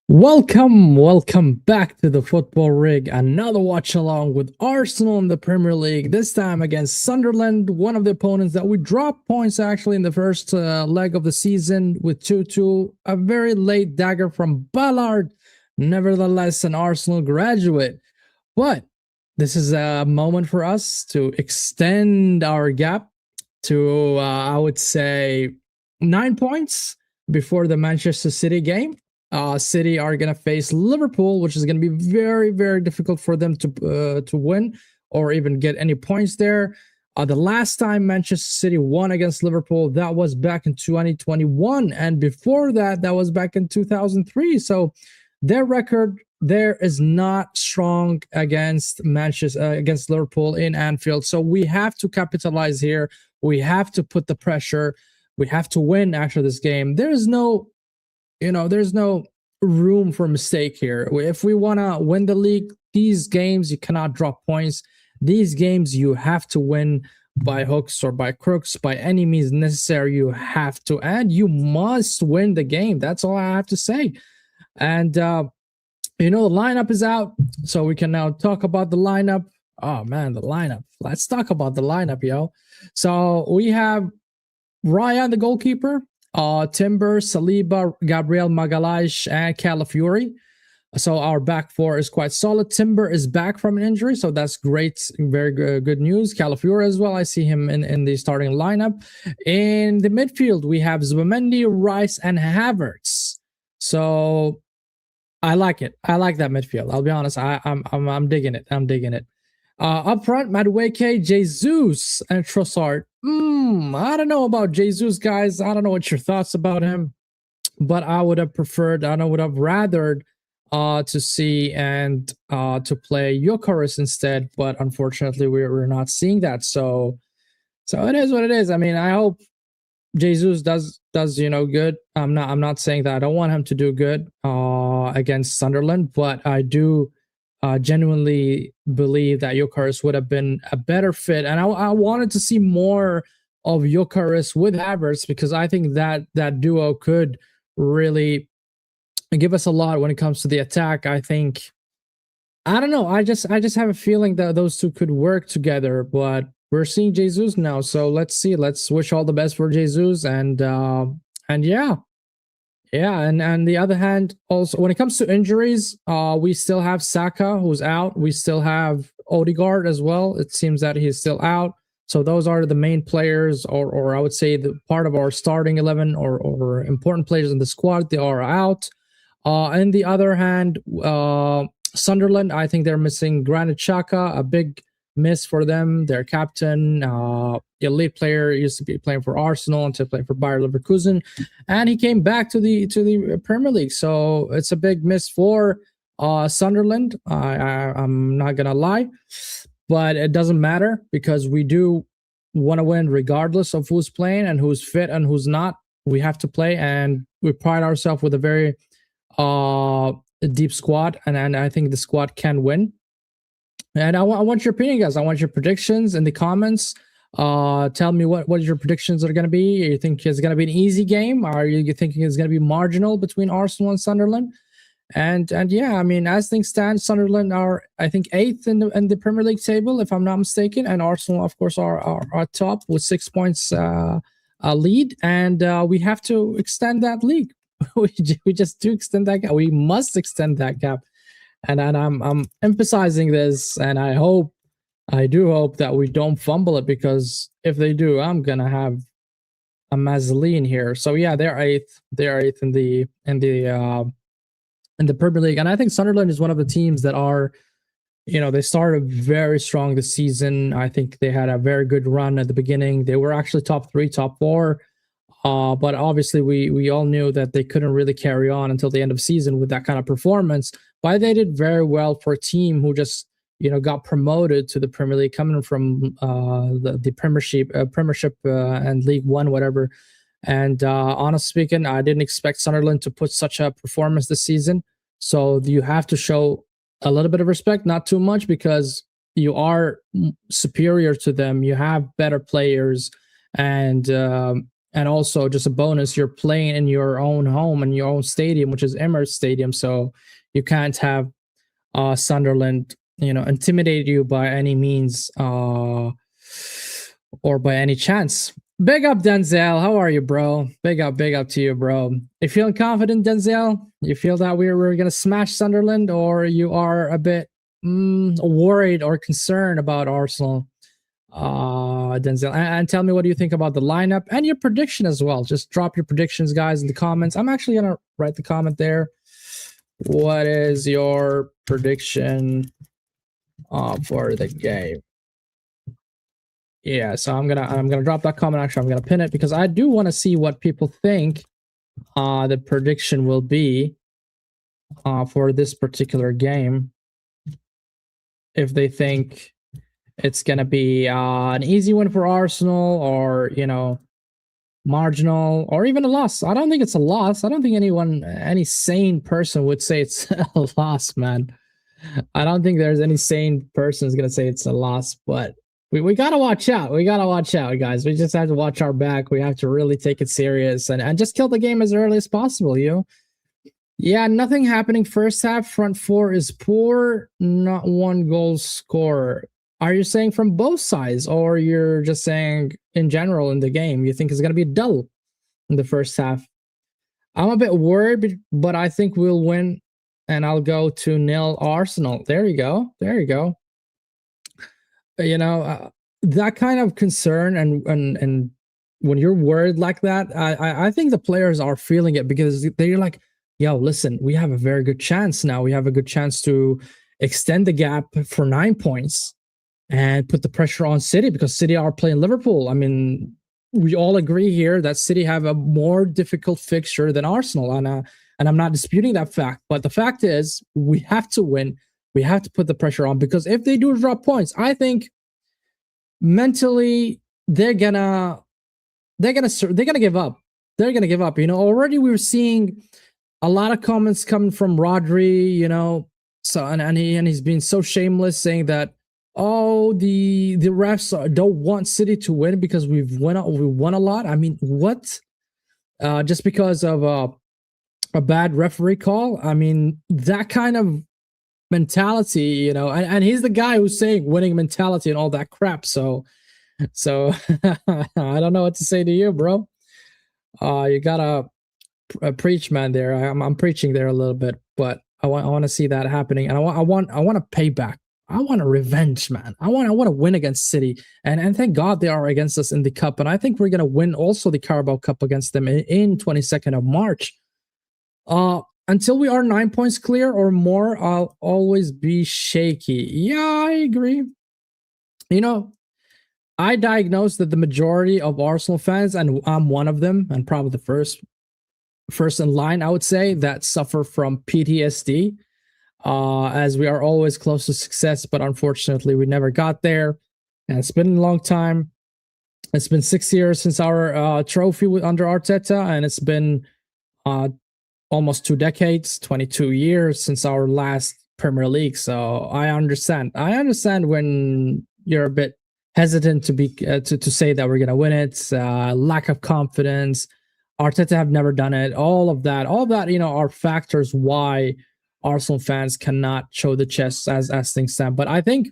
Welcome back to the Football Rig. Another watch along with Arsenal in the Premier League. This time against Sunderland, one of the opponents that we dropped points actually in the first leg of the season with 2-2. A very late dagger from Ballard. Nevertheless, an Arsenal graduate. But this is a moment for us to extend our gap to, I would say, 9 points before the Manchester City game. City are going to face Liverpool, which is going to be very, very difficult for them to win or even get any points there. The last time Manchester City won against Liverpool, that was back in 2021. And before that, that was back in 2003. So their record there is not strong against against Liverpool in Anfield. So we have to capitalize here. We have to put the pressure. We have to win after this game. There's no room for mistake here. If we want to win the league, these games, you cannot drop points. These games, you have to win by hooks or by crooks, by any means necessary. You have to, and you must win the game. That's all I have to say. And, the lineup is out, so we can now talk about the lineup. Oh, man, the lineup. Let's talk about the lineup, yo. So we have Ryan, the goalkeeper. Timber, Saliba, Gabriel Magalhaes, and Calafiori. So our back four is quite solid. Timber is back from an injury, so that's great. Very good news. Calafiori as well. I see him in the starting lineup. In the midfield, we have Zubimendi, Rice, and Havertz. So I like it. I like that midfield. I'll be honest. I'm digging it. I'm digging it. Up front, Madueke, Jesus, and Trossard. I don't know about Jesus, guys. I don't know what your thoughts about him, but I would have preferred, I would have rathered to see and to play Gyökeres instead, but unfortunately we're not seeing that. So it is what it is. I mean, I hope Jesus does good. I'm not saying that I don't want him to do good against Sunderland, but I do genuinely believe that Gyökeres would have been a better fit, and I wanted to see more of Gyökeres with Havertz because I think that duo could really give us a lot when it comes to the attack. I think, I don't know, I just have a feeling that those two could work together, but we're seeing Jesus now, so let's see. Let's wish all the best for Jesus, and yeah. Yeah, and on the other hand, also when it comes to injuries, we still have Saka who's out. We still have Odegaard as well. It seems that he's still out. So those are the main players, or I would say the part of our starting 11 or important players in the squad. They are out. On the other hand, Sunderland, I think they're missing Granit Xhaka, a big miss for them. Their captain, elite player, used to be playing for Arsenal and to play for Bayer Leverkusen, and he came back to the Premier League. So it's a big miss for Sunderland. I'm not gonna lie, but it doesn't matter because we do want to win regardless of who's playing and who's fit and who's not. We have to play, and we pride ourselves with a very deep squad, and I think the squad can win. And I want your opinion, guys. I want your predictions in the comments. Tell me what your predictions are going to be. You think it's going to be an easy game? Are you thinking it's going to be marginal between Arsenal and Sunderland? And yeah, I mean, as things stand, Sunderland are, I think, 8th in the Premier League table, if I'm not mistaken, and Arsenal, of course, are top with 6 points lead, and we have to extend that league. we just do extend that gap. We must extend that gap. And I'm emphasizing this, and I do hope that we don't fumble it, because if they do, I'm gonna have a mazzoline here. So yeah, they're 8th. They're 8th in the Premier League, and I think Sunderland is one of the teams that are, they started very strong this season. I think they had a very good run at the beginning. They were actually top 3, top 4. But obviously, we all knew that they couldn't really carry on until the end of season with that kind of performance. But they did very well for a team who just got promoted to the Premier League, coming from the Premiership and League One, whatever. And honestly speaking, I didn't expect Sunderland to put such a performance this season. So you have to show a little bit of respect, not too much, because you are superior to them. You have better players, and And also, just a bonus, you're playing in your own home and your own stadium, which is Emirates Stadium. So you can't have Sunderland, intimidate you by any means or by any chance. Big up, Denzel. How are you, bro? Big up to you, bro. You feeling confident, Denzel? You feel that we're gonna smash Sunderland, or you are a bit worried or concerned about Arsenal? Denzel, and tell me, what do you think about the lineup and your prediction as well? Just drop your predictions, guys, in the comments. I'm actually gonna write the comment there. What is your prediction for the game? Yeah, so I'm gonna drop that comment. Actually, I'm gonna pin it because I do want to see what people think the prediction will be for this particular game. If they think it's going to be an easy win for Arsenal, or, marginal, or even a loss. I don't think it's a loss. I don't think any sane person would say it's a loss, man. I don't think there's any sane person who's going to say it's a loss, but we got to watch out. We got to watch out, guys. We just have to watch our back. We have to really take it serious and just kill the game as early as possible, Yeah, nothing happening first half. Front four is poor. Not one goal scorer. Are you saying from both sides, or you're just saying in general in the game, you think it's going to be dull in the first half? I'm a bit worried, but I think we'll win, and I'll go 2-0 Arsenal. There you go. That kind of concern and when you're worried like that, I think the players are feeling it, because they're like, yo, listen, we have a very good chance now. We have a good chance to extend the gap for 9 points and put the pressure on City, because City are playing Liverpool. I mean, we all agree here that City have a more difficult fixture than Arsenal, and I'm not disputing that fact. But the fact is, we have to win. We have to put the pressure on, because if they do drop points, I think mentally they're gonna give up. They're gonna give up. Already we were seeing a lot of comments coming from Rodri. So and he's been so shameless, saying that, oh, the refs don't want City to win because we won a lot. I mean, what? Just because of a bad referee call? I mean, that kind of mentality, and he's the guy who's saying winning mentality and all that crap. So I don't know what to say to you, bro. You gotta preach, man. There, I'm preaching there a little bit, but I want to see that happening, and I want to pay back. I want a revenge, man. I want to win against City, and thank God they are against us in the cup, and I think we're gonna win also the Carabao Cup against them in 22nd of March. Until we are 9 points clear or more, I'll always be shaky. Yeah, I agree. I diagnosed that the majority of Arsenal fans, and I'm one of them, and probably the first in line, I would say, that suffer from PTSD. As we are always close to success, but unfortunately we never got there. And it's been a long time. It's been 6 years since our trophy under Arteta, and it's been almost 2 decades, 22 years since our last Premier League. So I understand. When you're a bit hesitant to be to say that we're gonna win it. Lack of confidence. Arteta have never done it. All of that, are factors why Arsenal fans cannot show the chest as things stand. But I think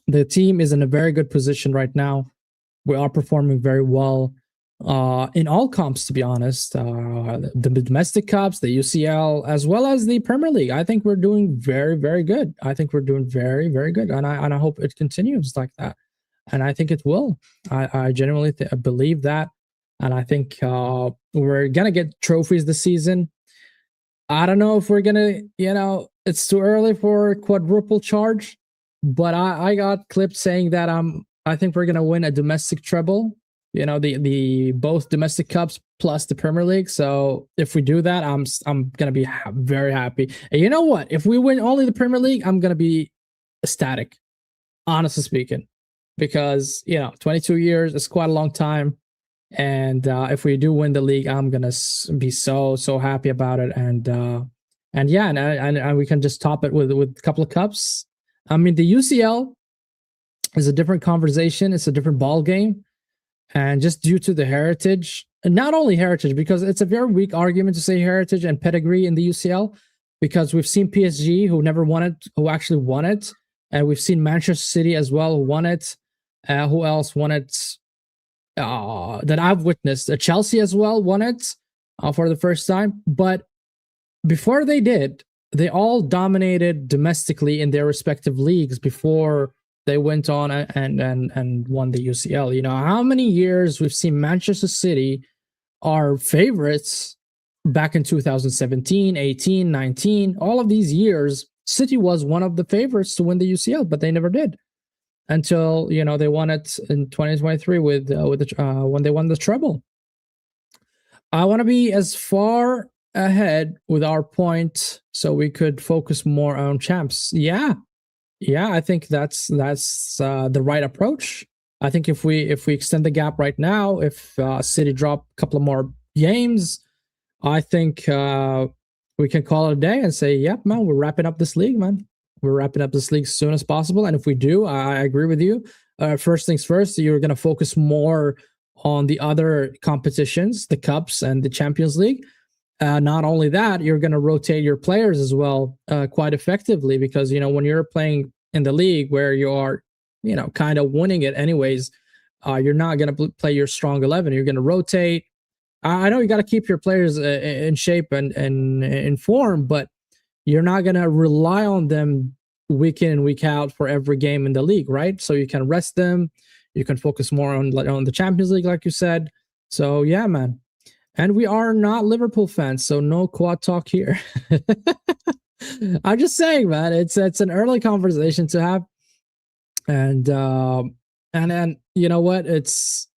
the team is in a very good position right now. We are performing very well in all comps, to be honest. The domestic cups, the UCL, as well as the Premier League. I think we're doing very, very good. I think we're doing very, very good. And I hope it continues like that. And I think it will. I genuinely believe that. And I think we're going to get trophies this season. I don't know if we're going to, it's too early for quadruple charge, but I got clips saying that I think we're going to win a domestic treble, the both domestic cups plus the Premier League. So if we do that, I'm going to be very happy. And you know what? If we win only the Premier League, I'm going to be ecstatic, honestly speaking, because, 22 years is quite a long time. And if we do win the league, I'm gonna be so happy about it, and we can just top it with a couple of cups. I mean, the UCL is a different conversation; it's a different ball game. And just due to the heritage, and not only heritage, because it's a very weak argument to say heritage and pedigree in the UCL, because we've seen PSG who never won it, who actually won it. And we've seen Manchester City as well, who won it. Who else won it that I've witnessed? Chelsea as well won it for the first time. But before they did, they all dominated domestically in their respective leagues before they went on and won the UCL. You know, how many years we've seen Manchester City, our favorites back in 2017, 18, 19, all of these years, City was one of the favorites to win the UCL, but they never did until, you know, they won it in 2023 with when they won the treble. I want to be as far ahead with our point so we could focus more on champs. Yeah, I think that's the right approach. I think if we extend the gap right now, if City drop a couple of more games, I think we can call it a day and say, yep, man, we're wrapping up this league, man. We're wrapping up this league as soon as possible. And if we do, I agree with you. First things first, you're going to focus more on the other competitions, the Cups and the Champions League. Not only that, you're going to rotate your players as well quite effectively, because, you know, when you're playing in the league where you are, you know, kind of winning it anyways, you're not going to play your strong 11. You're going to rotate. I know you got to keep your players in shape and in form, but you're not going to rely on them week in and week out for every game in the league, right? So you can rest them. You can focus more on the Champions League, like you said. So, yeah, man. And we are not Liverpool fans, so no quad talk here. I'm just saying, man, it's an early conversation to have. And you know what? It's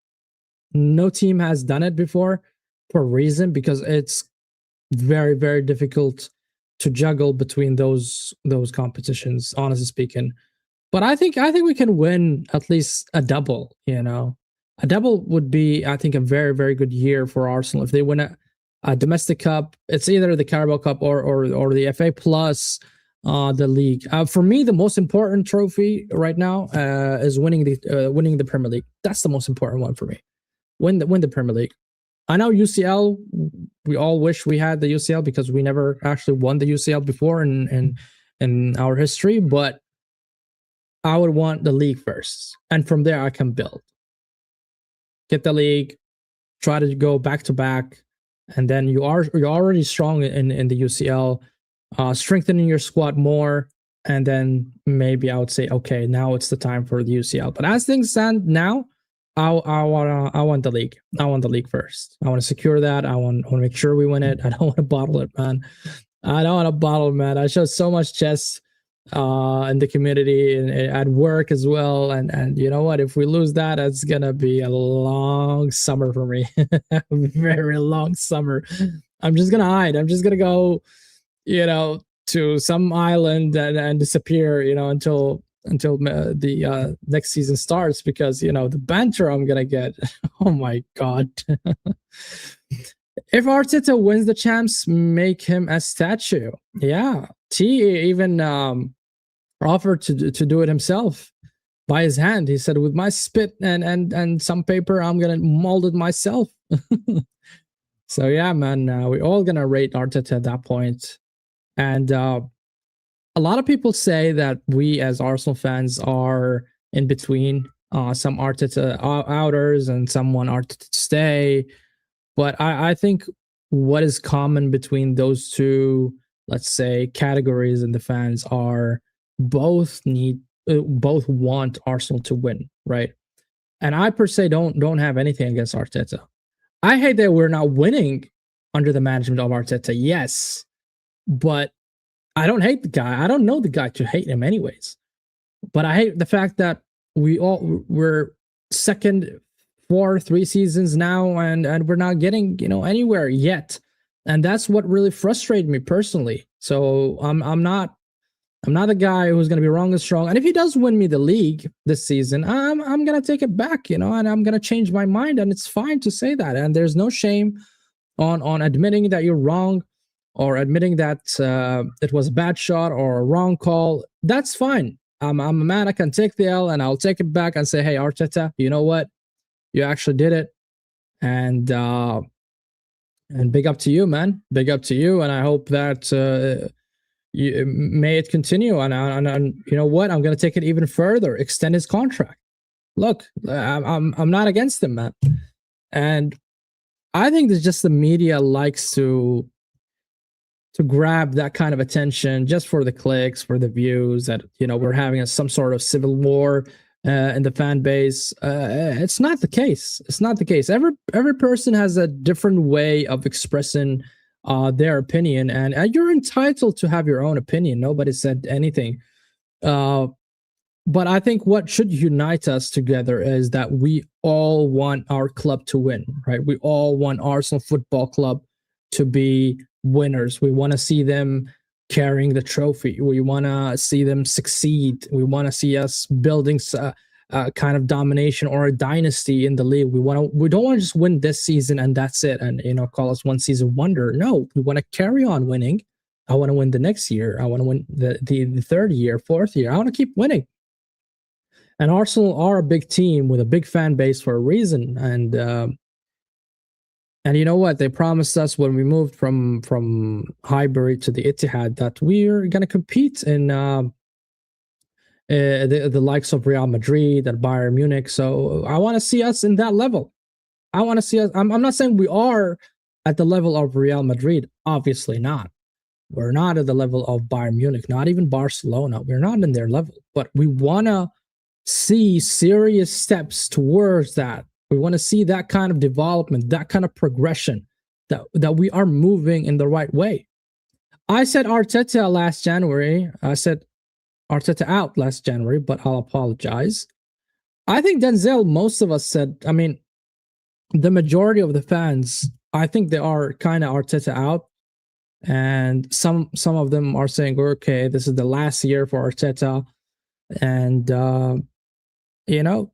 no team has done it before for a reason, because it's very, very difficult to juggle between those competitions, honestly speaking. But I think we can win at least a double, you know. A double would be, I think, a very, very good year for Arsenal. If they win a domestic cup, it's either the Carabao Cup or the FA plus the league. For me, the most important trophy right now is winning the Premier League. That's the most important one for me. Win the Premier League. I know UCL, we all wish we had the UCL because we never actually won the UCL before in our history, but I would want the league first. And from there, I can build. Get the league, try to go back to back, and then you're already strong in the UCL, strengthening your squad more, and then maybe I would say, okay, now it's the time for the UCL. But as things stand now, I want the league. I want the league first. I want to secure that. I want to make sure we win it. I don't want to bottle it, man. I don't want to bottle it, man. I showed so much chess in the community and at work as well. And you know what? If we lose that, it's gonna be a long summer for me. A very long summer. I'm just gonna hide. I'm just gonna go, you know, to some island and disappear, you know, until the next season starts, because, you know, the banter I'm gonna get. Oh my god. If Arteta wins the champs, make him a statue. Yeah. T even offered to do it himself by his hand. He said, with my spit and some paper, I'm gonna mold it myself. So yeah, man, we're all gonna rate Arteta at that point. And a lot of people say that we as Arsenal fans are in between. Some Arteta outers and some want Arteta to stay. But I think what is common between those two, let's say, categories in the fans are both want Arsenal to win, right? And I per se don't have anything against Arteta. I hate that we're not winning under the management of Arteta, yes, but I don't hate the guy. I don't know the guy to hate him anyways. But I hate the fact that we're second for 3 seasons now, and we're not getting, you know, anywhere yet. And that's what really frustrated me personally. So I'm not the guy who's going to be wrong and strong. And if he does win me the league this season, I'm going to take it back, you know, and I'm going to change my mind. And it's fine to say that. And there's no shame on admitting that you're wrong, or admitting that it was a bad shot or a wrong call. That's fine. I'm a man. I can take the L and I'll take it back and say, hey, Arteta, you know what? You actually did it, and big up to you, man. Big up to you, and I hope that may it continue. And you know what? I'm gonna take it even further. Extend his contract. Look, I'm not against him, man. And I think that just the media likes to grab that kind of attention just for the clicks, for the views, that, you know, we're having some sort of civil war in the fan base. It's not the case. It's not the case. Every person has a different way of expressing their opinion, and you're entitled to have your own opinion. Nobody said anything. But I think what should unite us together is that we all want our club to win, right? We all want Arsenal Football Club to be winners. We want to see them carrying the trophy. We want to see them succeed. We want to see us building a kind of domination or a dynasty in the league. We don't want to just win this season and that's it, and, you know, call us one season wonder. No, we want to carry on winning. I want to win the next year. I want to win the third year, fourth year. I want to keep winning. And Arsenal are a big team with a big fan base for a reason. And you know what? They promised us when we moved from Highbury to the Etihad that we're going to compete in the likes of Real Madrid and Bayern Munich. So I want to see us in that level. I want to see us. I'm not saying we are at the level of Real Madrid. Obviously not. We're not at the level of Bayern Munich, not even Barcelona. We're not in their level. But we want to see serious steps towards that. We want to see that kind of development, that kind of progression, that we are moving in the right way. I said Arteta last January. I said Arteta out last January, but I'll apologize. I think Denzel, most of us said, I mean, the majority of the fans, I think they are kind of Arteta out. And some of them are saying, okay, this is the last year for Arteta. And, you know,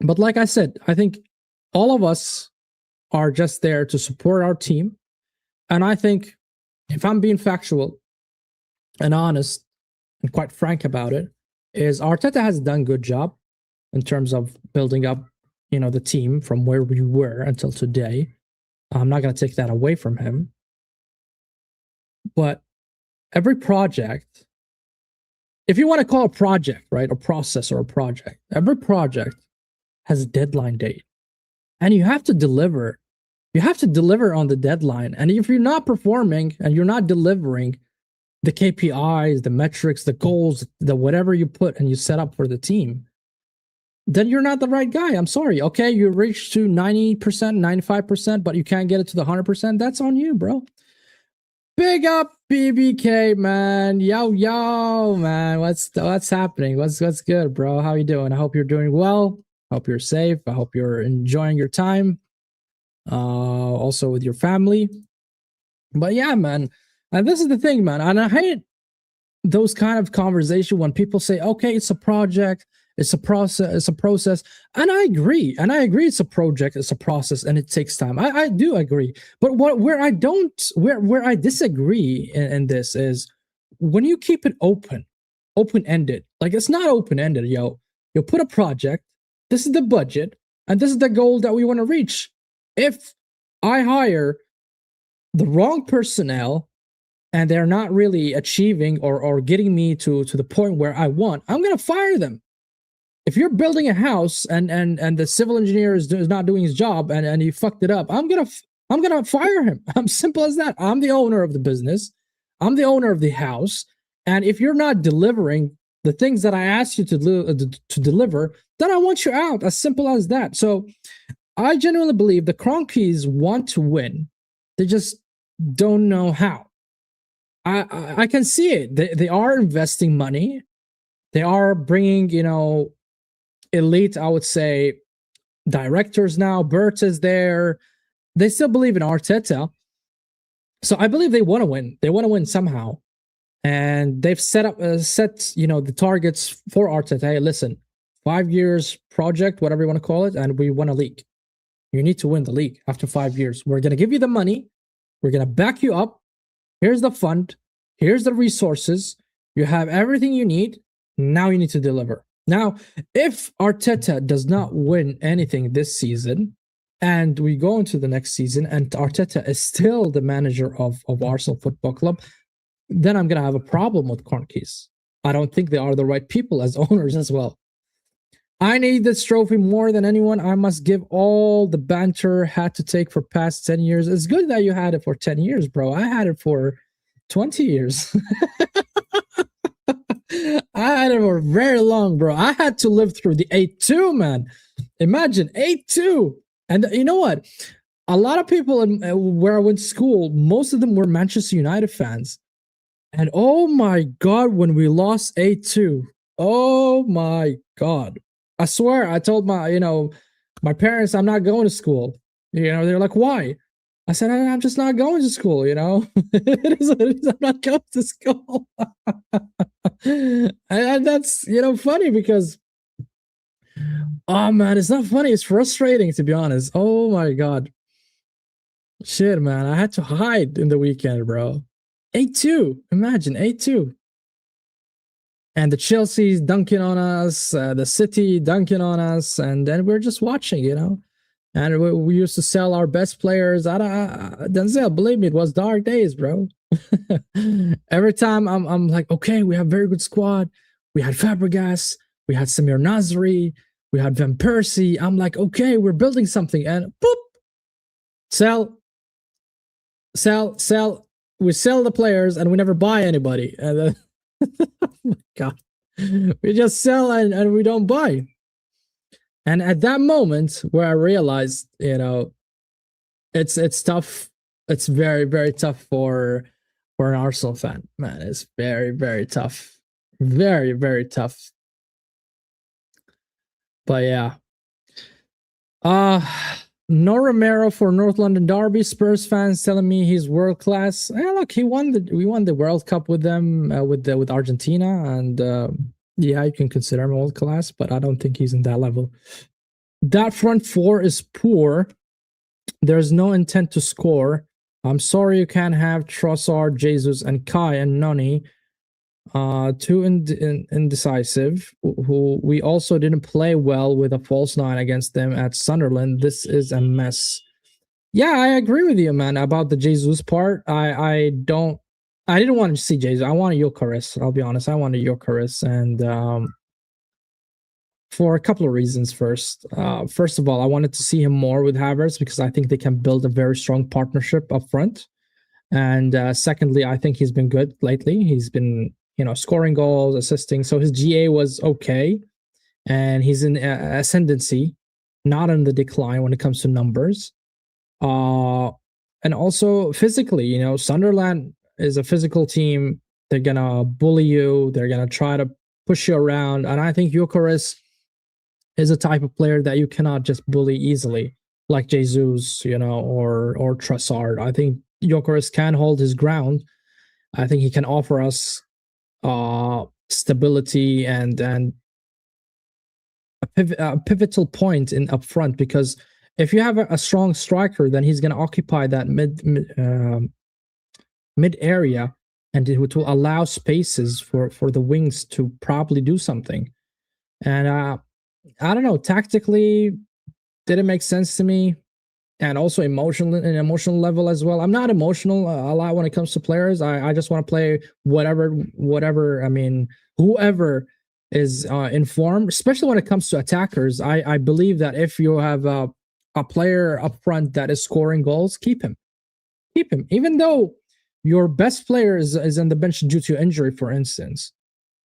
but like I said, I think all of us are just there to support our team. And I think, if I'm being factual and honest and quite frank about it, is Arteta has done a good job in terms of building up, you know, the team from where we were until today. I'm not going to take that away from him. But every project, if you want to call a project, right, a process or a project, every project has a deadline date. And you have to deliver. You have to deliver on the deadline. And if you're not performing and you're not delivering the KPIs, the metrics, the goals, the whatever you put and you set up for the team, then you're not the right guy. I'm sorry. Okay, you reached to 90%, 95%, but you can't get it to the 100%. That's on you, bro. Big up BBK, man. Yo, man. What's happening? What's good, bro? How you doing? I hope you're doing well. I hope you're safe. I hope you're enjoying your time. Also with your family. But yeah, man. And this is the thing, man. And I hate those kind of conversation when people say, okay, it's a project, it's a process. And I agree. It's a project, it's a process, and it takes time. I do agree. But where I disagree in this is when you keep it open-ended. Like, it's not open-ended, yo. You put a project, this is the budget, and this is the goal that we want to reach. If I hire the wrong personnel and they're not really achieving or getting me to the point where I want, I'm going to fire them. If you're building a house and the civil engineer is not doing his job and he fucked it up, I'm gonna fire him. I'm simple as that. I'm the owner of the business. I'm the owner of the house. And if you're not delivering the things that I asked you to deliver, then I want you out. As simple as that. So I genuinely believe the Cronkies want to win. They just don't know how. I can see it. They are investing money. They are bringing, you know, elite, I would say, directors now. Bert is there. They still believe in Arteta. So I believe they want to win. They want to win somehow. And they've set the targets for Arteta. Hey, listen, 5 years project, whatever you want to call it, and we won a league. You need to win the league after 5 years. We're going to give you the money. We're going to back you up. Here's the fund. Here's the resources. You have everything you need. Now you need to deliver. Now, if Arteta does not win anything this season, and we go into the next season, and Arteta is still the manager of Arsenal Football Club, then I'm going to have a problem with Kroenke's. I don't think they are the right people as owners as well. I need this trophy more than anyone. I must give all the banter had to take for past 10 years. It's good that you had it for 10 years, bro. I had it for 20 years. I had it for very long, bro. I had to live through the 8-2, man. Imagine 8-2. And you know what? A lot of people where I went to school, most of them were Manchester United fans. And oh my God, when we lost 8-2, oh my God. I swear, I told my parents, I'm not going to school. They're like, why? I said, I'm just not going to school, it is what it is. I'm not going to school. and that's, funny because, oh man, it's not funny. It's frustrating, to be honest. Oh my God. Shit, man. I had to hide in the weekend, bro. 8-2. Imagine, 8-2. And the Chelsea's dunking on us, the City dunking on us, and then we're just watching, And we used to sell our best players. Denzel, believe me, it was dark days, bro. Every time I'm like, okay, we have a very good squad. We had Fabregas, we had Samir Nasri, we had Van Persie. I'm like, okay, we're building something, and boop, sell. We sell the players, and we never buy anybody. And then, oh my God, we just sell and we don't buy. And at that moment where I realized, it's tough. It's very, very tough for an Arsenal fan, man. It's very, very tough. Very, very tough. But yeah. No Romero for North London Derby. Spurs fans telling me he's world class. Yeah, look, we won the World Cup with them with Argentina, and yeah, you can consider him world class, but I don't think he's in that level. That front four is poor. There's no intent to score. I'm sorry you can't have Trossard, Jesus, and Kai and Noni. Too indecisive, who we also didn't play well with a false nine against them at Sunderland. This is a mess. Yeah, I agree with you, man, about the Jesus part. I didn't want to see Jesus. I wanted Gyökeres. I'll be honest. I wanted Gyökeres, and for a couple of reasons. First of all, I wanted to see him more with Havertz because I think they can build a very strong partnership up front. And secondly, I think he's been good lately. He's been scoring goals, assisting. So his GA was okay. And he's in ascendancy, not in the decline when it comes to numbers. And also physically, Sunderland is a physical team. They're going to bully you. They're going to try to push you around. And I think Gyökeres is a type of player that you cannot just bully easily, like Jesus, or Trossard. I think Gyökeres can hold his ground. I think he can offer us stability and a pivotal point in up front, because if you have a strong striker, then he's going to occupy that mid area, and it will allow spaces for the wings to probably do something. And I don't know, tactically didn't make sense to me. And also emotional level as well. I'm not emotional a lot when it comes to players. I just want to play whatever. I mean, whoever is in form, especially when it comes to attackers. I believe that if you have a player up front that is scoring goals, keep him. Even though your best player is on the bench due to injury, for instance.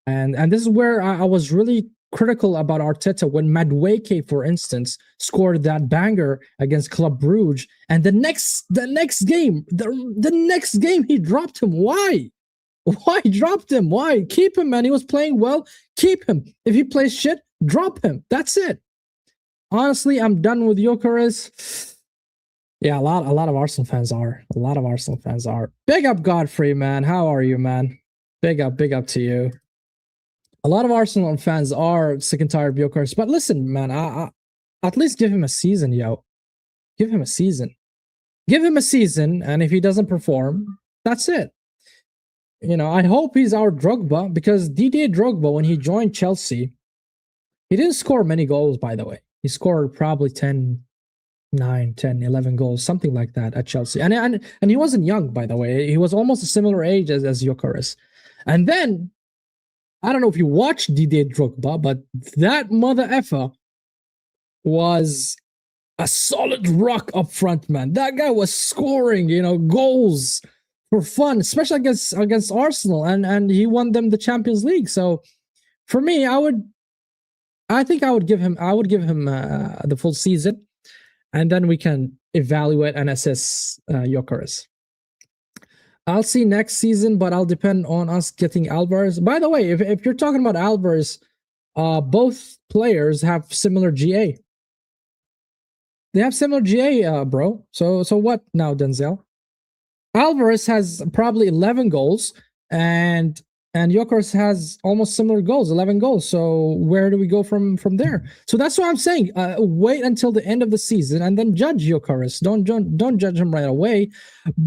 And this is where I was really critical about Arteta when Madueke, for instance, scored that banger against Club Brugge, and the next game he dropped him. Why dropped him? Why keep him, man? He was playing well. Keep him. If he plays shit, drop him. That's it. Honestly, I'm done with Gyökeres. Yeah, a lot of Arsenal fans are. A lot of Arsenal fans are. Big up, Godfrey, man. How are you, man? Big up to you. A lot of Arsenal fans are sick and tired of Gyökeres, but listen, man, I at least give him a season, yo. Give him a season. And if he doesn't perform, that's it. I hope he's our Drogba, because Didier Drogba, when he joined Chelsea, He didn't score many goals, by the way. He scored probably 10, 9, 10, 11 goals, something like that at Chelsea. And he wasn't young, by the way. He was almost a similar age as Gyökeres. And then, I don't know if you watched Didier Drogba, but that mother effer was a solid rock up front, man. That guy was scoring, goals for fun, especially against Arsenal, and he won them the Champions League. So for me, I think I would give him the full season, and then we can evaluate and assess Gyökeres. I'll see next season, but I'll depend on us getting Alvarez. By the way, if you're talking about Alvarez, both players have similar GA. They have similar GA, bro. So what now, Denzel? Alvarez has probably 11 goals, and Gyökeres has almost similar goals, 11 goals. So where do we go from there? So that's what I'm saying. Wait until the end of the season and then judge Gyökeres. Don't judge him right away.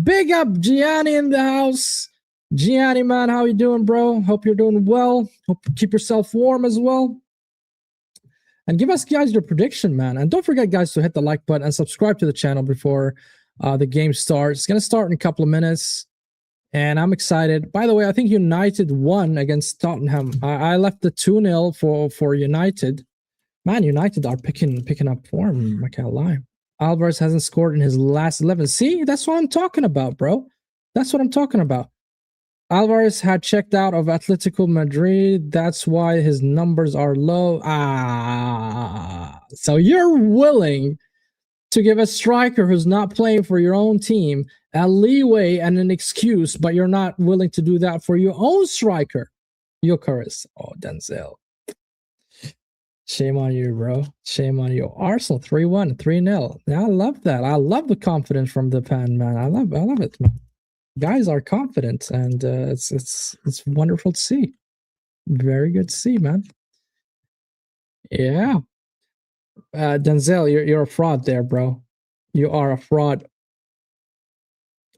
Big up Gianni in the house. Gianni, man, how you doing, bro? Hope you're doing well. Hope you keep yourself warm as well. And give us guys your prediction, man. And don't forget, guys, to hit the like button and subscribe to the channel before the game starts. It's going to start in a couple of minutes. And I'm excited. By the way, I think United won against Tottenham. I left the 2-0 for United. Man, United are picking up form. I can't lie. Alvarez hasn't scored in his last 11. See, that's what I'm talking about, bro. That's what I'm talking about. Alvarez had checked out of Atletico Madrid. That's why his numbers are low. So you're willing to give a striker who's not playing for your own team a leeway and an excuse, but you're not willing to do that for your own striker, Gyökeres. Oh, Denzel. Shame on you, bro. Shame on you. Arsenal 3-1, 3-0. I love that. I love the confidence from the pan, man. I love it, man. Guys are confident, and it's wonderful to see. Very good to see, man. Yeah. Denzel, you're a fraud there, bro. You are a fraud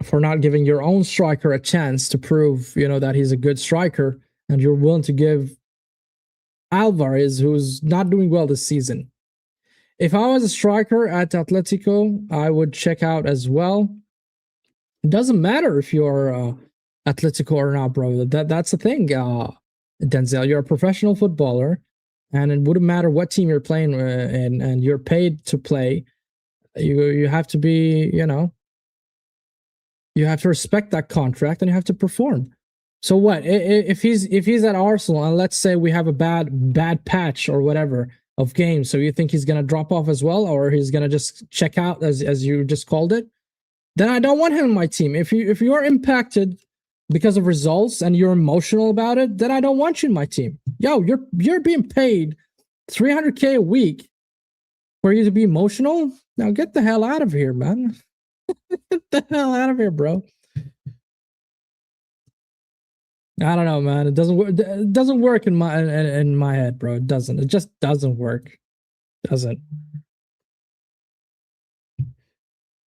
for not giving your own striker a chance to prove, that he's a good striker, and you're willing to give Alvarez, who's not doing well this season. If I was a striker at Atletico, I would check out as well. It doesn't matter if you're Atletico or not, bro. That's the thing, Denzel. You're a professional footballer, and it wouldn't matter what team you're playing in, and you're paid to play. You have to be, you have to respect that contract, and you have to perform. So what if he's at Arsenal, and let's say we have a bad patch or whatever of games? So you think he's gonna drop off as well, or he's gonna just check out as you just called it? Then I don't want him in my team. If you are impacted because of results and you're emotional about it, then I don't want you in my team. Yo, you're being paid $300K a week for you to be emotional. Now get the hell out of here, man. Get the hell out of here, bro. I don't know, man. It doesn't work in my head, bro. It doesn't. It just doesn't work. Doesn't.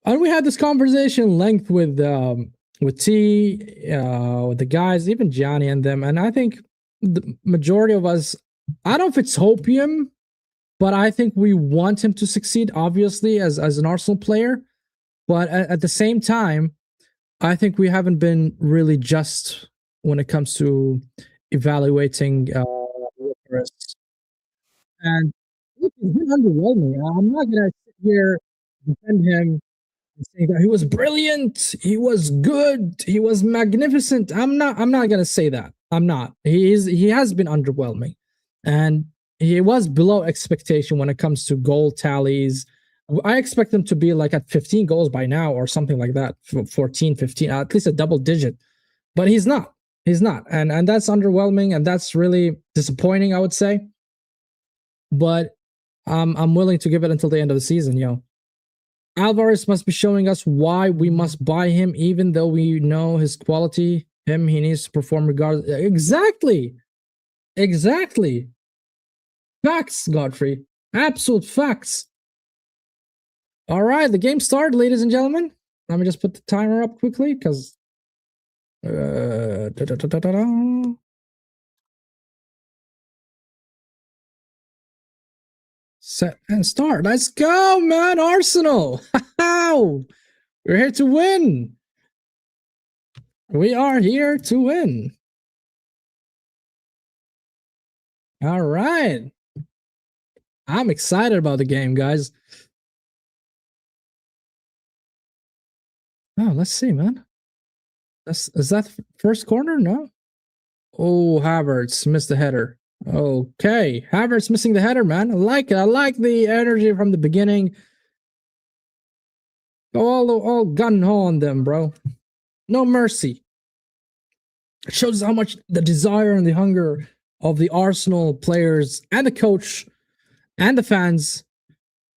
And we had this conversation length with T, with the guys, even Gianni and them. And I think the majority of us, I don't know if it's hopium, but I think we want him to succeed, obviously, as an Arsenal player. But at the same time, I think we haven't been really just when it comes to evaluating and he's underwhelming. I'm not gonna sit here defend him and say that he was brilliant, he was good, he was magnificent. I'm not gonna say that. I'm not. He has been underwhelming, and he was below expectation when it comes to goal tallies. I expect him to be like at 15 goals by now or something like that, 14, 15, at least a double digit. But he's not. He's not. And that's underwhelming, and that's really disappointing, I would say. But I'm willing to give it until the end of the season, yo. Alvarez must be showing us why we must buy him, even though we know his quality. He needs to perform regardless. Exactly. Facts, Godfrey. Absolute facts. All right, the game started, ladies and gentlemen. Let me just put the timer up quickly, because set, and start. Let's go, man. Arsenal. We're here to win. We are here to win. All right. I'm excited about the game, guys. Oh, let's see, man. Is that first corner? No. Oh, Havertz missed the header. Okay, Havertz missing the header, man. I like it. I like the energy from the beginning. Go all gun ho on them, bro. No mercy. It shows how much the desire and the hunger of the Arsenal players and the coach and the fans.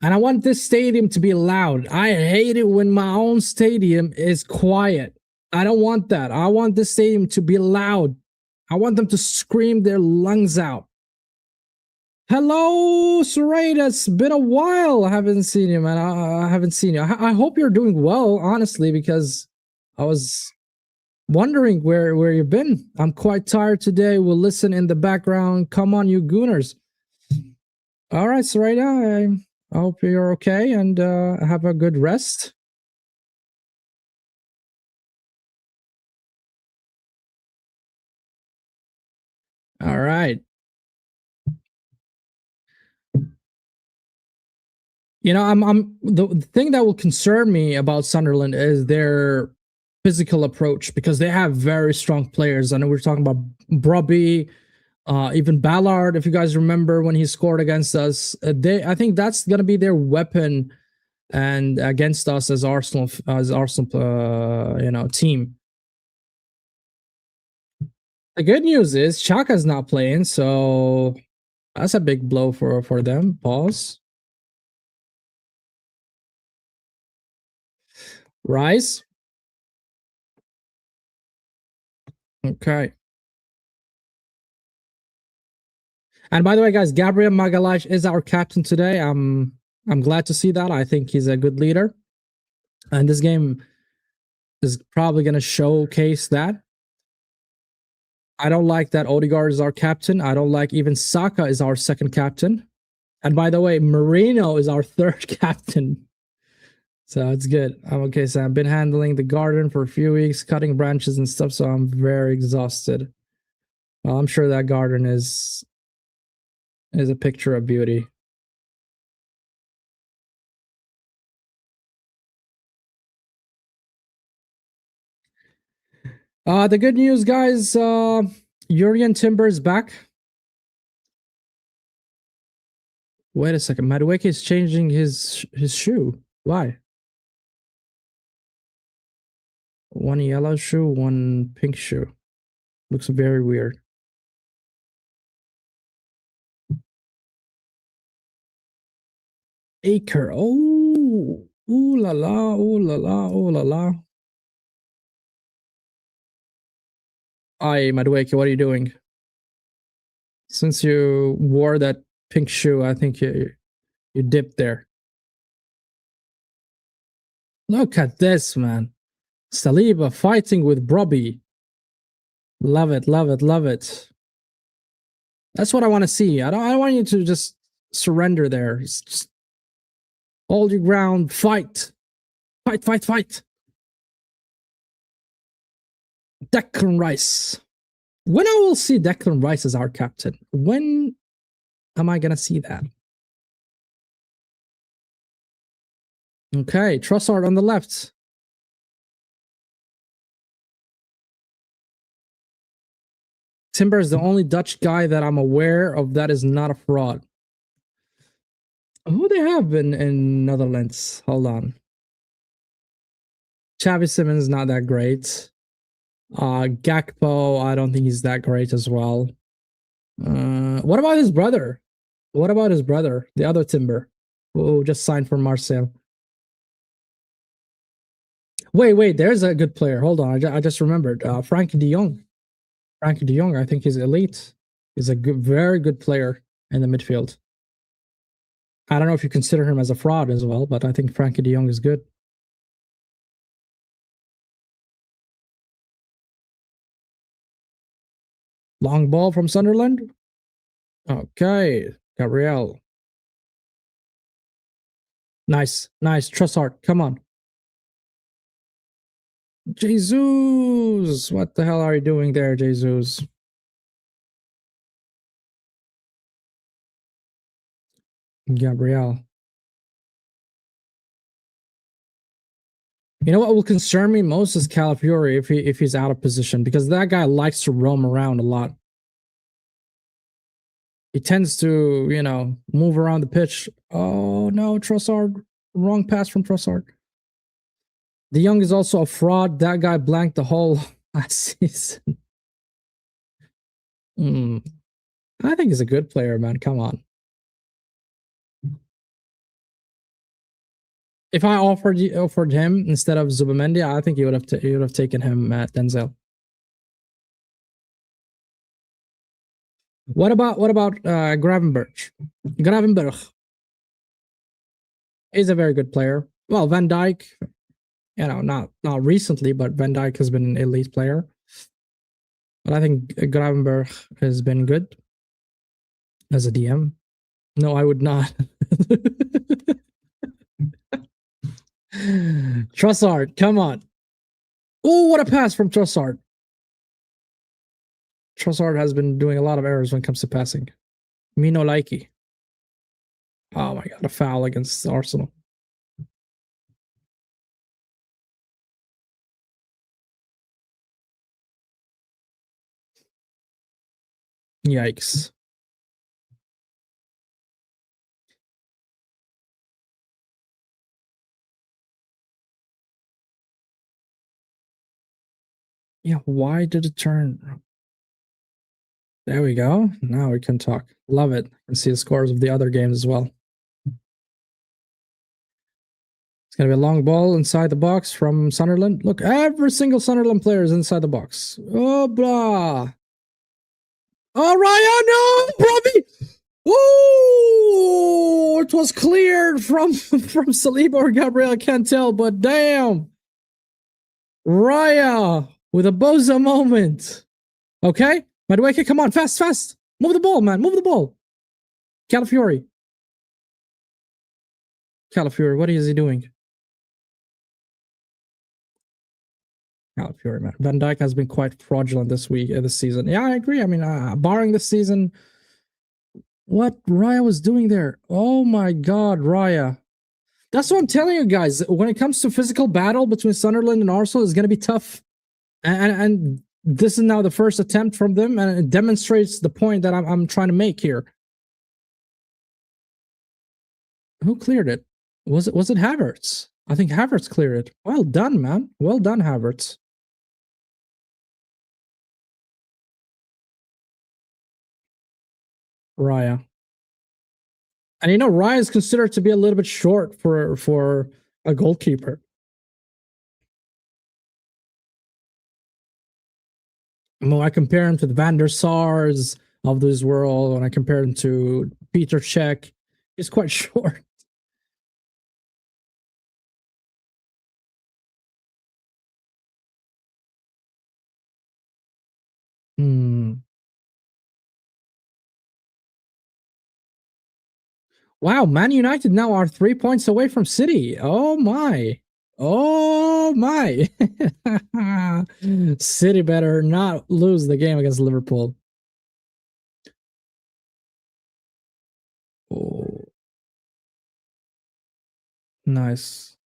And I want this stadium to be loud. I hate it when my own stadium is quiet. I don't want that. I want this stadium to be loud. I want them to scream their lungs out. Hello, Sarayda. It's been a while. I haven't seen you, man. I haven't seen you. I hope you're doing well, honestly, because I was wondering where you've been. I'm quite tired today. We'll listen in the background. Come on, you gooners. All right, Sarayda. I hope you're okay and have a good rest. All right. You know, I'm the thing that will concern me about Sunderland is their physical approach, because they have very strong players. I know we're talking about Brobby, even Ballard. If you guys remember when he scored against us, I think that's gonna be their weapon, and against us as Arsenal, team. The good news is Xhaka's not playing, so that's a big blow for them. Pause. Rise. Okay. And by the way, guys, Gabriel Magalhaes is our captain today. I'm glad to see that. I think he's a good leader, and this game is probably going to showcase that. I don't like that Odegaard is our captain. I don't like even Saka is our second captain. And by the way, Marino is our third captain. So it's good. I'm okay. So I've been handling the garden for a few weeks, cutting branches and stuff. So I'm very exhausted. Well, I'm sure that garden is a picture of beauty. The good news, guys, Jurgen Timber is back. Wait a second. Madueke is changing his shoe. Why? One yellow shoe, one pink shoe. Looks very weird. Acre. Oh, ooh la la, ooh la la, ooh la la. Aye, Madueke, what are you doing? Since you wore that pink shoe, I think you dipped there. Look at this, man. Saliba fighting with Brobby. Love it, love it, love it. That's what I want to see. I don't want you to just surrender there. Just hold your ground, fight. Fight, fight, fight. Declan Rice. When I will see Declan Rice as our captain? When am I gonna see that? Okay, Trossard on the left. Timber is the only Dutch guy that I'm aware of that is not a fraud. Who they have in Netherlands? Hold on. Xavi Simons not that great. Gakpo, I don't think he's that great as well. What about his brother? What about his brother, the other Timber, who just signed for Marseille? Wait, there's a good player. Hold on, I just remembered. Frankie de Jong. Frankie de Jong, I think he's elite. He's a good, very good player in the midfield. I don't know if you consider him as a fraud as well, but I think Frankie de Jong is good. Long ball from Sunderland. Okay, Gabriel. Nice. Trossard, come on. Jesus, what the hell are you doing there, Jesus? Gabriel. You know what will concern me most is Calafiori if he's out of position, because that guy likes to roam around a lot. He tends to, move around the pitch. Oh no, Trossard. Wrong pass from Trossard. De Jong is also a fraud. That guy blanked the whole last season. I think he's a good player, man. Come on. If I offered him instead of Zubamendi, I think you would have taken him at Denzel. What about Gravenberch? Gravenberch is a very good player. Well, Van Dijk, not recently, but Van Dijk has been an elite player. But I think Gravenberch has been good as a DM. No, I would not. Trossard, come on. Oh, what a pass from Trossard. Trossard has been doing a lot of errors when it comes to passing. Mino Laiki. Oh my god, a foul against Arsenal. Yikes. Yeah, why did it turn? There we go. Now we can talk. Love it. And see the scores of the other games as well. It's going to be a long ball inside the box from Sunderland. Look, every single Sunderland player is inside the box. Oh, blah. Oh, Ryan, no, Robbie. Oh, it was cleared from Saliba or Gabriel. I can't tell, but damn. Raya with a Boza moment. Okay? Madueke, come on, fast. Move the ball, man. Move the ball. Calafiori, what is he doing? Calafiori, man. Van Dijk has been quite fraudulent this season. Yeah, I agree. I mean, barring this season, what Raya was doing there. Oh my God, Raya. That's what I'm telling you guys. When it comes to physical battle between Sunderland and Arsenal, it's going to be tough. And this is now the first attempt from them, and it demonstrates the point that I'm trying to make here. Who cleared it? Was it Havertz? I think Havertz cleared it. Well done, man. Well done, Havertz. Raya. And Raya is considered to be a little bit short for a goalkeeper. When I compare him to the Van der Sars of this world, when I compare him to Peter Cech, he's quite short. Wow, Man United now are 3 points away from City. Oh my. City better not lose the game against Liverpool. Oh. Nice.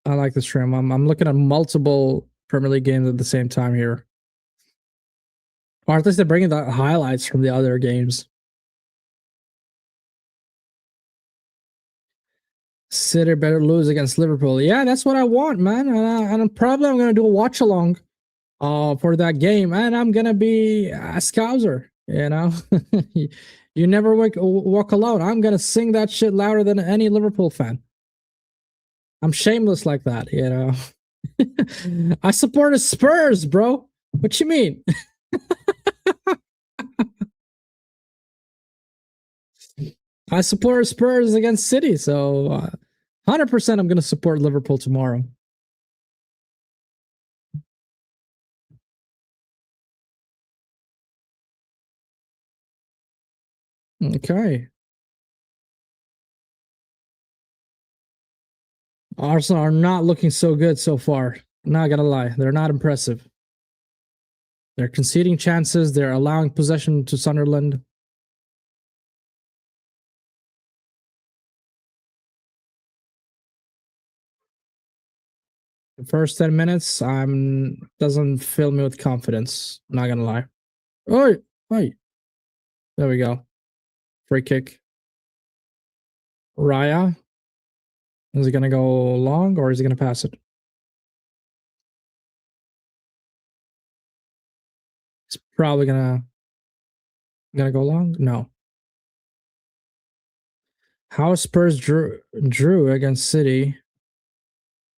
I like this stream. I'm looking at multiple Premier League games at the same time here. Or at least they're bringing the highlights from the other games. City better lose against Liverpool. Yeah, that's what I want, man. And I'm probably going to do a watch along for that game. And I'm going to be a Scouser, you never walk alone. I'm going to sing that shit louder than any Liverpool fan. I'm shameless like that, I support Spurs, bro. What you mean? I support Spurs against City, so 100% I'm going to support Liverpool tomorrow. Okay. Arsenal are not looking so good so far. Not gonna lie, they're not impressive. They're conceding chances. They're allowing possession to Sunderland. The first 10 minutes, doesn't fill me with confidence. Not gonna lie. Oh, wait. There we go. Free kick. Raya. Is he gonna go long or is he gonna pass it? He's probably gonna go long. No. How Spurs drew against City,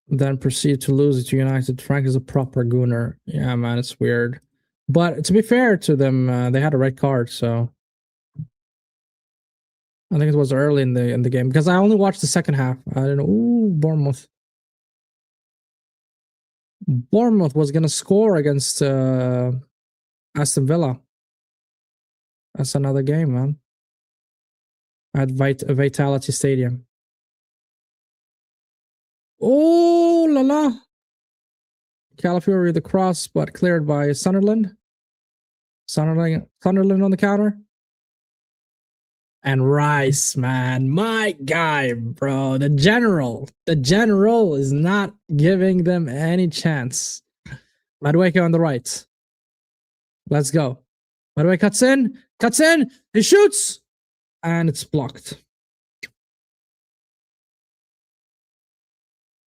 then proceed to lose it to United. Frank is a proper gooner. Yeah, man, it's weird. But to be fair to them, they had a red card, so I think it was early in the game because I only watched the second half. I don't know. Ooh, Bournemouth. Bournemouth was gonna score against Aston Villa. That's another game, man. At Vitality Stadium. Oh la la! Calafiori the cross, but cleared by Sunderland. Sunderland on the counter. And Rice, man, my guy, bro. The general is not giving them any chance. Madueke on the right. Let's go. Madueke cuts in, he shoots, and it's blocked.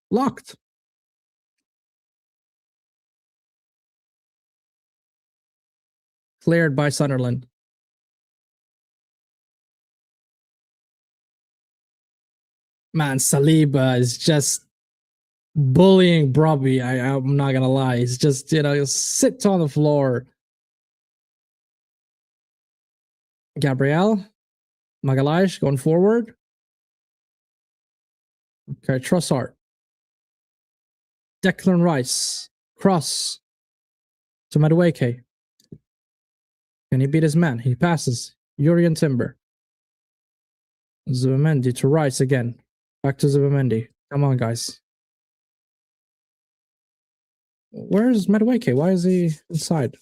Locked. Cleared by Sunderland. Man, Saliba is just bullying Brobby. I'm not gonna lie. He's just, sits on the floor. Gabriel. Magalhaes going forward. Okay, Trossard. Declan Rice. Cross to Madueke. Can he beat his man? He passes. Jurgen Timber. Zubimendi to Rice again. Back to Zubimendi. Come on, guys. Where's Madueke? Why is he inside?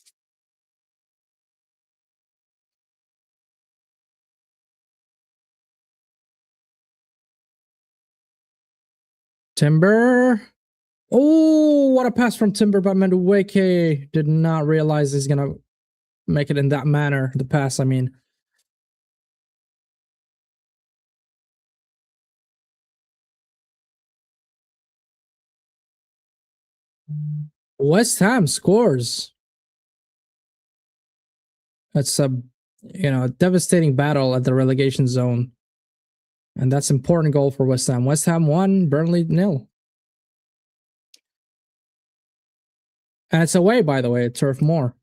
Timber. Oh, what a pass from Timber, but Madueke did not realize he's going to make it in that manner. The pass, I mean. West Ham scores. It's a devastating battle at the relegation zone. And that's important goal for West Ham. West Ham 1, Burnley 0. And it's away, by the way, at Turf Moor.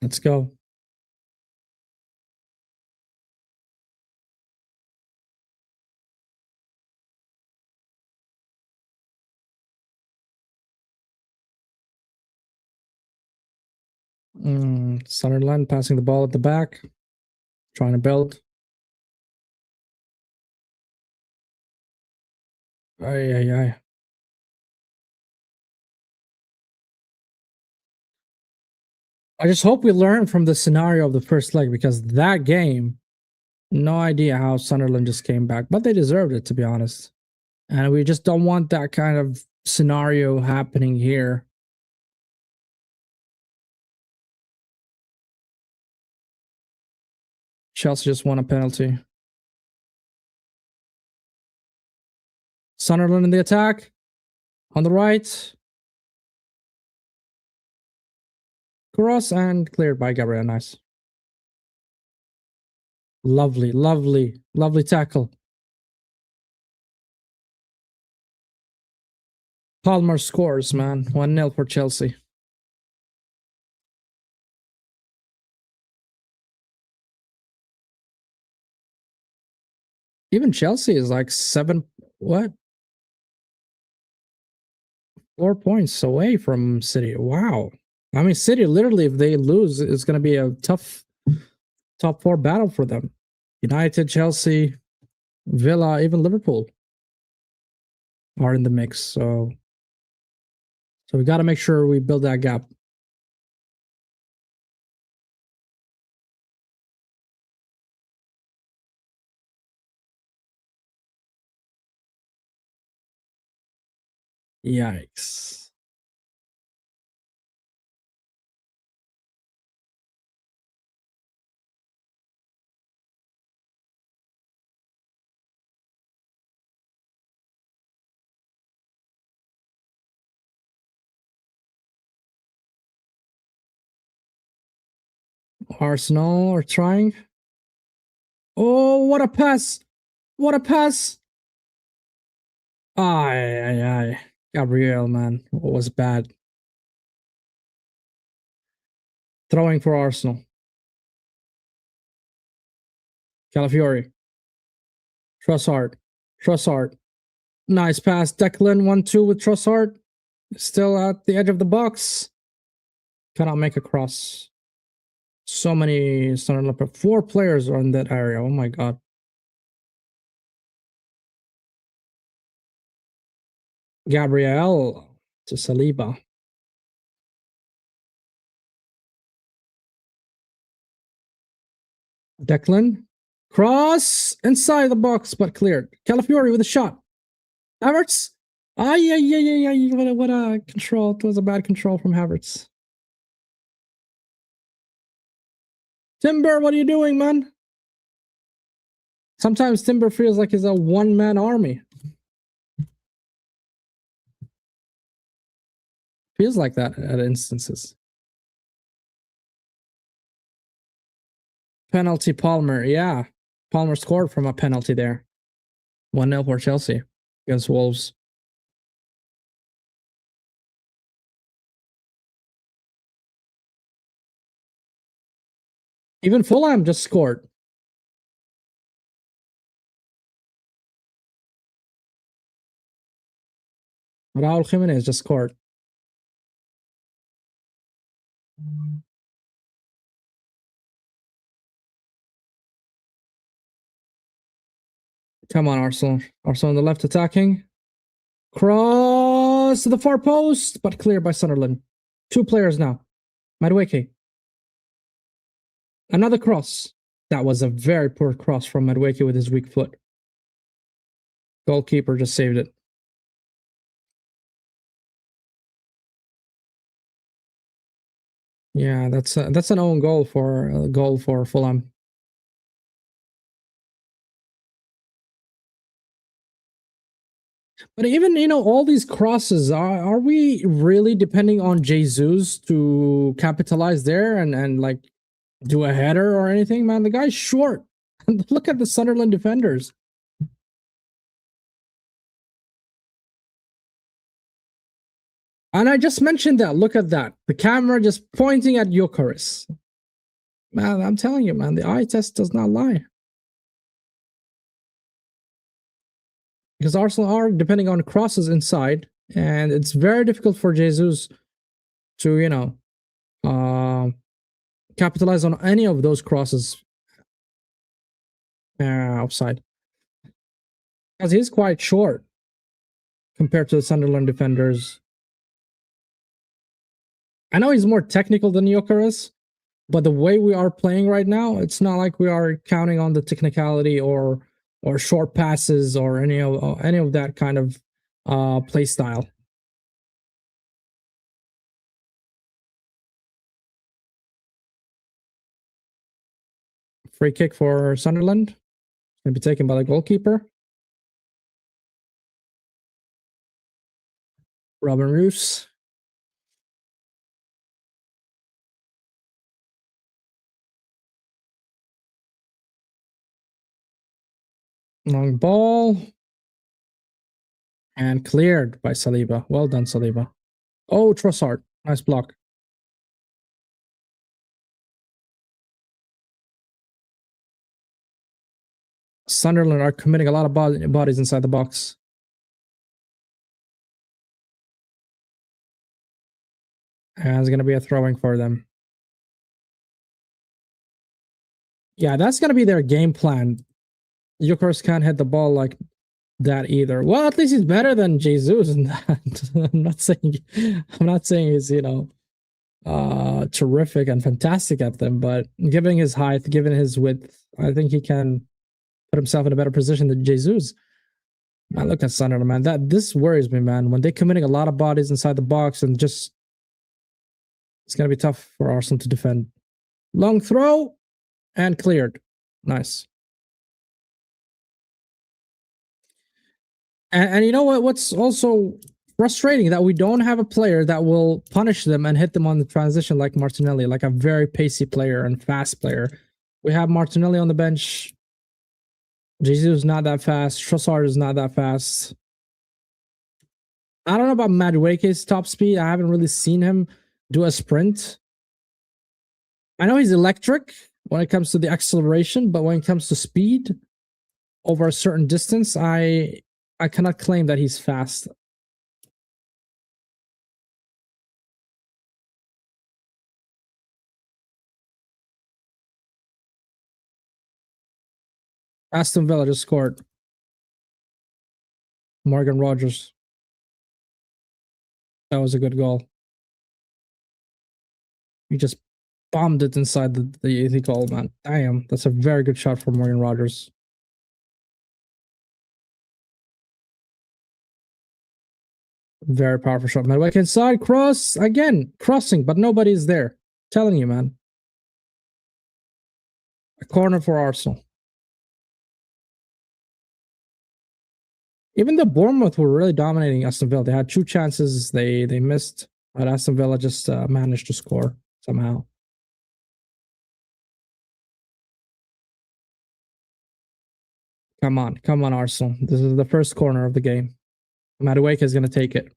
Let's go. Sunderland passing the ball at the back, trying to build. Aye. I just hope we learn from the scenario of the first leg because that game, no idea how Sunderland just came back, but they deserved it, to be honest. And we just don't want that kind of scenario happening here. Chelsea just won a penalty. Sunderland in the attack. On the right. Cross and cleared by Gabriel. Nice. Lovely tackle. Palmer scores, man. 1-0 for Chelsea. Even Chelsea is like 7, what? 4 points away from City. Wow. I mean, City literally, if they lose, it's going to be a tough top 4 battle for them. United, Chelsea, Villa, even Liverpool are in the mix. So we got to make sure we build that gap. Yikes. Arsenal are trying. Oh, what a pass! What a pass! Aye. Gabriel, man, what was bad. Throwing for Arsenal. Calafiori. Trossard. Nice pass. Declan 1-2 with Trossard. Still at the edge of the box. Cannot make a cross. So many Sunderland. 4 players are in that area. Oh my god. Gabriel to Saliba. Declan. Cross inside the box, but cleared. Calafiori with a shot. Havertz. Yeah. What a control. It was a bad control from Havertz. Timber, what are you doing, man? Sometimes Timber feels like he's a one-man army. Feels like that at instances. Penalty Palmer. Yeah. Palmer scored from a penalty there. 1-0 for Chelsea against Wolves. Even Fulham just scored. Raul Jimenez just scored. Come on, Arsenal. Arsenal on the left attacking. Cross to the far post, but cleared by Sunderland. 2 players now. Madueke. Another cross. That was a very poor cross from Madueke with his weak foot. Goalkeeper just saved it. Yeah, that's an own goal for Fulham. But even all these crosses, are we really depending on Jesus to capitalize there and like do a header or anything? Man, the guy's short. Look at the Sunderland defenders. And I just mentioned that. Look at that. The camera just pointing at Gyökeres. Man, I'm telling you, man, the eye test does not lie. Because Arsenal are depending on crosses inside, and it's very difficult for Jesus to, capitalize on any of those crosses outside. Because he's quite short compared to the Sunderland defenders. I know he's more technical than Gyökeres, but the way we are playing right now, it's not like we are counting on the technicality or short passes or any of that kind of play style. Free kick for Sunderland. Going to be taken by the goalkeeper. Robin Roos. Long ball. And cleared by Saliba. Well done, Saliba. Oh, Trossard. Nice block. Sunderland are committing a lot of bodies inside the box. And it's going to be a throwing for them. Yeah, that's going to be their game plan. Yukers can't hit the ball like that either. Well, at least he's better than Jesus in that. I'm not saying he's, terrific and fantastic at them, but given his height, given his width, I think he can put himself in a better position than Jesus. Man, look at Sunderland, man. This worries me, man. When they're committing a lot of bodies inside the box and just it's gonna be tough for Arsenal to defend. Long throw and cleared. Nice. And you know what? What's also frustrating that we don't have a player that will punish them and hit them on the transition like Martinelli, like a very pacey player and fast player. We have Martinelli on the bench. Jesus is not that fast. Trossard is not that fast. I don't know about Madueke's top speed. I haven't really seen him do a sprint. I know he's electric when it comes to the acceleration, but when it comes to speed over a certain distance, I cannot claim that he's fast. Aston Villa just scored. Morgan Rogers. That was a good goal. He just bombed it inside the goal, man. Damn, that's a very good shot for Morgan Rogers. Very powerful shot. Madueke inside, cross, again, crossing, but nobody's there. Telling you, man. A corner for Arsenal. Even the Bournemouth were really dominating Aston Villa. They had 2 chances. They missed, but Aston Villa just managed to score somehow. Come on, Arsenal. This is the first corner of the game. Madueke is going to take it.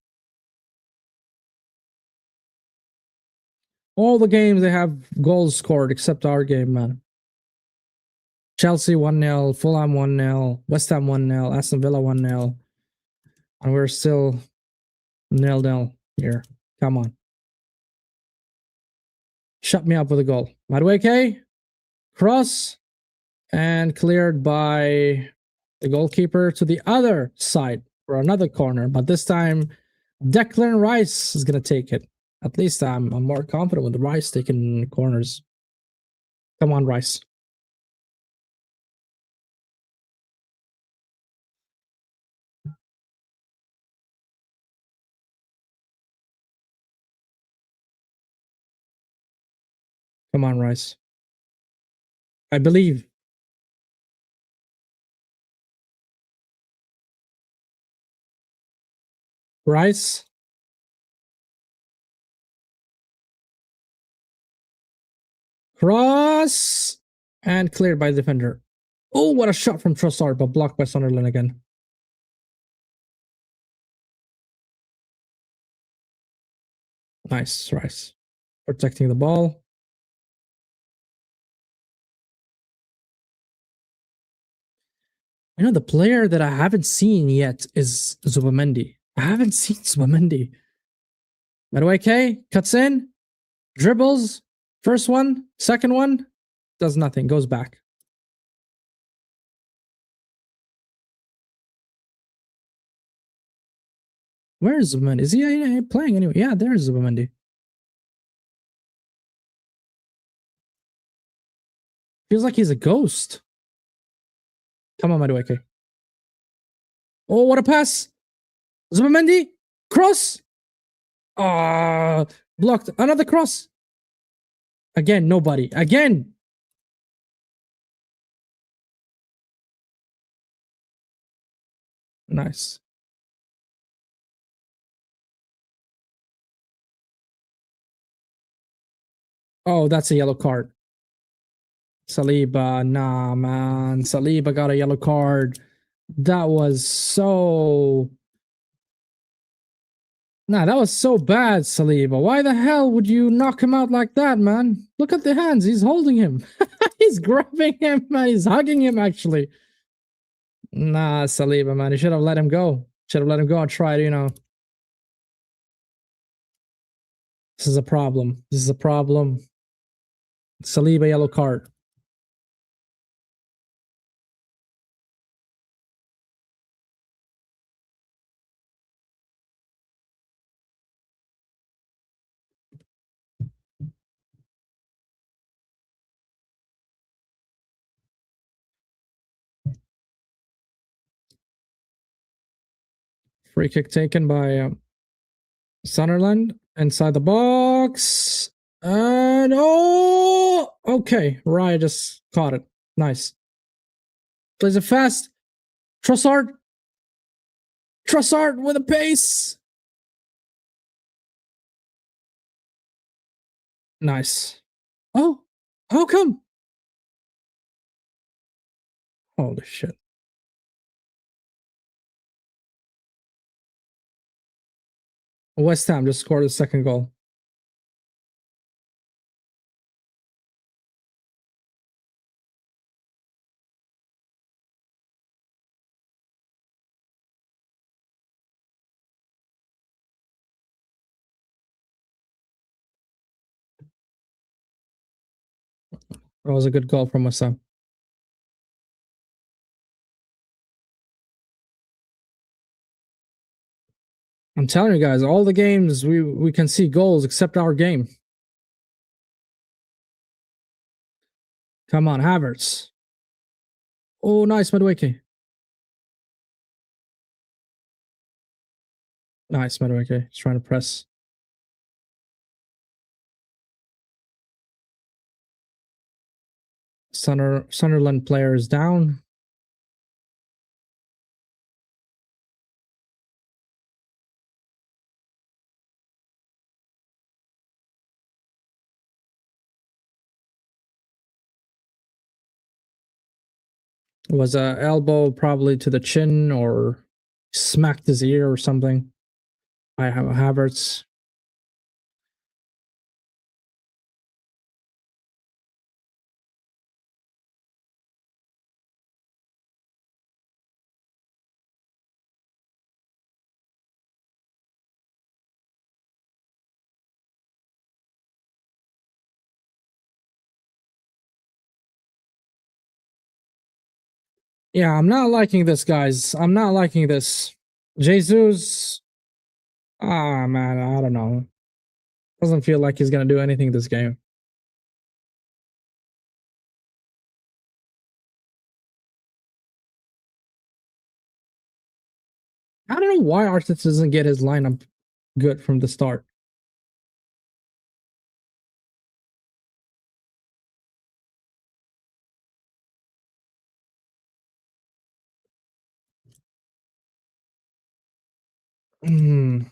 All the games they have goals scored except our game, man. Chelsea 1-0, Fulham 1-0, West Ham 1-0, Aston Villa 1-0. And we're still 0-0 here. Come on. Shut me up with a goal. Madueke, cross, and cleared by the goalkeeper to the other side for another corner. But this time, Declan Rice is going to take it. At least I'm more confident with Rice taking corners. Come on, Rice. Come on, Rice. I believe. Rice. Cross. And cleared by the defender. Oh, what a shot from Trossard, but blocked by Sunderland again. Nice, Rice. Protecting the ball. The player that I haven't seen yet is Zubamendi. I haven't seen Zubamendi. Madueke cuts in, dribbles, first one, second one, does nothing, goes back. Where is Zubamendi? Is he playing anyway? Yeah, there's Zubamendi. Feels like he's a ghost. Come on, Madueke. Oh, what a pass. Zubamendi. Cross. Blocked. Another cross. Again, nobody. Again. Nice. Oh, that's a yellow card. Saliba, nah, man. Saliba got a yellow card. That was so... Nah, that was so bad, Saliba. Why the hell would you knock him out like that, man? Look at the hands. He's holding him. He's grabbing him, man. He's hugging him, actually. Nah, Saliba, man. You should have let him go. Should have let him go and tried, This is a problem. This is a problem. Saliba, yellow card. Free kick taken by Sunderland inside the box. And oh, okay. Raya just caught it. Nice. Plays it fast. Trossard. Trossard with a pace. Nice. Oh, how come? Holy shit. West Ham just scored a second goal. That was a good goal from West Ham. I'm telling you guys, all the games we can see goals except our game. Come on, Havertz. Oh, nice, Madueke. Nice, Madueke. He's trying to press. Sunderland player is down. Was a elbow probably to the chin or smacked his ear or something. I have Havertz. Yeah, I'm not liking this, guys. I'm not liking this. Jesus. Ah, man, I don't know. Doesn't feel like he's gonna do anything this game. I don't know why Arteta doesn't get his lineup good from the start. The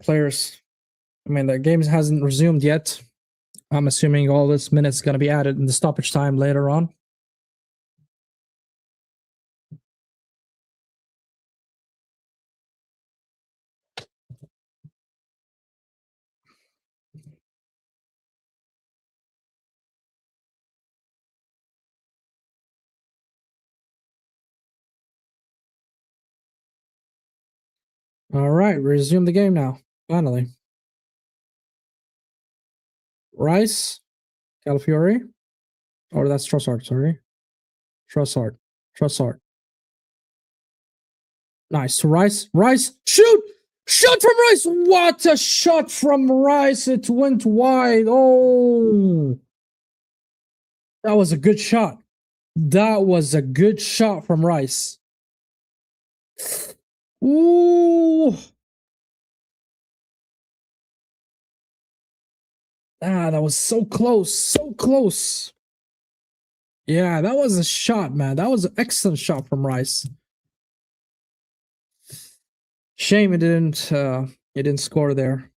players. I mean, the game hasn't resumed yet. I'm assuming all this minutes going to be added in the stoppage time later on. All right, resume the game now. Finally. Rice, Calafiori, or that's Trossard, sorry. Trossard. Nice. Rice, shoot! Shot from Rice! What a shot from Rice! It went wide. Oh, that was a good shot. That was a good shot from Rice. Ooh. That was so close. So close. Yeah, that was a shot, man. That was an excellent shot from Rice. Shame it didn't score there.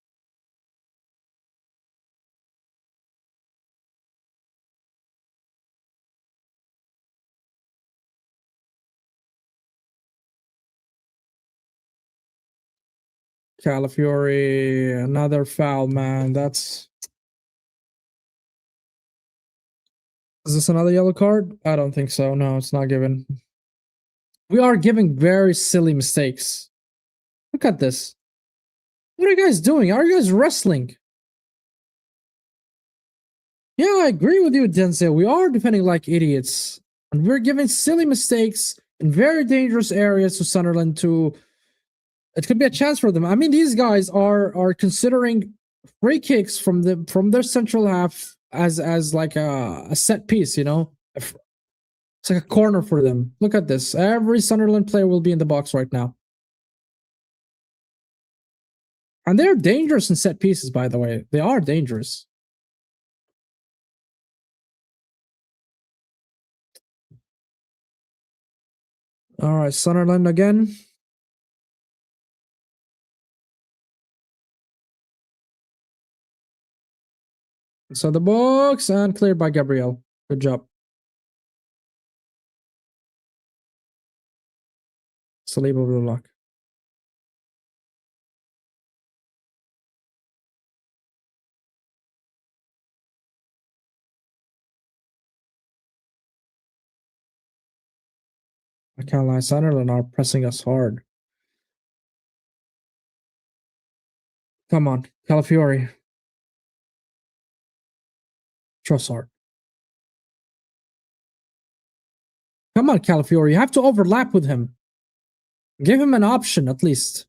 Calafiori, another foul, man. Is this another yellow card? I don't think so. No, it's not given. We are giving very silly mistakes. Look at this. What are you guys doing? Are you guys wrestling? Yeah, I agree with you, Denzel. We are defending like idiots. And we're giving silly mistakes in very dangerous areas to Sunderland to it could be a chance for them. I mean, these guys are considering free kicks from their central half as like a set piece, you know? It's like a corner for them. Look at this. Every Sunderland player will be in the box right now. And they're dangerous in set pieces, by the way. They are dangerous. All right, Sunderland again. So the box and cleared by Gabriel. Good job. Saliba will lock. I can't lie, Sunderland are pressing us hard. Come on, Calafiori. Trossard. Come on, Calafiori. You have to overlap with him. Give him an option, at least.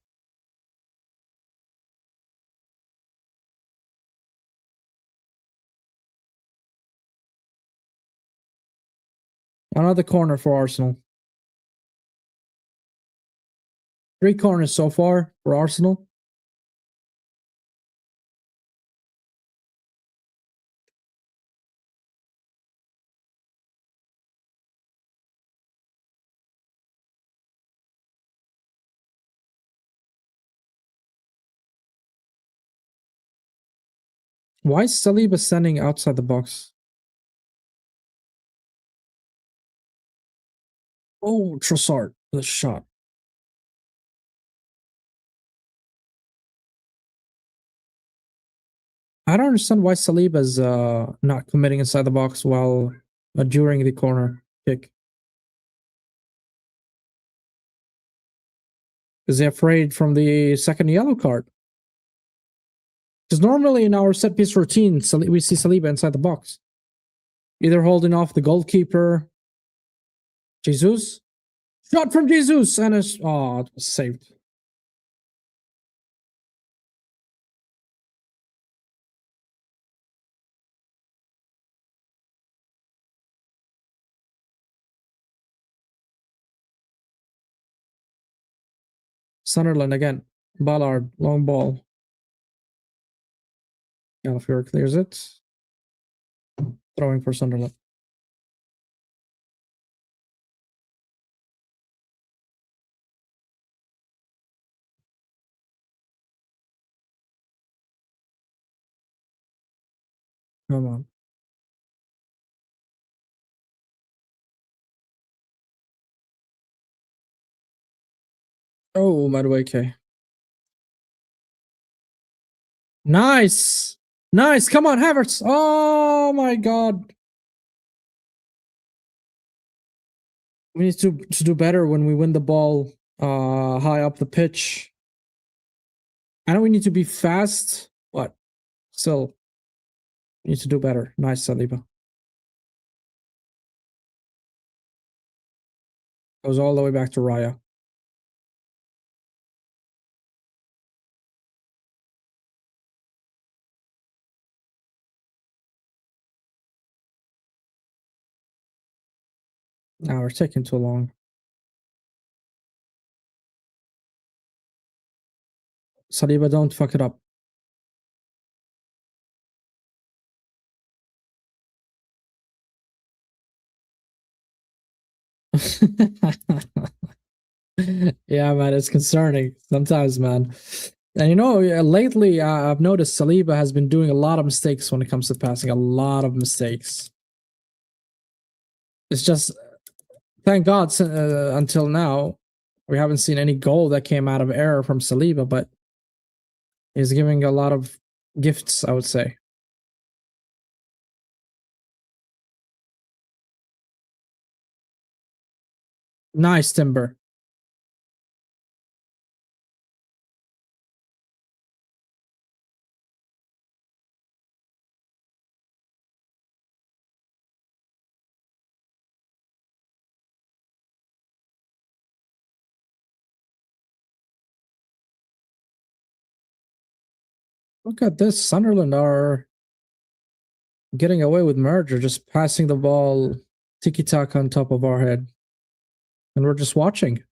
Another corner for Arsenal. 3 corners so far for Arsenal. Why is Saliba standing outside the box? Oh, Trossard with a shot. I don't understand why Saliba's not committing inside the box while during the corner kick. Is he afraid from the second yellow card? Because normally in our set piece routine, we see Saliba inside the box, either holding off the goalkeeper. Jesus, shot from Jesus, and it was saved. Sunderland again. Ballard, long ball. Gallagher clears it. Throwing for Sunderland. Come on. Oh, Madueke. Nice. Nice. Come on, Havertz. Oh my god. We need to do better when we win the ball high up the pitch. I know we need to be fast, but still we need to do better. Nice, Saliba. Goes all the way back to Raya. Now we're taking too long. Saliba, don't fuck it up. Yeah, man, it's concerning sometimes, man. And you know, lately I've noticed Saliba has been doing a lot of mistakes when it comes to passing. A lot of mistakes. It's just, thank God, until now, we haven't seen any goal that came out of error from Saliba, but he's giving a lot of gifts, I would say. Nice, Timber. Look at this. Sunderland are getting away with murder, just passing the ball tiki taka on top of our head. And we're just watching.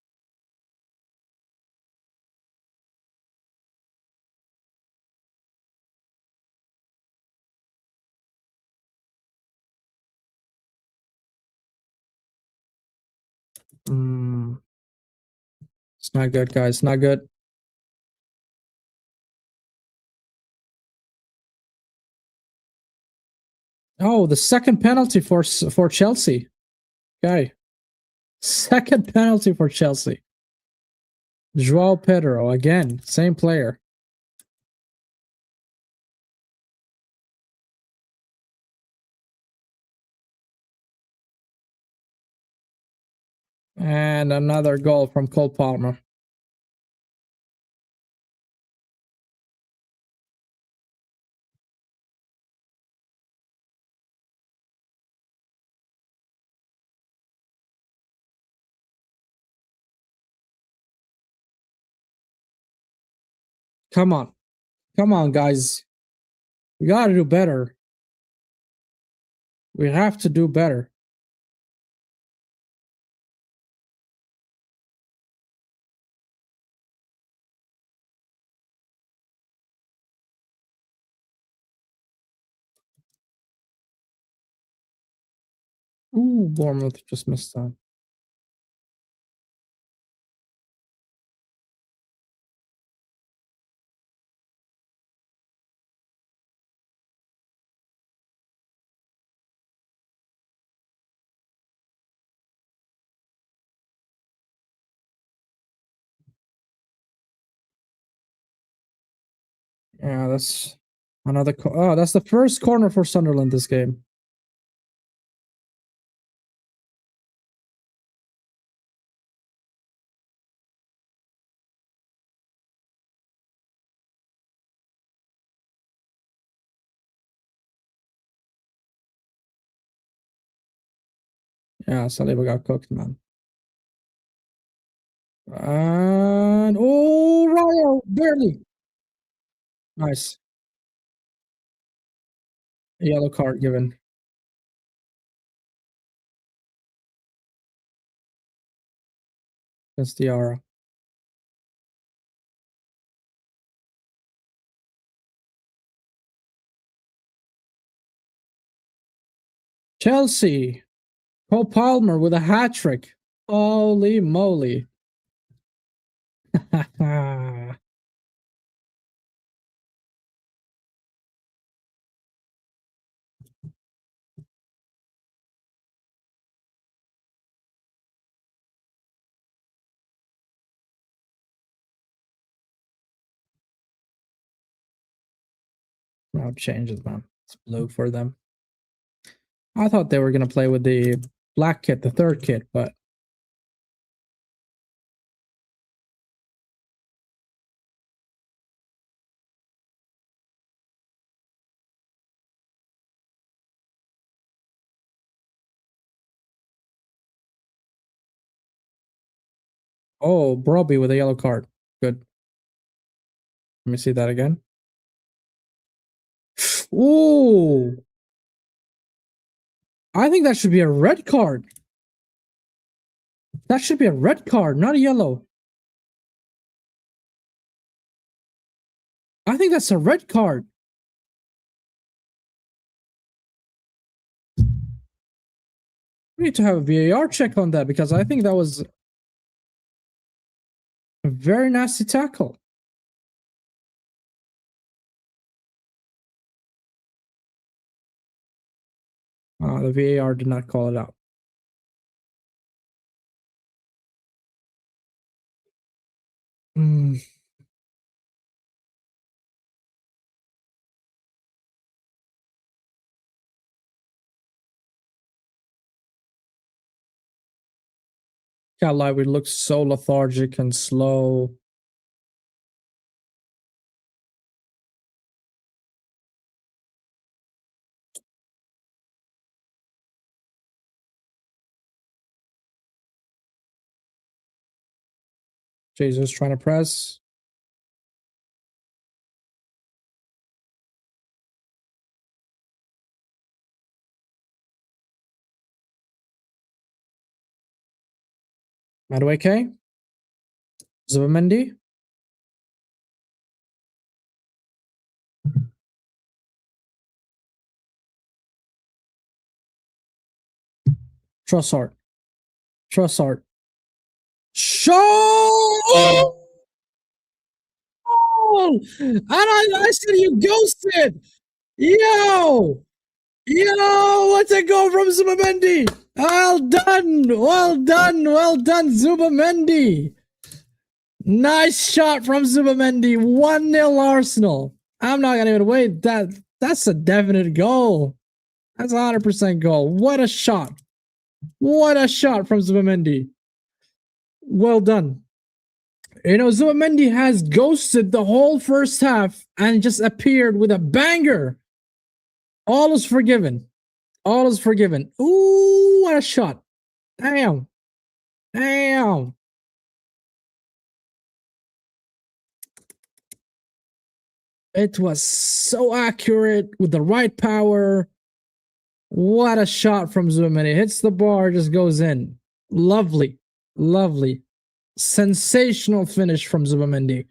It's not good, guys. Not good. Oh, the second penalty for Chelsea. Okay. Second penalty for Chelsea. Joao Pedro, again, same player. And another goal from Cole Palmer. Come on. Come on, guys. We got to do better. We have to do better. Ooh, Bournemouth just missed that. Yeah, that's another. Oh, that's the first corner for Sunderland this game. Yeah, Saliba got cooked, man. And oh, Ryo, barely. Nice. Yellow card given. That's Diarra. Chelsea. Cole Palmer with a hat trick. Holy moly. No changes, man. It's blue for them. I thought they were going to play with the black kit, the third kit, but oh, Broby with a yellow card. Good. Let me see that again. Ooh. I think that should be a red card. That should be a red card, not a yellow. I think that's a red card. We need to have a VAR check on that because I think that was a very nasty tackle. The VAR did not call it out. Can't lie, we look so lethargic and slow. Jesus trying to press. Madueke. Zubamendi. Trossard. Trossard. Show! And I said you ghosted. Yo! Yo! What's a goal from Zubamendi? Well done! Well done! Well done, Zubamendi! Nice shot from Zubamendi. 1-0 Arsenal. I'm not gonna even wait. That's a definite goal. That's a 100% goal. What a shot. What a shot from Zubamendi. Well done. You know, Zubamendi has ghosted the whole first half and just appeared with a banger. All is forgiven. All is forgiven. Ooh, what a shot. Damn. Damn. It was so accurate with the right power. What a shot from Zubamendi. Hits the bar, just goes in. Lovely. Lovely. Sensational finish from Zubamendi.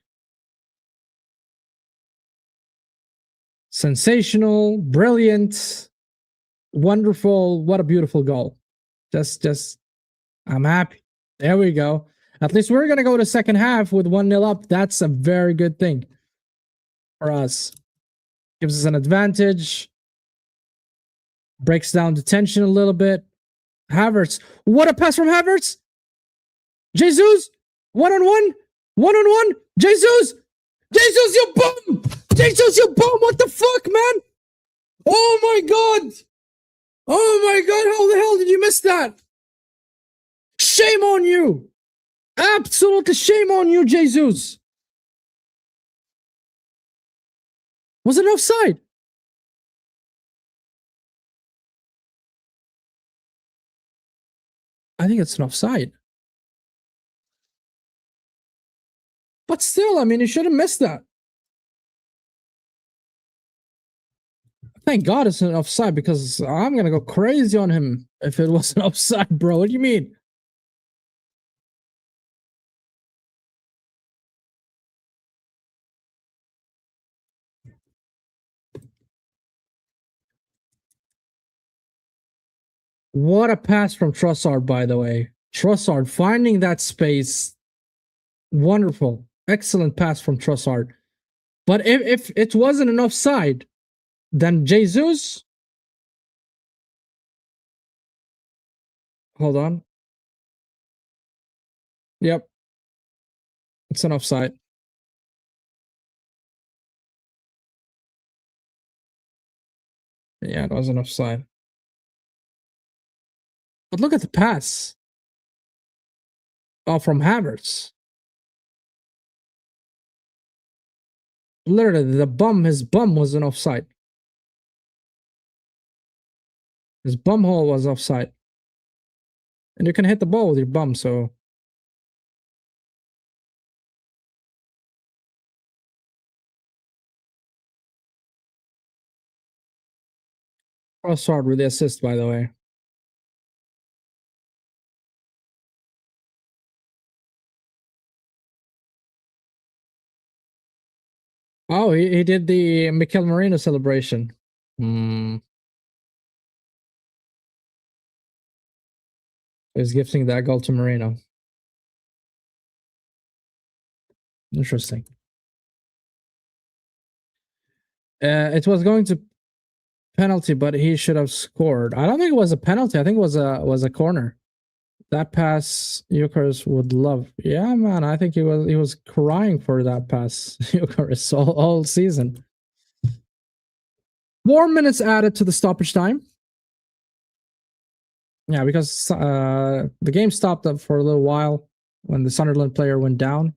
Sensational, brilliant, wonderful. What a beautiful goal. Just, I'm happy. There we go. At least we're going to go to second half with 1-0 up. That's a very good thing for us. Gives us an advantage. Breaks down the tension a little bit. Havertz. What a pass from Havertz. Jesus. 1-on-1. 1-on-1. Jesus. Jesus, you bum. Jesus, you bum. What the fuck, man? Oh my god. Oh my god. How the hell did you miss that? Shame on you. Absolutely shame on you, Jesus. Was it offside? I think it's an offside. But still, I mean, you should have missed that. Thank God it's an offside because I'm going to go crazy on him if it was an offside, bro. What do you mean? What a pass from Trossard, by the way. Trossard finding that space. Wonderful. Excellent pass from Trossard. But if it wasn't an offside, then Jesus. Hold on. Yep. It's an offside. Yeah, it was an offside. But look at the pass. Oh, from Havertz. Literally, his bum was an offside. His bum hole was offside. And you can hit the ball with your bum, so. Trossard with the assist, by the way. Oh, he did the Mikel Merino celebration. He's gifting that goal to Merino. Interesting. It was going to penalty, but he should have scored. I don't think it was a penalty. I think it was a corner. That pass, Eucharist would love. Yeah, man. I think he was crying for that pass, Eucharist, all season. 4 minutes added to the stoppage time. Yeah, because the game stopped up for a little while when the Sunderland player went down.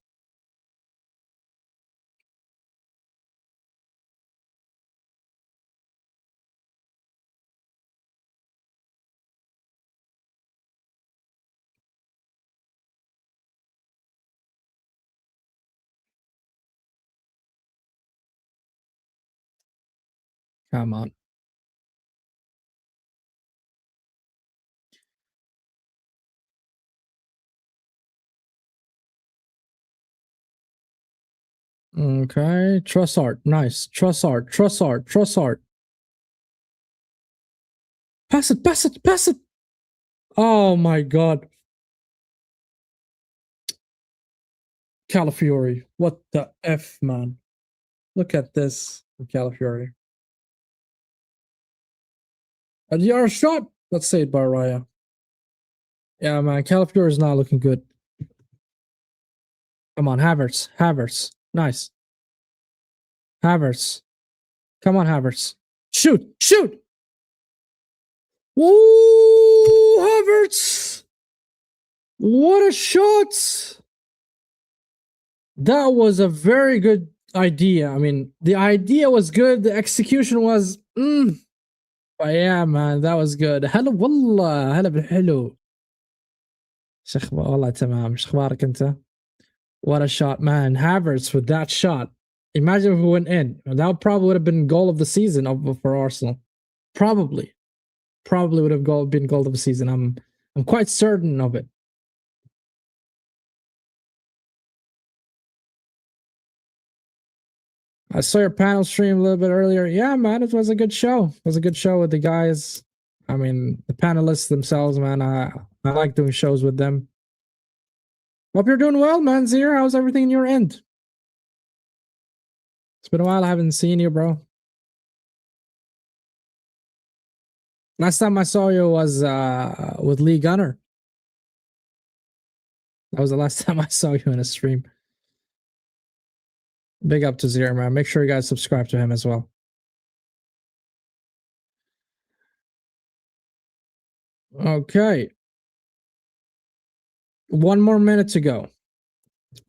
Come on. Okay, Trossard, nice. Trossard. Pass it. Oh my god. Calafiori. What the F, man? Look at this, Calafiori. A yard shot. Let's say it by Raya. Yeah, man, Calafiori is not looking good. Come on, Havertz. Nice. Havertz. Come on, Havertz. Shoot. Woo, Havertz. What a shot. That was a very good idea. I mean, the idea was good. The execution was but yeah, man, that was good. هلا والله هلا بالحلو. والله تمام. ايش اخبارك انت؟ What a shot, man. Havertz with that shot. Imagine if we went in. That probably would have been goal of the season for Arsenal. Probably would have been goal of the season. I'm quite certain of it. I saw your panel stream a little bit earlier. Yeah, man, it was a good show. It was a good show with the guys. I mean, the panelists themselves, man. I like doing shows with them. Hope you're doing well, man. Zir, how's everything in your end? It's been a while. I haven't seen you, bro. Last time I saw you was with Lee Gunner. That was the last time I saw you in a stream. Big up to Zir, man. Make sure you guys subscribe to him as well. Okay. 1 more minute to go.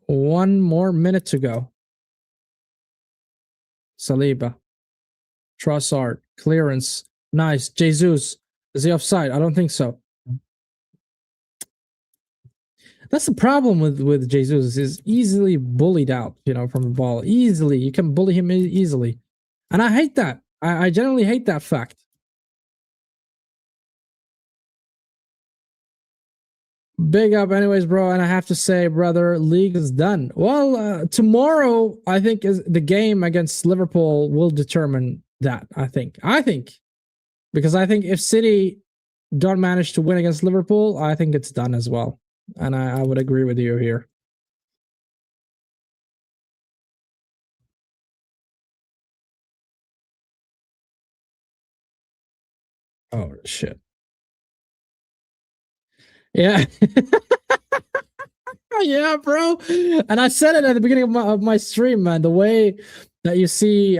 1 more minute to go. Saliba. Trossard. Clearance. Nice. Jesus. Is he offside? I don't think so. That's the problem with Jesus. Is easily bullied out, from the ball. Easily. You can bully him easily. And I hate that. I generally hate that fact. Big up anyways, bro. And I have to say, brother, league is done. Well, tomorrow, I think is the game against Liverpool will determine that, I think. Because I think if City don't manage to win against Liverpool, I think it's done as well. And I would agree with you here. Oh, shit. Yeah. Yeah, bro. And I said it at the beginning of my stream, man. The way that you see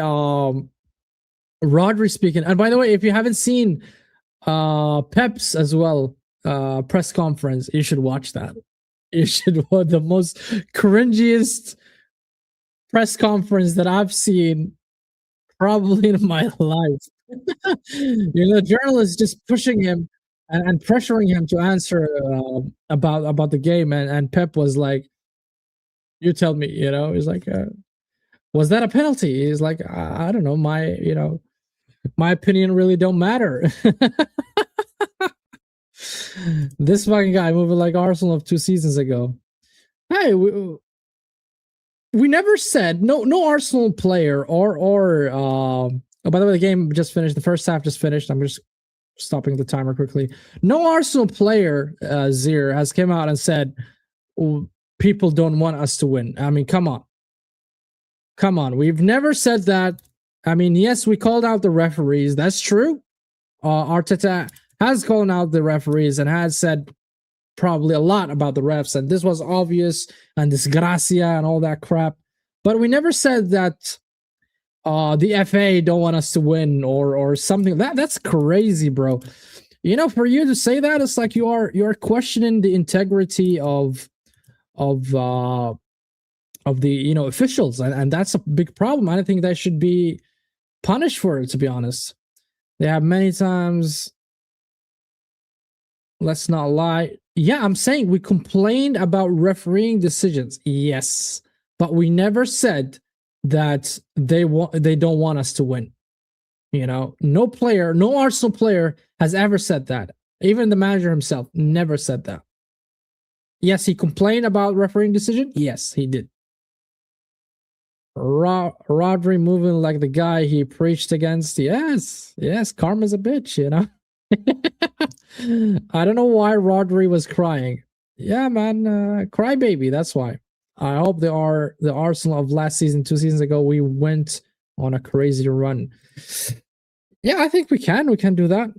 Rodri speaking. And by the way, if you haven't seen Pep's as well press conference, you should watch that. You should watch the most cringiest press conference that I've seen probably in my life. Journalists just pushing him and pressuring him to answer about the game, and Pep was like, "You tell me," he's like, "Was that a penalty?" He's like, "I don't know, my opinion really don't matter." This fucking guy moving like Arsenal of 2 seasons ago. Hey, we never said no Arsenal player or oh, by the way, the game just finished. The first half just finished. I'm just stopping the timer quickly. No Arsenal player, Zir, has come out and said, people don't want us to win. I mean, come on. We've never said that. I mean, yes, we called out the referees. That's true. Arteta has called out the referees and has said probably a lot about the refs. And this was obvious and disgracia and all that crap. But we never said that the FA don't want us to win or something. That's crazy, bro. You know, for you to say that, it's like you're questioning the integrity of the officials, and that's a big problem. I don't think they should be punished for it, to be honest. They have many times. Let's not lie. Yeah, I'm saying we complained about refereeing decisions. Yes, but we never said that they don't want us to win. You know, no player, no Arsenal player has ever said that. Even the manager himself never said that. Yes, he complained about refereeing decision. Yes, he did. Rodri moving like the guy he preached against. Yes, karma's a bitch, you know. I don't know why Rodri was crying. Yeah, man, crybaby. That's why. I hope they are the Arsenal of last season, 2 seasons ago. We went on a crazy run. Yeah, I think we can. We can do that.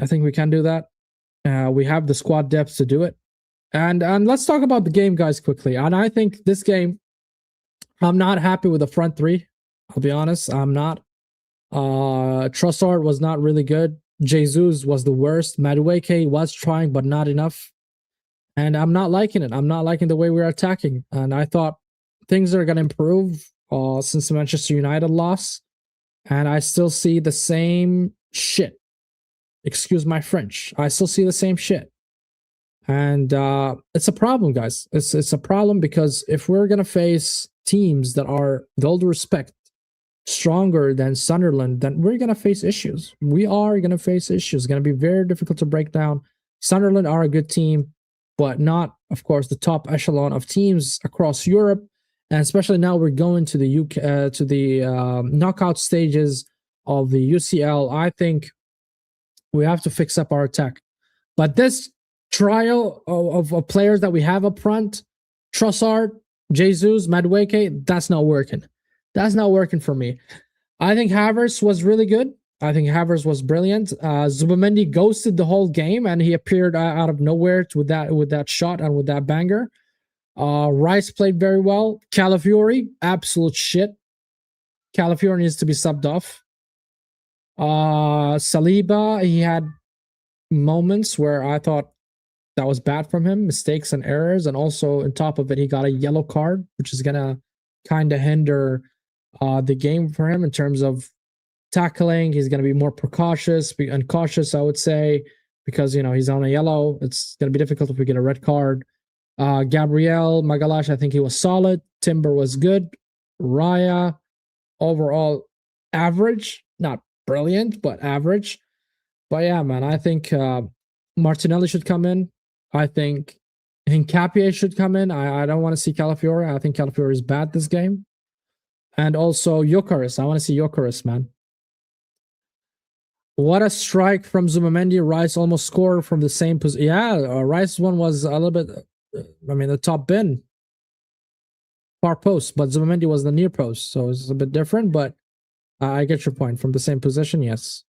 I think we can do that. We have the squad depth to do it. And let's talk about the game, guys, quickly. And I think this game, I'm not happy with the front three. I'll be honest. I'm not. Trossard was not really good. Jesus was the worst. Madueke was trying, but not enough. And I'm not liking it. I'm not liking the way we're attacking. And I thought things are going to improve since the Manchester United loss. And I still see the same shit. Excuse my French. I still see the same shit. And it's a problem, guys. It's a problem because if we're going to face teams that are, with all due respect, stronger than Sunderland, then we're going to face issues. We are going to face issues. It's going to be very difficult to break down. Sunderland are a good team, but not, of course, the top echelon of teams across Europe. And especially now we're going to the UK, to the knockout stages of the UCL. I think we have to fix up our attack. But this trial of players that we have up front, Trossard, Jesus, Madueke, that's not working. That's not working for me. I think Havertz was really good. I think Havertz was brilliant. Zubamendi ghosted the whole game, and he appeared out of nowhere with that shot and with that banger. Rice played very well. Calafiori, absolute shit. Calafiori needs to be subbed off. Saliba, he had moments where I thought that was bad from him, mistakes and errors, and also on top of it, he got a yellow card, which is gonna kind of hinder the game for him in terms of tackling. He's gonna be more precautious and cautious, I would say, because he's on a yellow. It's gonna be difficult if we get a red card. Gabriel Magalash, I think he was solid. Timber was good. Raya, overall average, not brilliant, but average. But yeah, man, I think Martinelli should come in. I think Hincapié should come in. I don't want to see Calafiori. I think Calafiori is bad this game. And also Gyökeres. I want to see Gyökeres, man. What a strike from Zubamendi. Rice almost scored from the same position. Yeah, Rice's one was a little bit, the top bin. Far post, but Zubamendi was the near post. So it's a bit different, but I get your point. From the same position, yes.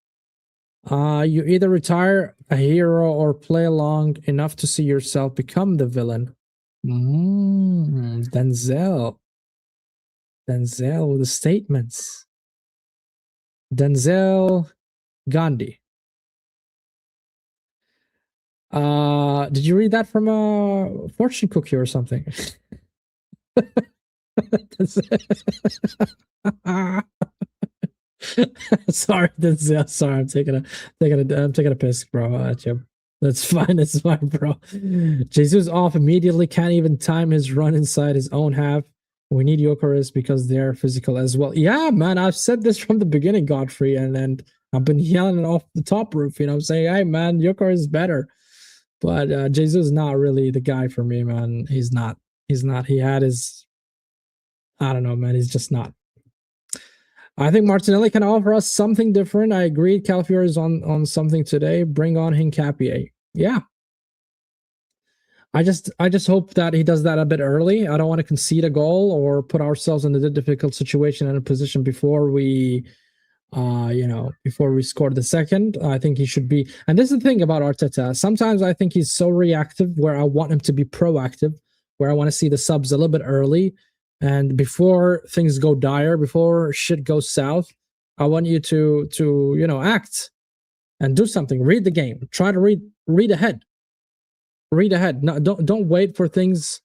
You either retire a hero or play along enough to see yourself become the villain. Denzel with the statements. Denzel Gandhi. Did you read that from a fortune cookie or something? Sorry, I'm taking a piss, bro. That's fine. It's fine, bro. Jesus off immediately. Can't even time his run inside his own half. We need Gyökeres because they're physical as well. Yeah, man. I've said this from the beginning, Godfrey, and I've been yelling it off the top roof. I'm saying, hey, man, Gyökeres is better, but Jesus is not really the guy for me, man. He's not. He had his. I don't know, man. He's just not. I think Martinelli can offer us something different. I agree. Calafiori is on something today. Bring on Hincapié. Yeah. I just hope that he does that a bit early. I don't want to concede a goal or put ourselves in a difficult situation and a position before we score the second. I think he should be. And this is the thing about Arteta. Sometimes I think he's so reactive where I want him to be proactive, where I want to see the subs a little bit early. And before things go dire, before shit goes south, I want you to act. and do something. Read the game. Try to read ahead. Read ahead. No, don't wait for things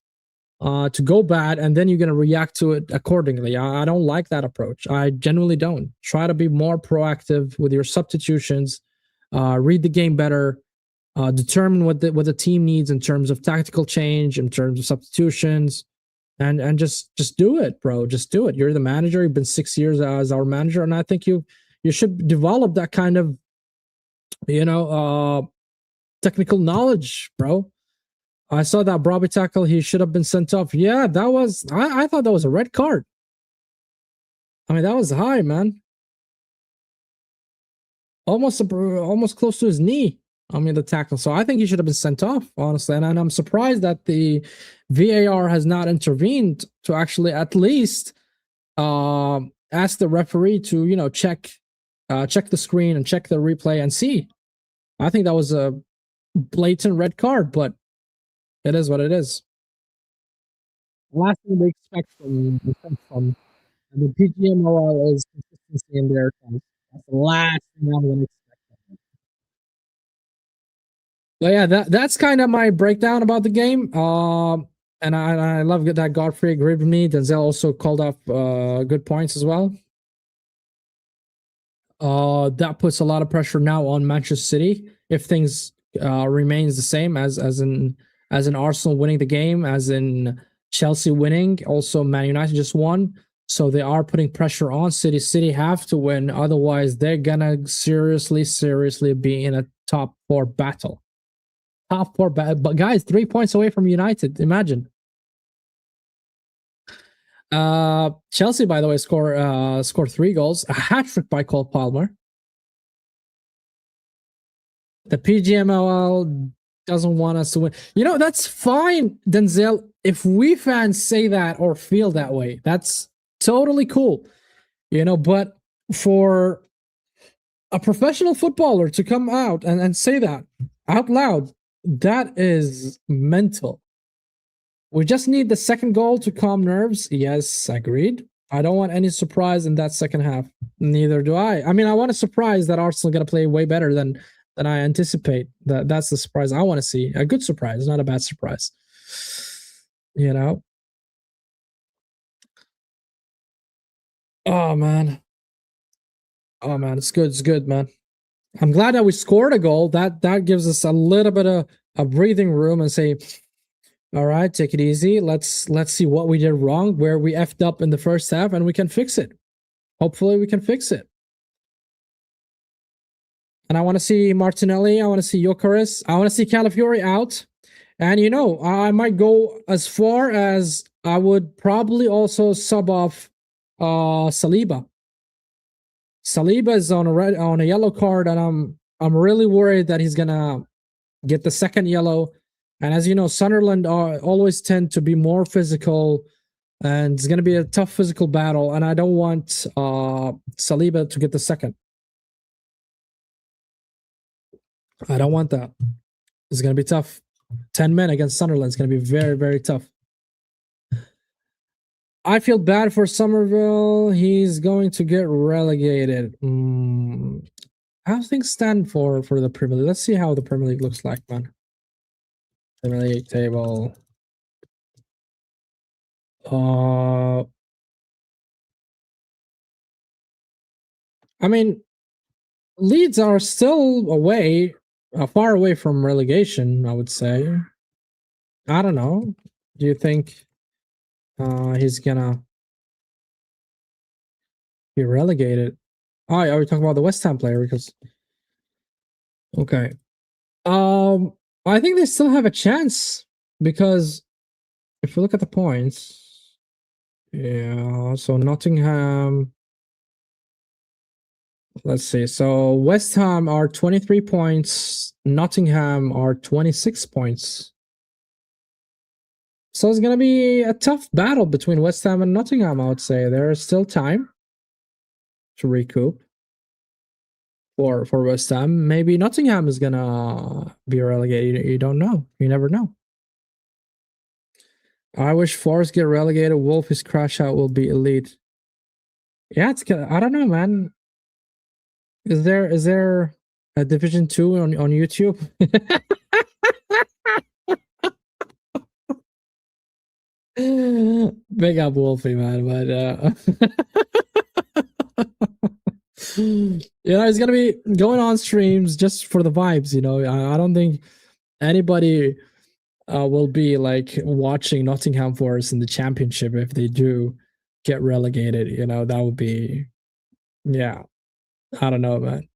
to go bad and then you're going to react to it accordingly. I don't like that approach. I genuinely don't. Try to be more proactive with your substitutions. Read the game better. Determine what the team needs in terms of tactical change, in terms of substitutions, and just do it, bro. Just do it. You're the manager. You've been 6 years as our manager, and I think you should develop that kind of technical knowledge, bro. I saw that Brobby tackle. He should have been sent off. Yeah, that was. I thought that was a red card. I mean, that was high, man. Almost close to his knee. I mean, the tackle. So I think he should have been sent off, honestly. And I'm surprised that the VAR has not intervened to actually at least ask the referee to, check the screen and check the replay and see. I think that was a blatant red card, but it is what it is. Last thing we expect from the PGMOL is consistency in their terms. That's the last thing I'm going to expect. But yeah, that's kind of my breakdown about the game. And I love that Godfrey agreed with me. Denzel also called up good points as well. That puts a lot of pressure now on Manchester City if things remains the same as in Arsenal winning the game, as in Chelsea winning. Also, Man United just won, so they are putting pressure on City. City have to win, otherwise they're gonna seriously be in a top 4 battle. Top 4 battle, but guys, 3 points away from United. Imagine. Chelsea, by the way, scored 3 goals, a hat trick by Cole Palmer. The PGMOL doesn't want us to win. That's fine, Denzel. If we fans say that or feel that way, that's totally cool. But for a professional footballer to come out and say that out loud, that is mental. We just need the second goal to calm nerves. Yes, agreed. I don't want any surprise in that second half. Neither do I. I mean, I want a surprise that Arsenal going to play way better than I anticipate. That's the surprise I want to see. A good surprise, not a bad surprise. Oh man, it's good, man. I'm glad that we scored a goal. That gives us a little bit of a breathing room and say, all right, take it easy. Let's see what we did wrong, where we effed up in the first half, and we can fix it. Hopefully we can fix it. And I want to see Martinelli. I want to see Gyökeres. I want to see Calafiori out. And, I might go as far as I would probably also sub off Saliba. Saliba is on a yellow card, and I'm really worried that he's going to get the second yellow. And as you know, Sunderland always tend to be more physical, and it's going to be a tough physical battle. And I don't want Saliba to get the second. I don't want that. It's going to be tough. 10 men against Sunderland is going to be very, very tough. I feel bad for Somerville. He's going to get relegated. How things stand for the Premier League? Let's see how the Premier League looks like, man. Premier League table. I mean, Leeds are still far away from relegation, I would say. I don't know. Do you think he's gonna be relegated? Oh, are we talking about the West Ham player? Because okay, I think they still have a chance, because if you look at the points, yeah. So Nottingham. Let's see. So West Ham are 23 points. Nottingham are 26 points. So it's going to be a tough battle between West Ham and Nottingham, I would say. There is still time to recoup for West Ham. Maybe Nottingham is going to be relegated. You don't know. You never know. I wish Forest get relegated. Wolf, his crash out will be elite. Yeah, I don't know, man. Is there Division 2 on YouTube. Big up Wolfie, man. He's gonna be going on streams just for the vibes. I don't think anybody will be like watching Nottingham Forest in the championship if they do get relegated. That would be, yeah. I don't know, man.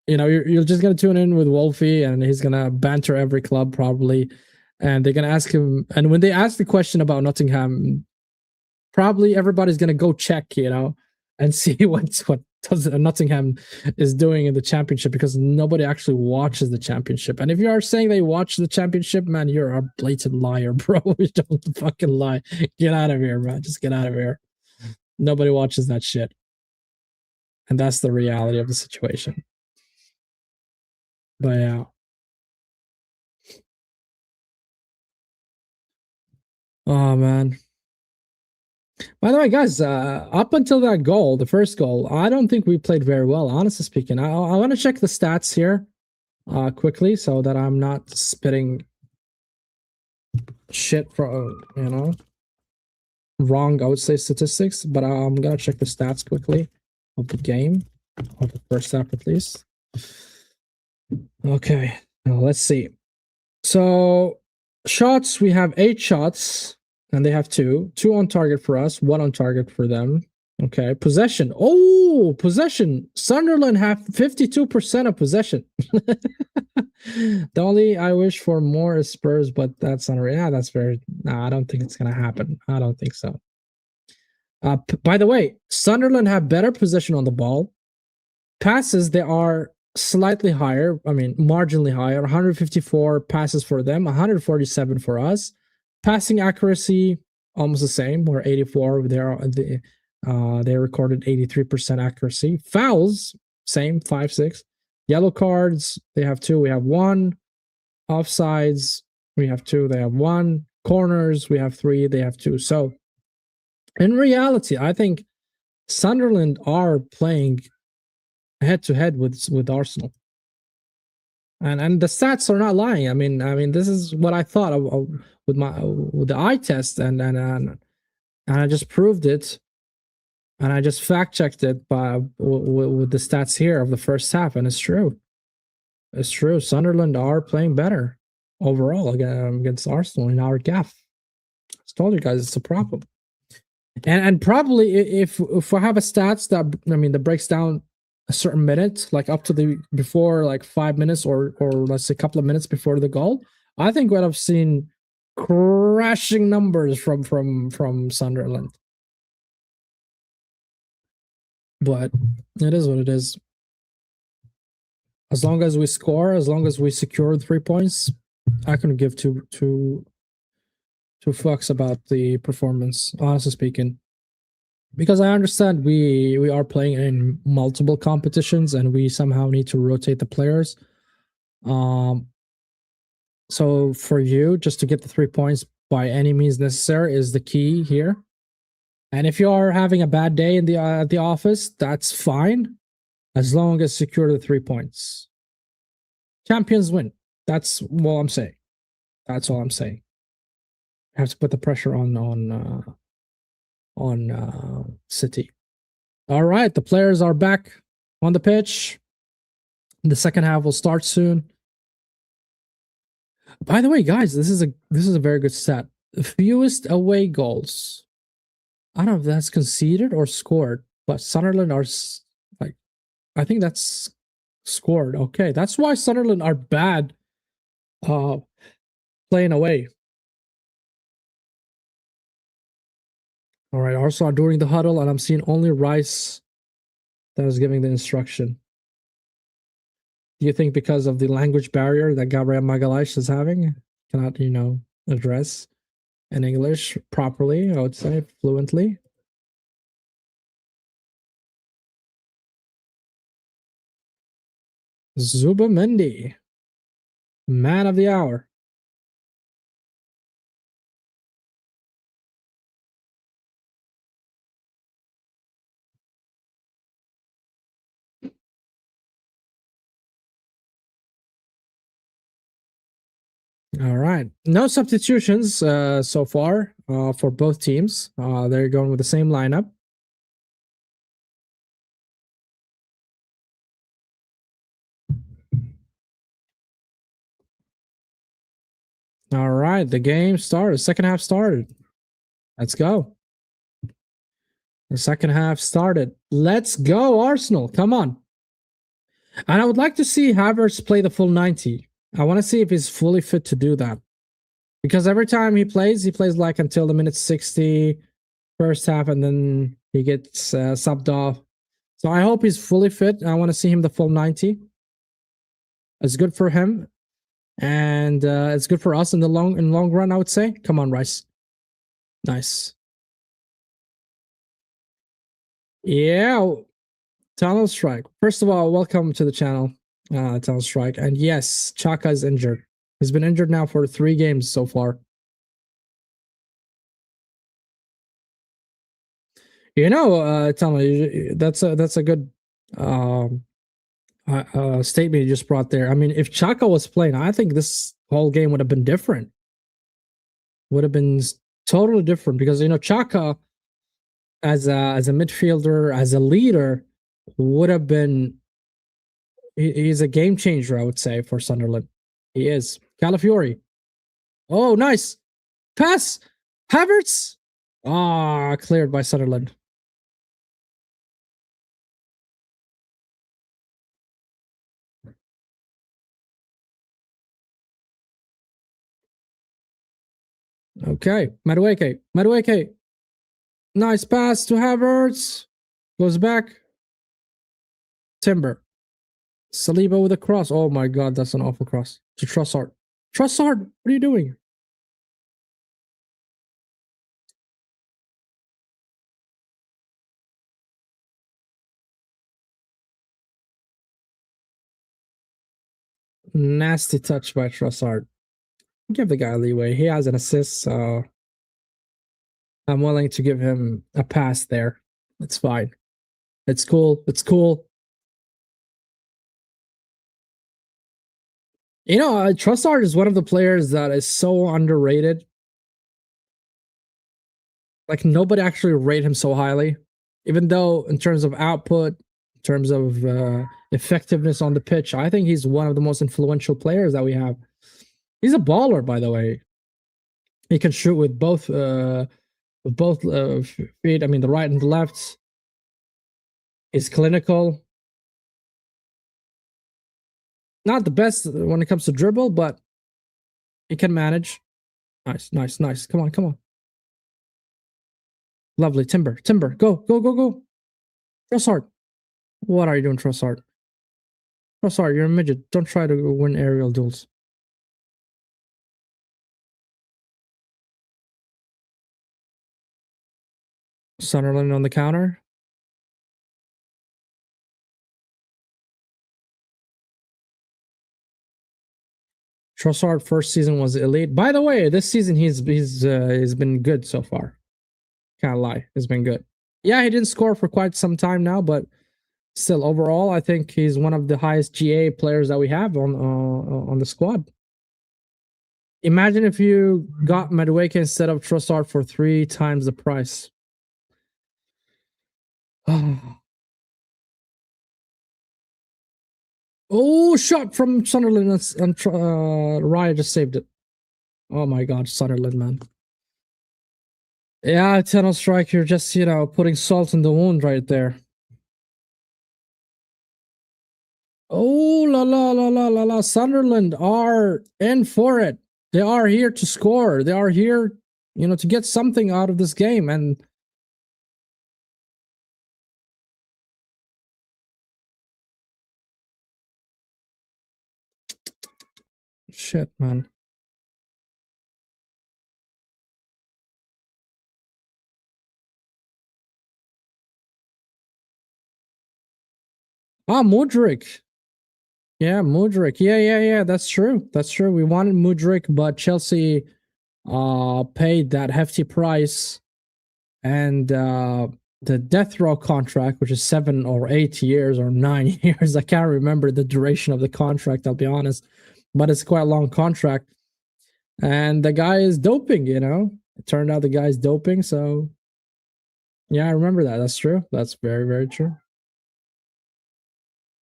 You're just gonna tune in with Wolfie, and he's gonna banter every club probably, and they're gonna ask him. And when they ask the question about Nottingham, probably everybody's gonna go check, and see what Nottingham is doing in the championship, because nobody actually watches the championship. And if you are saying they watch the championship, man, you're a blatant liar, bro. You don't fucking lie. Get out of here, man. Just get out of here. Nobody watches that shit, and that's the reality of the situation. But yeah. Oh man. By the way, guys, up until that goal, the first goal, I don't think we played very well, honestly speaking. I want to check the stats here quickly so that I'm not spitting shit for, wrong, I would say, statistics, but I'm going to check the stats quickly of the game, of the first half at least. Okay, now let's see. So, shots, we have 8 shots. And they have 2 on target for us, 1 on target for them. Okay, possession. Oh, possession. Sunderland have 52% of possession. The only I wish for more is Spurs, but that's not. Yeah, that's very. No, I don't think it's gonna happen. I don't think so. By the way, Sunderland have better possession on the ball. Passes, they are slightly higher. I mean, marginally higher. 154 passes for them, 147 for us. Passing accuracy, almost the same. We're 84. They recorded 83% accuracy. Fouls, same, 5-6. Yellow cards, they have 2. We have 1. Offsides, we have 2. They have 1. Corners, we have 3. They have 2. So, in reality, I think Sunderland are playing head to head with Arsenal. And the stats are not lying. I mean, this is what I thought of with the eye test, and I just proved it, and I just fact checked it with the stats here of the first half, and it's true. It's true. Sunderland are playing better overall against Arsenal in our gaff. I told you guys it's a problem, and probably if I have a stats that breaks down a certain minute, like up to the before like 5 minutes or let's say a couple of minutes before the goal, I think what I've seen crashing numbers from Sunderland. But it is what it is. As long as we score, as long as we secure 3 points, I couldn't give two fucks about the performance, honestly speaking. Because I understand we are playing in multiple competitions and we somehow need to rotate the players. So for you, just to get the 3 points by any means necessary is the key here. And if you are having a bad day in the office, that's fine, as long as secure the 3 points. Champions win. That's all I'm saying. That's all I'm saying. I have to put the pressure on City. All right, the players are back on the pitch. The second half will start soon. By the way, guys, this is a very good stat. The fewest away goals. I don't know if that's conceded or scored, but Sunderland are like, I think that's scored. Okay, that's why Sunderland are bad playing away. All right, Arsenal are during the huddle, and I'm seeing only Rice that is giving the instruction. Do you think because of the language barrier that Gabriel Magalhaes is having, cannot, address in English properly, I would say, fluently? Zubamendi, man of the hour. All right. No substitutions so far for both teams. They're going with the same lineup. All right. The game started. Second half started. Let's go. The second half started. Let's go, Arsenal. Come on. And I would like to see Havertz play the full 90. I want to see if he's fully fit to do that. Because every time he plays like until the minute 60 first half, and then he gets subbed off. So I hope he's fully fit. I want to see him the full 90. It's good for him, and it's good for us in the long run, I would say. Come on, Rice. Nice. Yeah, Tunnel Strike. First of all, welcome to the channel, Tunnel Strike. And yes, Chaka is injured. He's been injured now for 3 games so far. You know, Tunnel, that's a good statement you just brought there. I mean, if Chaka was playing, I think this whole game would have been different. Would have been totally different because Chaka as a midfielder, as a leader, would have been. He's a game changer, I would say, for Sunderland. He is. Calafiori. Oh, nice pass. Havertz. Ah, cleared by Sunderland. Okay, Madueke. Nice pass to Havertz. Goes back. Timber. Saliba with a cross. Oh my god, that's an awful cross. To Trossard. Trossard, what are you doing? Nasty touch by Trossard. Give the guy leeway. He has an assist, so I'm willing to give him a pass there. It's fine. It's cool. It's cool. Trossard is one of the players that is so underrated. Like, nobody actually rate him so highly, even though in terms of output, in terms of effectiveness on the pitch, I think he's one of the most influential players that we have. He's a baller, by the way. He can shoot with both feet. I mean, the right and the left. He's clinical. Not the best when it comes to dribble, but he can manage. Nice. Come on. Lovely. Timber. Go. Trossard. What are you doing, Trossard? Trossard, you're a midget. Don't try to win aerial duels. Sunderland on the counter. Trossard first season was elite. By the way, this season he's been good so far. Can't lie, he's been good. Yeah, he didn't score for quite some time now, but still, overall, I think he's one of the highest GA players that we have on the squad. Imagine if you got Madueke instead of Trossard for 3 times the price. Oh, shot from Sunderland, and Raya just saved it. Oh my god, Sunderland, man. Yeah, Tunnel Strike, you're just, putting salt in the wound right there. Oh, la. Sunderland are in for it. They are here to score. They are here, to get something out of this game. And shit, man. Mudryk. Yeah, Mudryk. Yeah. That's true. We wanted Mudryk, but Chelsea paid that hefty price, and the death row contract, which is 7 or 8 years or 9 years. I can't remember the duration of the contract, I'll be honest, but it's quite a long contract. And the guy is doping, you know? It turned out the guy's doping, so yeah, I remember that. That's true. That's very, very true.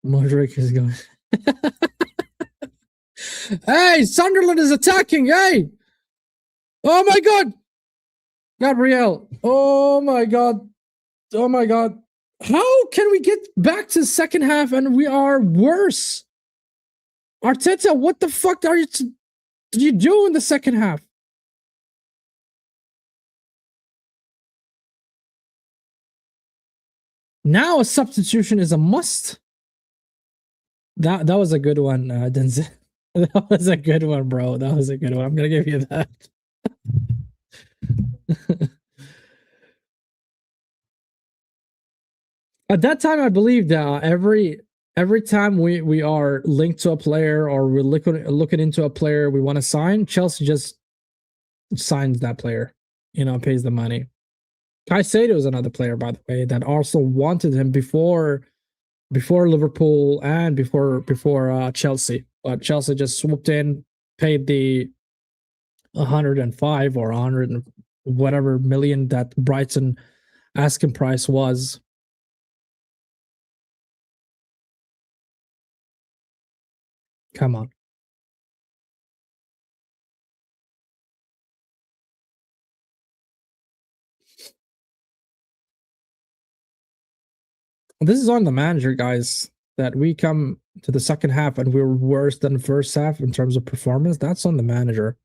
Modric is going. Hey, Sunderland is attacking. Hey! Oh my god! Gabriel. Oh my god. Oh my god. How can we get back to the second half and we are worse? Arteta, what the fuck did you do in the second half? Now a substitution is a must. That was a good one, Denzel. That was a good one, bro. That was a good one. I'm gonna give you that. At that time, I believed every time we are linked to a player or we're looking into a player we want to sign, Chelsea just signs that player, you know, pays the money. Caicedo is another player, by the way, that also wanted him before Liverpool and before Chelsea, but Chelsea just swooped in, paid the 105 or 100 whatever million that Brighton asking price was. Come on. This is on the manager, guys, that we come to the second half and we're worse than the first half in terms of performance. That's on the manager.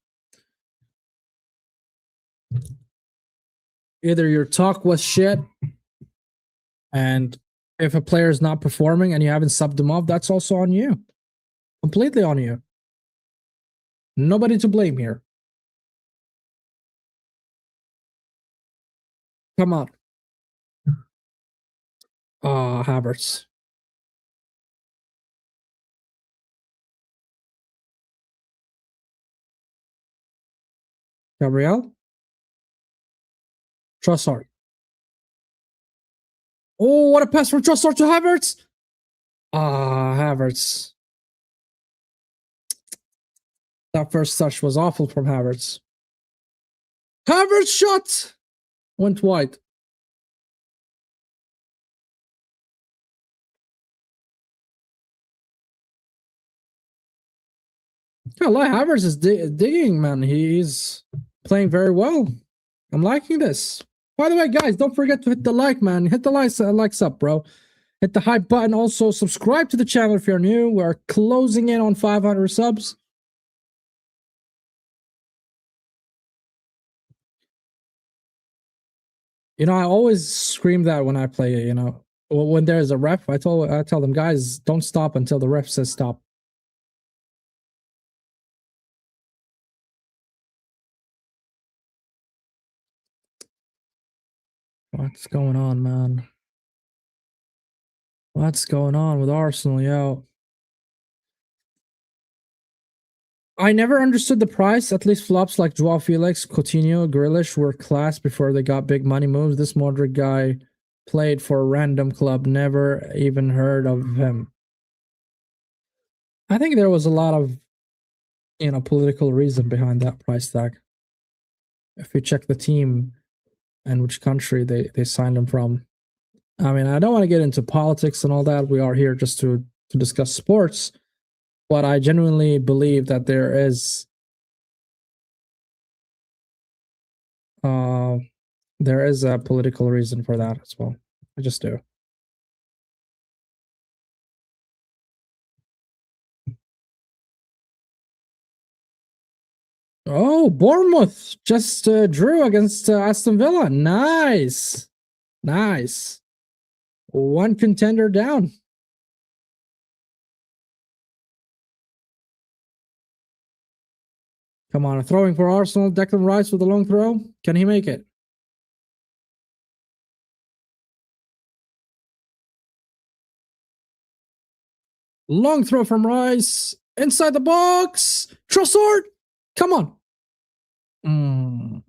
Either your talk was shit, and if a player is not performing and you haven't subbed them off, that's also on you. Completely on you. Nobody to blame here. Come on. Havertz. Gabriel. Trossard. Oh, what a pass from Trossard to Havertz. Havertz. That first touch was awful from Havertz. Havertz shot! Went wide. I like Havertz is digging, man. He's playing very well. I'm liking this. By the way, guys, don't forget to hit the like, man. Hit the likes up, bro. Hit the hype button. Also, subscribe to the channel if you're new. We're closing in on 500 subs. You know, I always scream that when I play it, you know. When there's a ref, I tell them, guys, don't stop until the ref says stop. What's going on, man? What's going on with Arsenal, yo? I never understood the price. At least flops like Joao Felix, Coutinho, Grealish were class before they got big money moves. This Modric guy played for a random club. Never even heard of him. I think there was a lot of, you know, political reason behind that price tag. If you check the team and which country they signed him from. I mean, I don't want to get into politics and all that. We are here just to discuss sports. But I genuinely believe that uh, there is a political reason for that as well. I just do. Oh, Bournemouth just drew against Aston Villa. Nice. Nice. One contender down. Come on, throwing for Arsenal. Declan Rice with a long throw. Can he make it? Long throw from Rice. Inside the box. Trossard. Come on. Mm.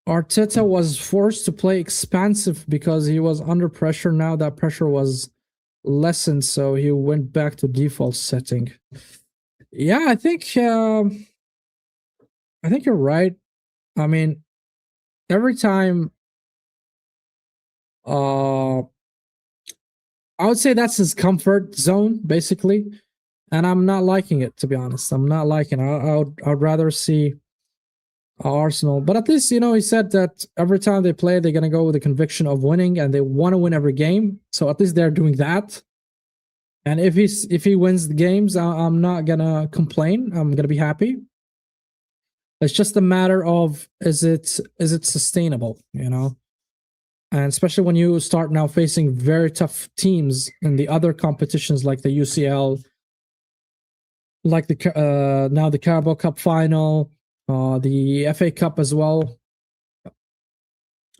Arteta was forced to play expansive because he was under pressure. Now that pressure was lessened, so he went back to default setting. Yeah, I think you're right. I mean, every time, I would say that's his comfort zone, basically, and I'm not liking it, to be honest. I'm not liking it. I'd rather see Arsenal, but at least he said that every time they play, they're gonna go with the conviction of winning, and they want to win every game. So at least they're doing that. And if he wins the games, I'm not gonna complain. I'm gonna be happy. It's just a matter of is it sustainable, and especially when you start now facing very tough teams in the other competitions like the UCL, like the now the Carabao Cup final, the FA Cup as well.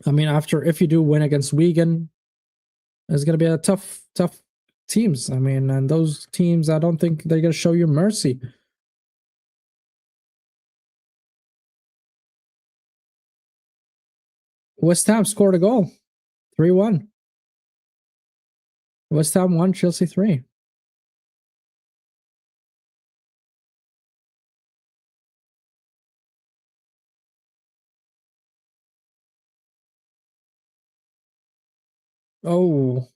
I mean, if you do win against Wigan, it's gonna be a tough teams. I mean, and those teams, I don't think they're gonna show you mercy. West Ham scored a goal. 3-1. West Ham 1, Chelsea 3. Oh.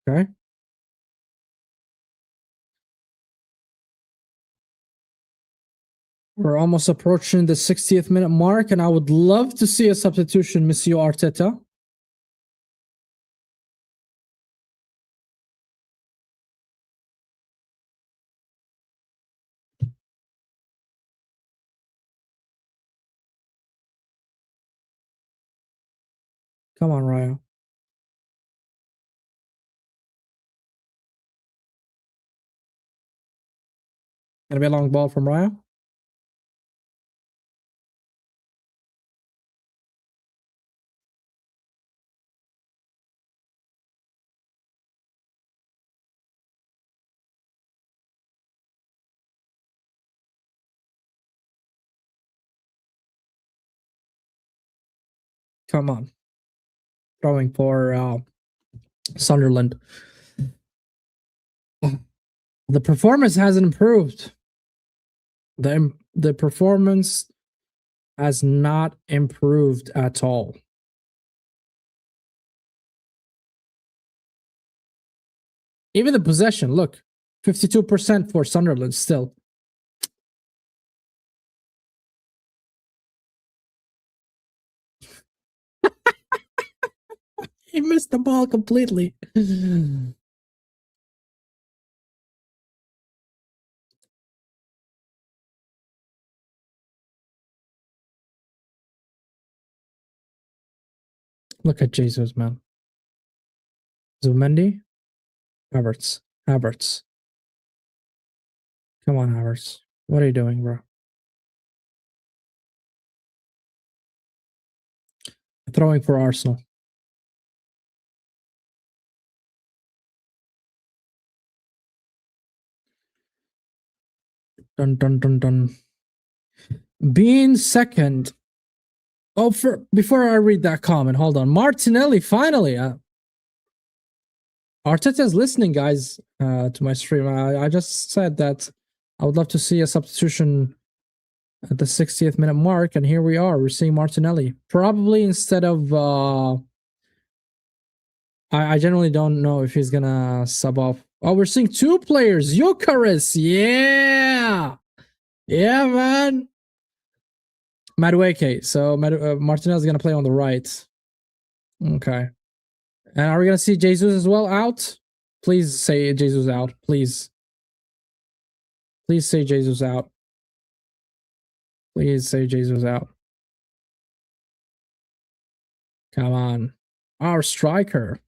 Okay. We're almost approaching the 60th minute mark, and I would love to see a substitution, Monsieur Arteta. Come on, Raya. Gonna be a long ball from Raya. Come on. Throwing for Sunderland. The performance hasn't improved. The performance has not improved at all. Even the possession, look, 52% for Sunderland still. He missed the ball completely. Look at Jesus, man. Zumendi? Havertz. Come on, Havertz. What are you doing, bro? Throwing for Arsenal. Dun dun dun dun. Being second. Oh, before I read that comment, hold on. Martinelli, finally. Arteta's listening, guys, to my stream. I just said that I would love to see a substitution at the 60th minute mark, and here we are. We're seeing Martinelli. Probably instead of... I generally don't know if he's gonna sub off. Oh, we're seeing two players. Eucharist, yeah! Yeah, man! Madueke. So Martinelli's gonna play on the right. Okay. And are we gonna see Jesus as well out? Please say Jesus out. Please. Please say Jesus out. Please say Jesus out. Come on. Our striker.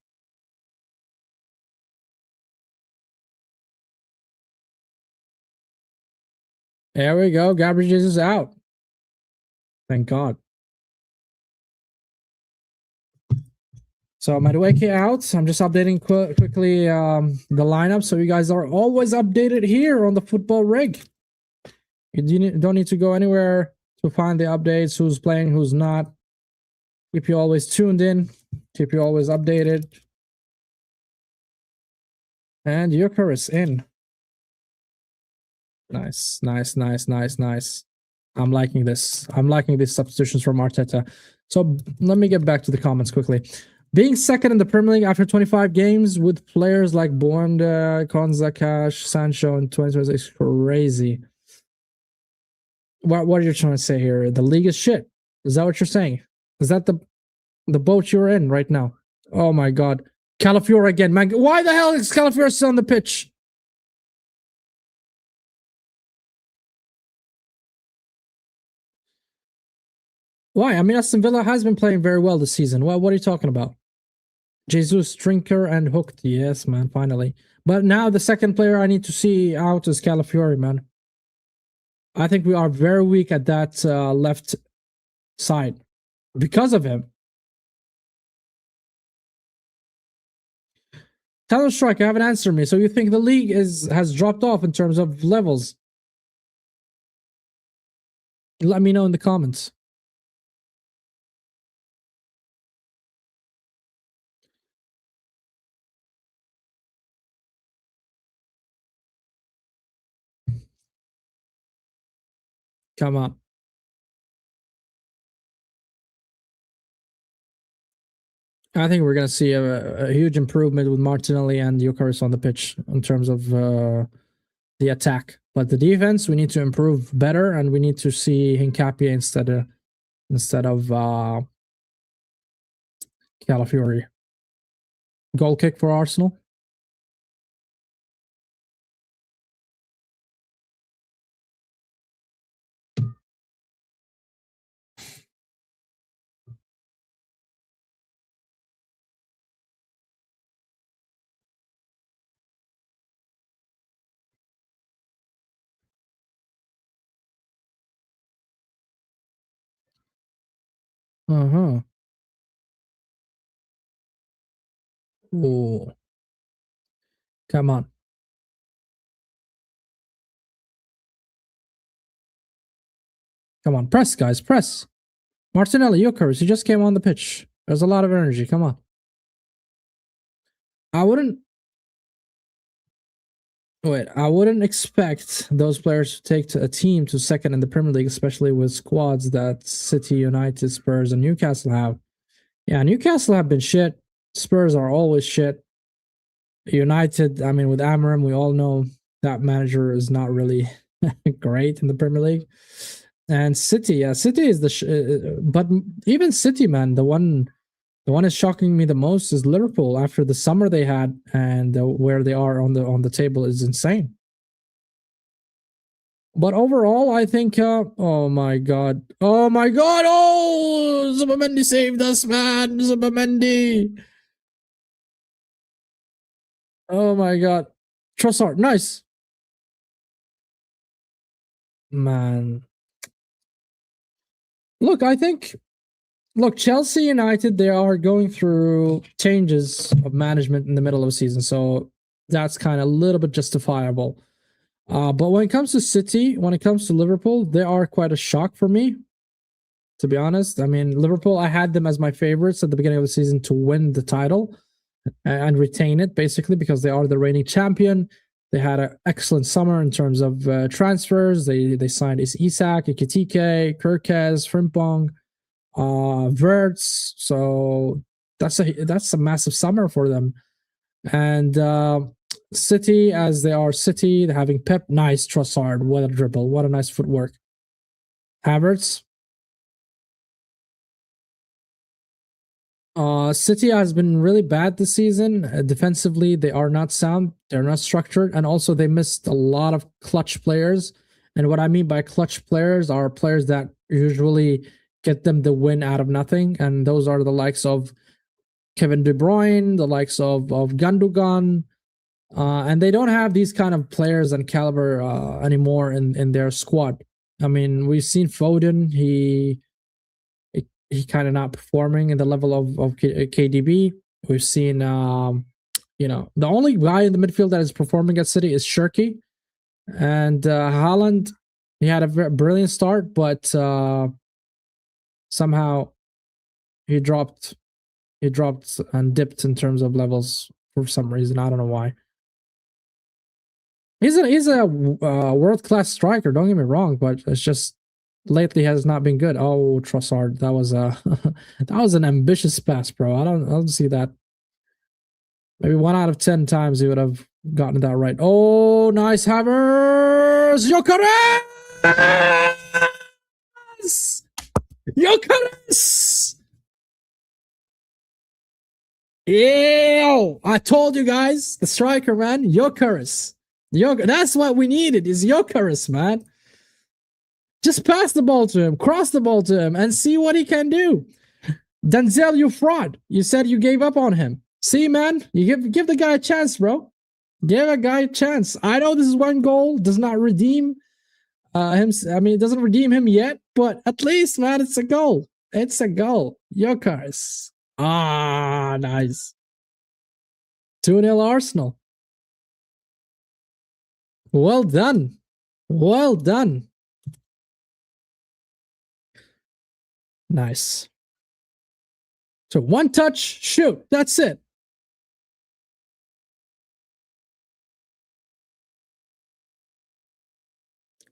There we go. Gabriel Jesus out. Thank God. So Madueke out. I'm just updating quickly the lineup, so you guys are always updated here on the Football Rig. don't need to go anywhere to find the updates, who's playing, who's not. Keep you always tuned in, keep you always updated. And Yucker is in. Nice. I'm liking this. I'm liking these substitutions from Arteta. So let me get back to the comments quickly. Being second in the Premier League after 25 games with players like Bonda, Konza, Cash, Sancho in 2020 is crazy. What are you trying to say here? The league is shit. Is that what you're saying? Is that the boat you're in right now? Oh my god. Calafiore again, man. Why the hell is Calafiore still on the pitch? Why? I mean, Aston Villa has been playing very well this season. What are you talking about? Jesus, Drinker, and Hooked. Yes, man, finally. But now the second player I need to see out is Calafiore, man. I think we are very weak at that left side because of him. Talent Strike, you haven't answered me. So you think the league has dropped off in terms of levels? Let me know in the comments. Come on. I think we're going to see a huge improvement with Martinelli and Gyökeres on the pitch in terms of the attack. But the defense, we need to improve better, and we need to see Hincapie instead of Calafiore. Goal kick for Arsenal. Uh-huh. Oh. Come on. Come on. Press, guys. Press. Martinelli, Gyökeres, he just came on the pitch. There's a lot of energy. Come on. I wouldn't expect those players to take a team to second in the Premier League, especially with squads that City, United, Spurs, and Newcastle have. Yeah, Newcastle have been shit. Spurs are always shit. United, I mean, with Amorim, we all know that manager is not really great in the Premier League. And City, yeah, City is but even City, man, the one is shocking me the most is Liverpool after the summer they had, and where they are on the table is insane. But overall, I think, oh my god, oh Zubimendi saved us, man, Zubimendi. Oh my god, Trossard, nice, man. Look, I think, Chelsea United, they are going through changes of management in the middle of the season, so that's kind of a little bit justifiable. But when it comes to City, when it comes to Liverpool, they are quite a shock for me, to be honest. I mean, Liverpool, I had them as my favorites at the beginning of the season to win the title and retain it, basically, because they are the reigning champion. They had an excellent summer in terms of transfers. They signed Isak, Ekitike, Kirkes, Frimpong, Verts. So that's a massive summer for them. And City, as they are City, they're having Pep, nice Trossard, what a dribble, what a nice footwork. Havertz. City has been really bad this season. Defensively, they are not sound. They're not structured. And also, they missed a lot of clutch players. And what I mean by clutch players are players that usually get them the win out of nothing. And those are the likes of Kevin De Bruyne, the likes of Gundogan. And they don't have these kind of players and caliber anymore in their squad. I mean, we've seen Foden. He kind of not performing in the level of KDB. We've seen, the only guy in the midfield that is performing at City is Shirky. And Haaland, He had a brilliant start, but somehow he dropped and dipped in terms of levels for some reason. I don't know why. He's a world class striker. Don't get me wrong, but it's just lately has not been good. Oh, Trossard, that was a that was an ambitious pass, bro. I don't see that. Maybe 1 out of 10 times he would have gotten that right. Oh, nice Hammers! Jokeres! Ew! I told you guys, the striker, man, Jokeres. That's what we needed, is Jokeres, man. Just pass the ball to him, cross the ball to him, and see what he can do. Denzel, you fraud. You said you gave up on him. See, man, you give the guy a chance, bro. Give a guy a chance. I know this is one goal, does not redeem him. I mean, it doesn't redeem him yet, but at least, man, it's a goal. It's a goal. Jokeres. Ah, nice. 2-0 Arsenal. Well done. Well done. Nice. So one touch, shoot. That's it.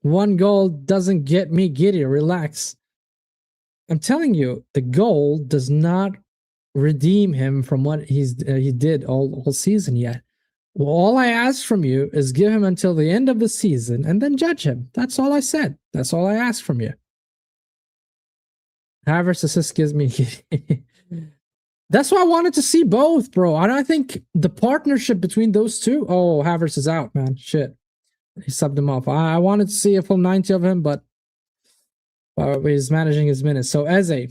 One goal doesn't get me giddy. Relax. I'm telling you, the goal does not redeem him from what he did all season yet. Well, all I ask from you is give him until the end of the season and then judge him. That's all I said. That's all I asked from you. Havertz assist gives me That's why I wanted to see both, bro. And I think the partnership between those two. Oh, Havertz is out, man. Shit. He subbed him off. I wanted to see a full 90 of him, but he's managing his minutes. So Eze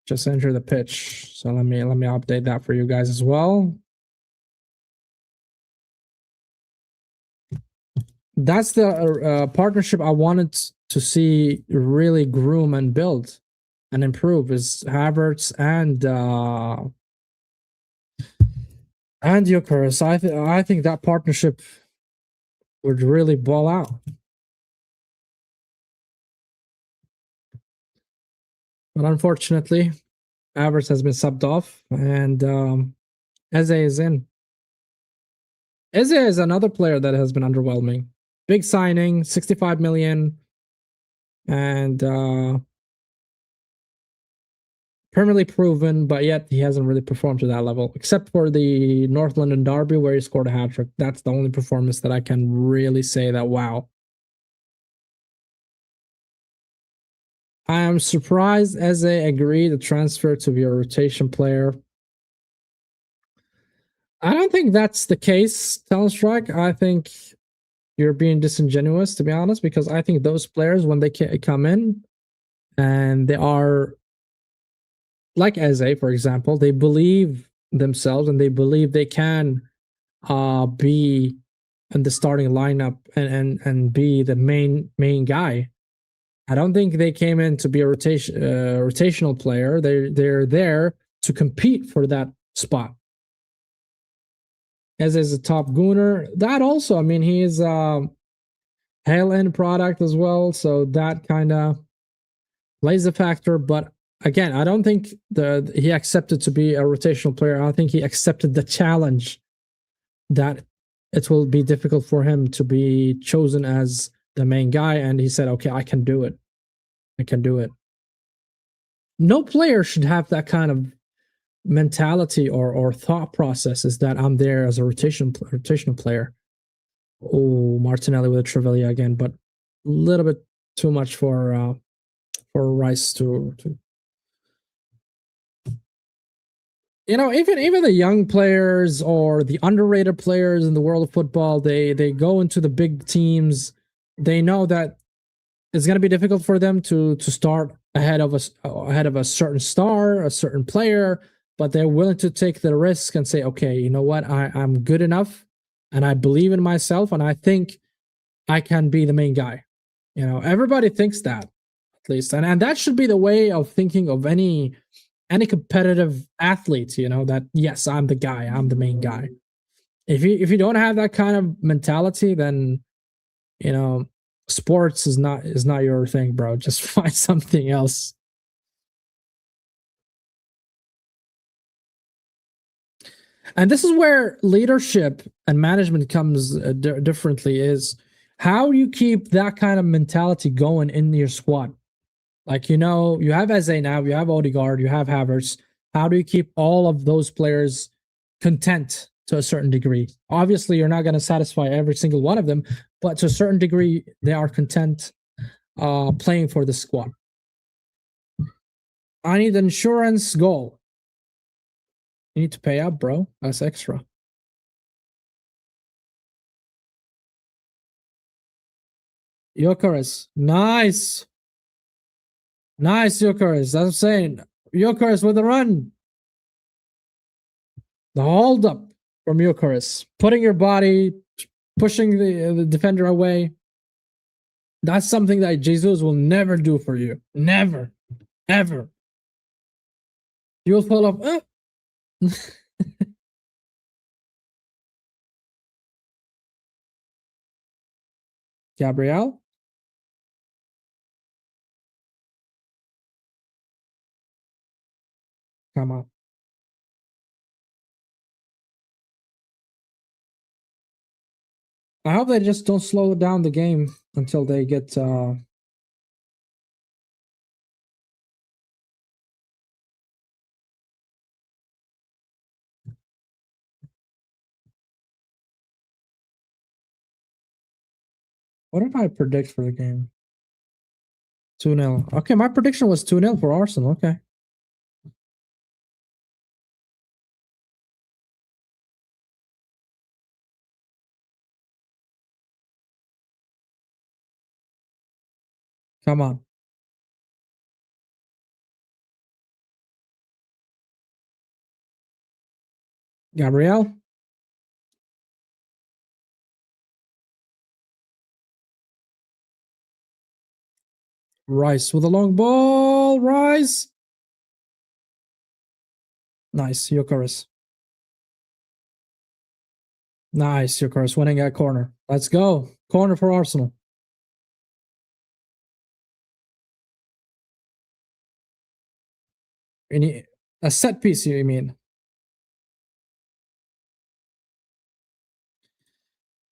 just enter the pitch. So let me update that for you guys as well. That's the partnership I wanted to see really groom and build and improve, is Havertz and Jokeres. I think that partnership would really ball out. But unfortunately, Havertz has been subbed off, and Eze is in. Eze is another player that has been underwhelming. Big signing, 65 million, and permanently proven, but yet he hasn't really performed to that level, except for the North London derby where he scored a hat-trick. That's the only performance that I can really say that, wow. I am surprised Eze agreed to transfer to be a rotation player. I don't think that's the case, Talonstrike. I think you're being disingenuous, to be honest, because I think those players, when they come in and they are like Eze, for example, they believe themselves and they believe they can be in the starting lineup and be the main guy. I don't think they came in to be a rotational player. They're there to compete for that spot. As a top gooner, that also, I mean, he is a hell-end product as well, so that kind of plays a factor. But again, I don't think he accepted to be a rotational player. I think he accepted the challenge that it will be difficult for him to be chosen as the main guy, and he said, okay, I can do it. I can do it. No player should have that kind of mentality or thought process, is that I'm there as a rotational player. Oh, Martinelli with a Trivella again, but a little bit too much for Rice to you know, even the young players or the underrated players in the world of football, they go into the big teams. They know that it's going to be difficult for them to start ahead of a certain star, a certain player, but they're willing to take the risk and say, okay, you know what, I'm good enough and I believe in myself and I think I can be the main guy. You know, everybody thinks that, at least, and that should be the way of thinking of any competitive athlete. You know, that yes, I'm the guy, I'm the main guy. If you don't have that kind of mentality, then you know, sports is not your thing, bro. Just find something else. And this is where leadership and management comes differently. Is how you keep that kind of mentality going in your squad. Like, you have Eze now, you have Odegaard, you have Havertz. How do you keep all of those players content to a certain degree? Obviously, you're not going to satisfy every single one of them, but to a certain degree, they are content playing for the squad. I need insurance goal. You need to pay up, bro. That's extra. Jokeris. Nice. Nice, Jokeris. I'm saying. Jokeris with a run. The hold up from Jokeris. Putting your body, pushing the defender away. That's something that Jesus will never do for you. Never. Ever. You'll fall off. Gabriel. Come on. I hope they just don't slow down the game until they get what did I predict for the game? 2-0. Okay, my prediction was 2-0 for Arsenal. Okay. Come on. Gabriel. Rice with a long ball. Rice. Nice. Jokeris. Nice. Jokeris winning at corner. Let's go. Corner for Arsenal. A set piece, you mean?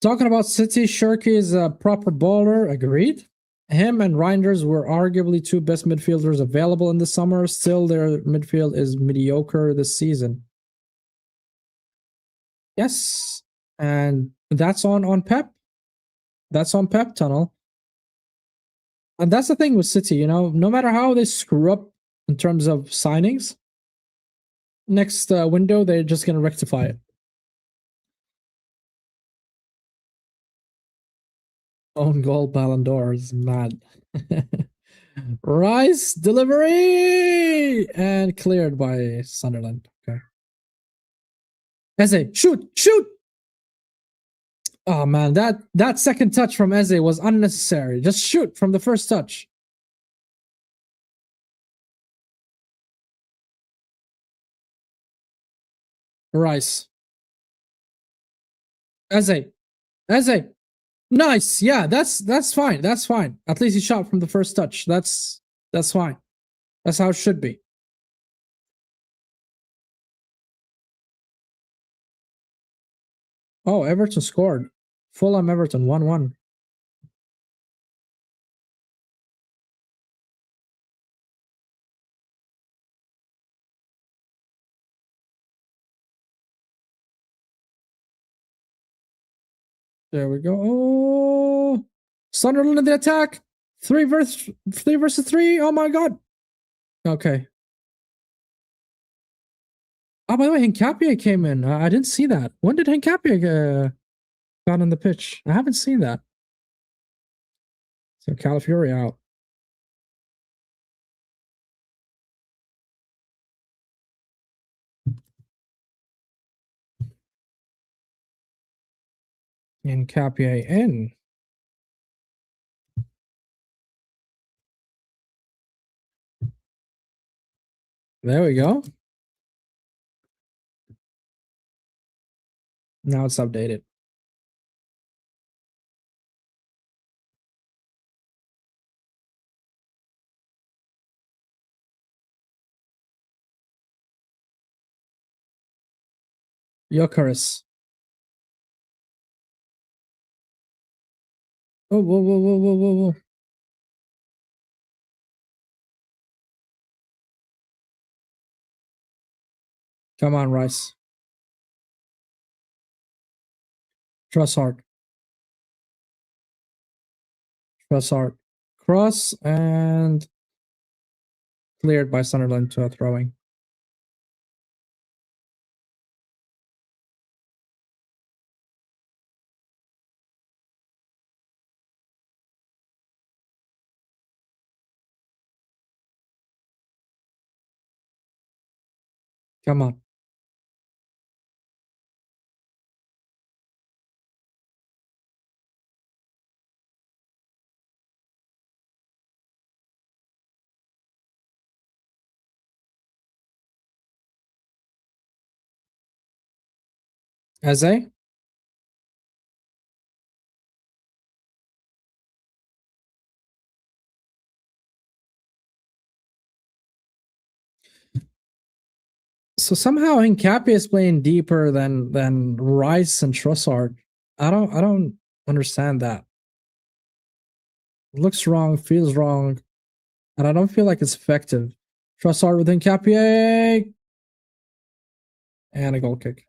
Talking about City, Shirky is a proper baller. Agreed. Him and Reinders were arguably two best midfielders available in the summer. Still, their midfield is mediocre this season. Yes, and that's on Pep. That's on Pep Tunnel. And that's the thing with City, no matter how they screw up in terms of signings, next window, they're just going to rectify it. Own goal Ballon d'Or is mad. Rice delivery and cleared by Sunderland. Okay. Eze, shoot! Oh man, that second touch from Eze was unnecessary. Just shoot from the first touch. Rice. Eze. Nice. Yeah, that's fine. That's fine. At least he shot from the first touch. That's fine. That's how it should be. Oh, Everton scored. Fulham Everton 1-1. There we go. Oh, Sunderland in the attack. 3 versus 3. Oh my god. Okay. Oh, by the way, Hincapie came in. I didn't see that. When did Hincapie got on the pitch? I haven't seen that. So Calafiori out. Hincapie in. There we go. Now it's updated. Jokeris. Oh, whoa, whoa, whoa, whoa, whoa, whoa. Come on, Rice. Trossard. Trossard. Cross and cleared by Sunderland to a throwing. Come on. Eze? So somehow Hincapié is playing deeper than Rice and Trossard. I don't understand that. It looks wrong, feels wrong, and I don't feel like it's effective. Trossard with Hincapié and a goal kick.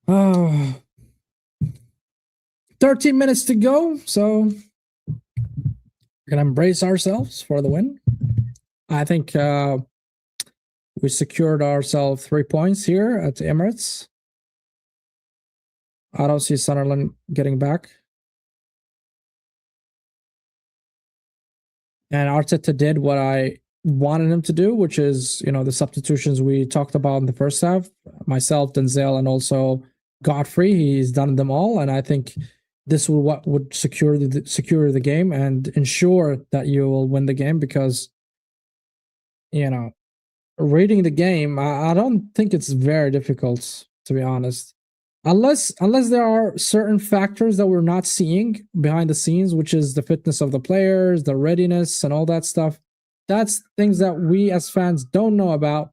Oh, 13 minutes to go, so we're gonna embrace ourselves for the win. I think we secured ourselves 3 points here at Emirates. I don't see Sunderland getting back. And Arteta did what I wanted him to do, which is, the substitutions we talked about in the first half. Myself, Denzel, and also Godfrey. He's done them all, and I think this will what would secure the game and ensure that you will win the game because, reading the game, I don't think it's very difficult, to be honest. Unless there are certain factors that we're not seeing behind the scenes, which is the fitness of the players, the readiness, and all that stuff. That's things that we as fans don't know about.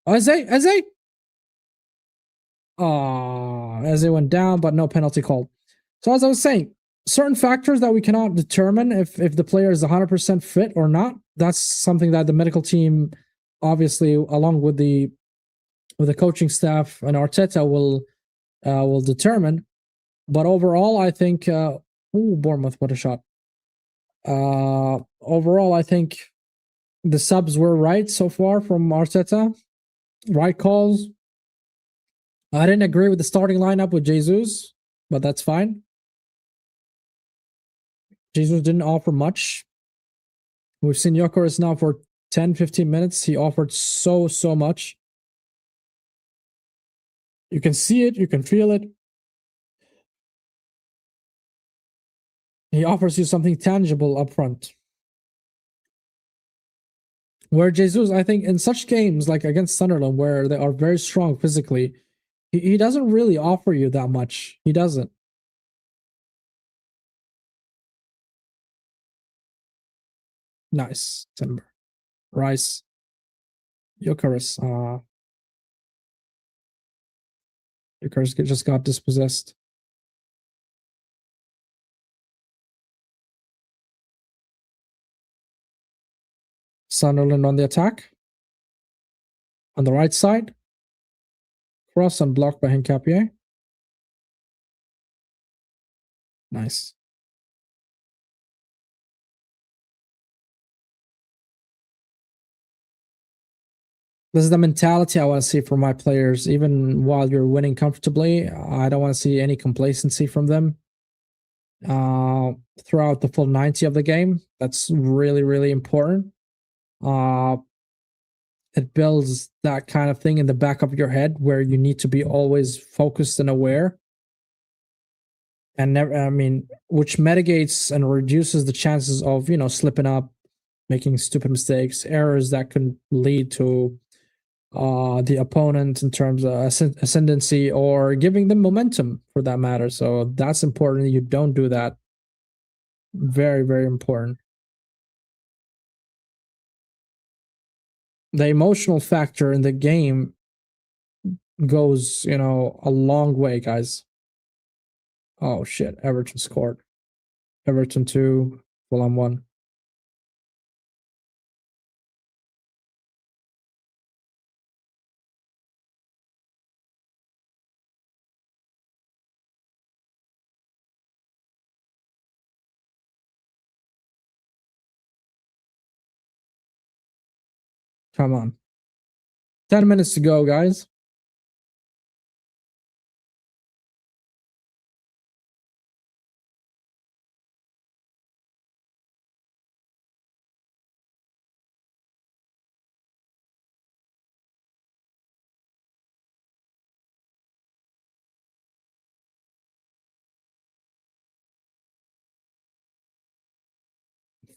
Eze? Oh, Eze went down, but no penalty called. So as I was saying, certain factors that we cannot determine if the player is 100% fit or not. That's something that the medical team, obviously, along with the coaching staff and Arteta, will determine. But overall, I think, Bournemouth, what a shot. Overall, I think the subs were right so far from Arteta. Right calls. I didn't agree with the starting lineup with Jesus, but that's fine. Jesus didn't offer much. We've seen Jokeris now for 10, 15 minutes. He offered so much. You can see it. You can feel it. He offers you something tangible up front. Where Jesus, I think, in such games like against Sunderland, where they are very strong physically, he doesn't really offer you that much. He doesn't. Nice. Timber. Rice. Jokeris. Jokeris just got dispossessed. Sunderland on the attack. On the right side. Cross and blocked by Hincapié. Nice. This is the mentality I want to see from my players. Even while you're winning comfortably, I don't want to see any complacency from them throughout the full 90 of the game. That's really, really important. It builds that kind of thing in the back of your head where you need to be always focused and aware. And never, which mitigates and reduces the chances of, slipping up making stupid mistakes, errors that can lead to the opponent in terms of ascendancy or giving them momentum for that matter. So that's important. You don't do that. Very, very important. The emotional factor in the game goes, a long way, guys. Oh shit! Everton scored. Everton 2, Fulham 1. Come on. 10 minutes to go, guys.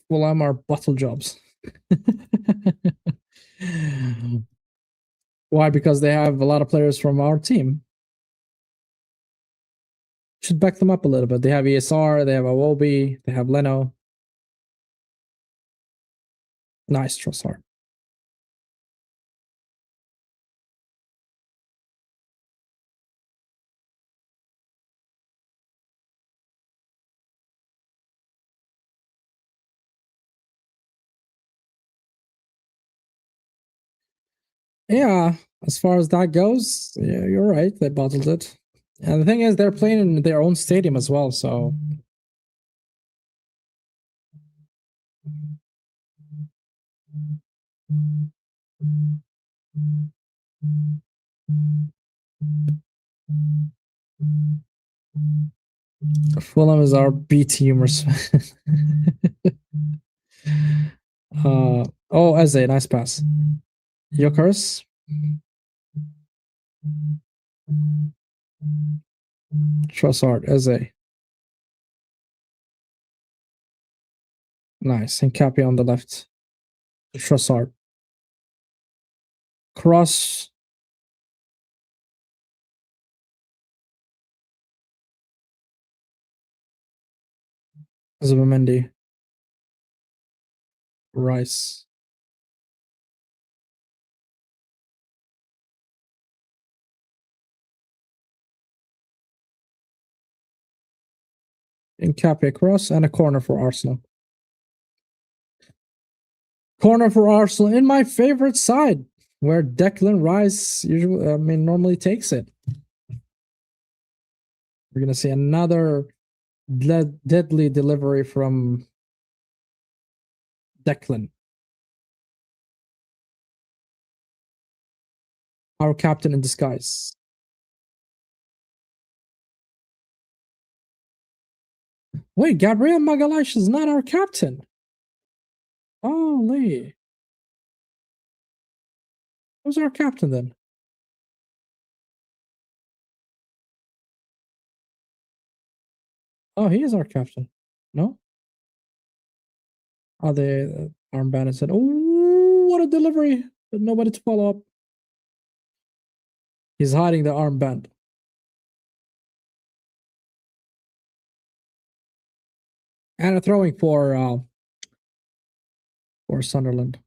Fulham are bottle jobs. Why? Because they have a lot of players from our team. Should back them up a little bit. They have ESR, they have Awobi, they have Leno. Nice, Trossard. Yeah, as far as that goes, yeah, you're right. They bottled it. And the thing is, they're playing in their own stadium as well, so. Fulham is our B team. Eze, nice pass. Jokers. Trossard, Eze. Nice. And Cappy on the left. Trossard. Cross. Zubimendi. Rice. And Cappy cross and a corner for Arsenal. Corner for Arsenal in my favorite side, where Declan Rice normally takes it. We're gonna see another deadly delivery from Declan, our captain in disguise. Wait, Gabriel Magalhaes is not our captain. Holy. Who's our captain then? Oh, he is our captain. No? Oh, the armband and said, oh, what a delivery. But nobody to follow up. He's hiding the armband. And a throwing for Sunderland.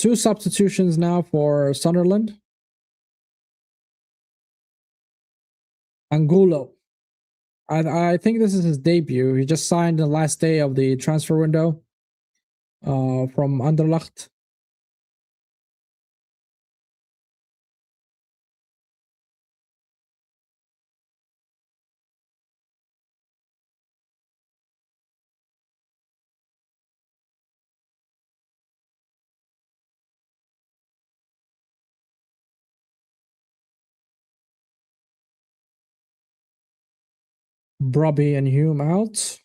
2 substitutions now for Sunderland. Angulo. I think this is his debut. He just signed the last day of the transfer window from Anderlecht. Brobby and Hume out.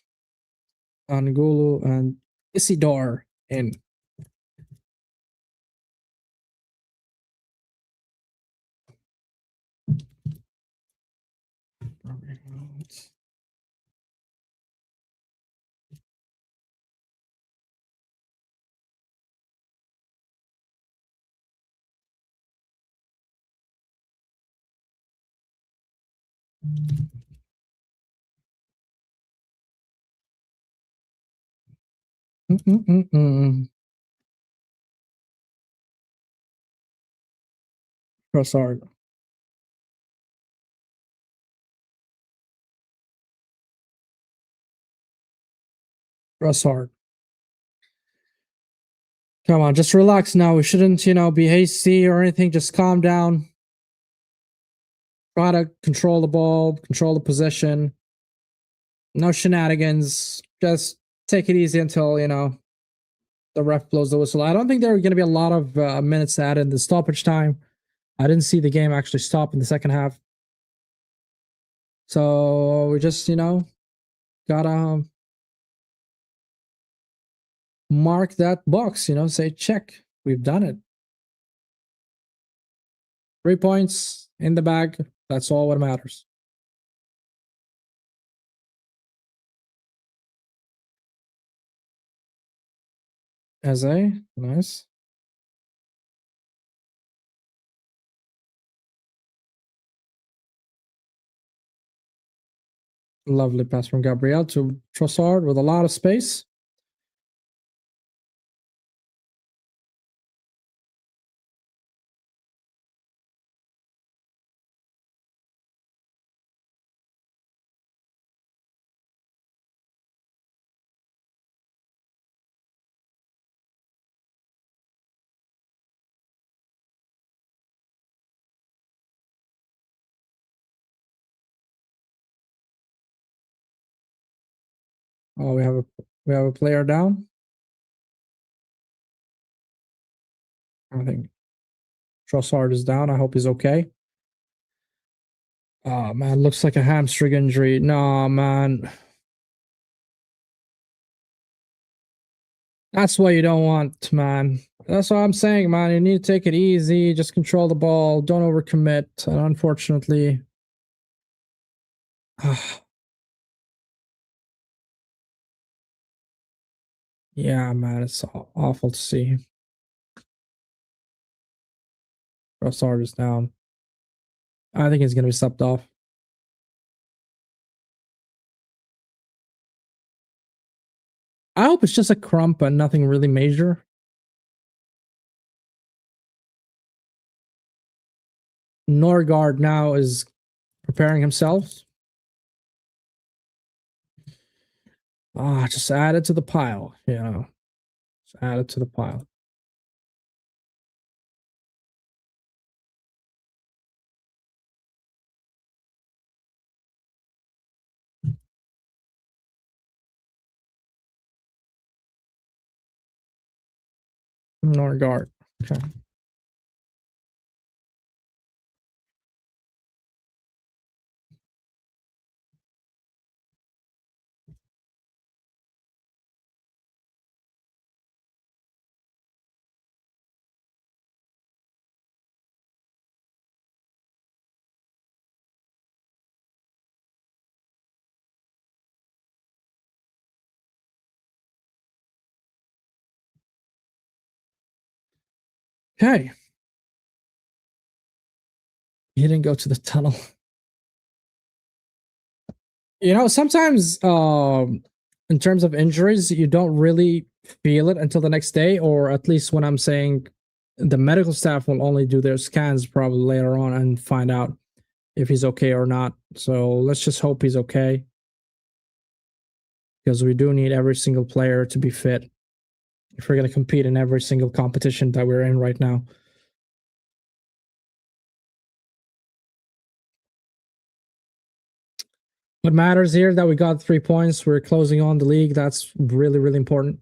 Angulo and Isidore in. Press hard. Press hard. Come on, just relax now. We shouldn't, be hasty or anything. Just calm down. Try to control the ball, control the possession. No shenanigans. Just take it easy until, the ref blows the whistle. I don't think there are going to be a lot of minutes added in the stoppage time. I didn't see the game actually stop in the second half. So we just, gotta mark that box, say check. We've done it. 3 points in the bag. That's all what matters. Nice. Lovely pass from Gabriel to Trossard with a lot of space. Oh, we have a player down. I think Trossard is down. I hope he's okay. Oh man, looks like a hamstring injury. No, man. That's what you don't want, man. That's what I'm saying, man. You need to take it easy. Just control the ball. Don't overcommit. Unfortunately. Yeah, man. It's awful to see. Trossard is down. I think he's going to be subbed off. I hope it's just a crump and nothing really major. Norgard now is preparing himself. Just add it to the pile. Just add it to the pile. Norgard. Okay. Okay. He didn't go to the tunnel. Sometimes in terms of injuries, you don't really feel it until the next day, or at least when I'm saying the medical staff will only do their scans probably later on and find out if he's okay or not. So let's just hope he's okay, because we do need every single player to be fit if we're going to compete in every single competition that we're in right now. What matters here that we got 3 points. We're closing on the league. That's really, really important.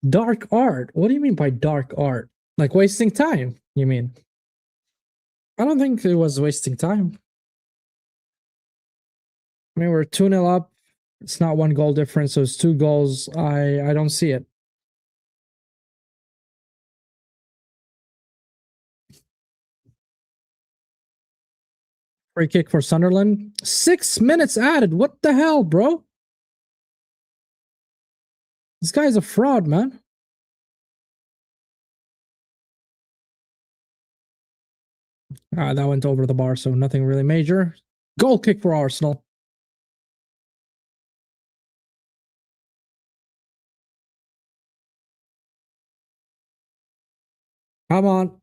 Dark art? What do you mean by dark art? Like wasting time, you mean? I don't think it was wasting time. I mean, we're 2-0 up. It's not 1 goal difference, so it's 2 goals. I don't see it. Free kick for Sunderland. 6 minutes added. What the hell, bro? This guy's a fraud, man. That went over the bar, so nothing really major. Goal kick for Arsenal. Come on.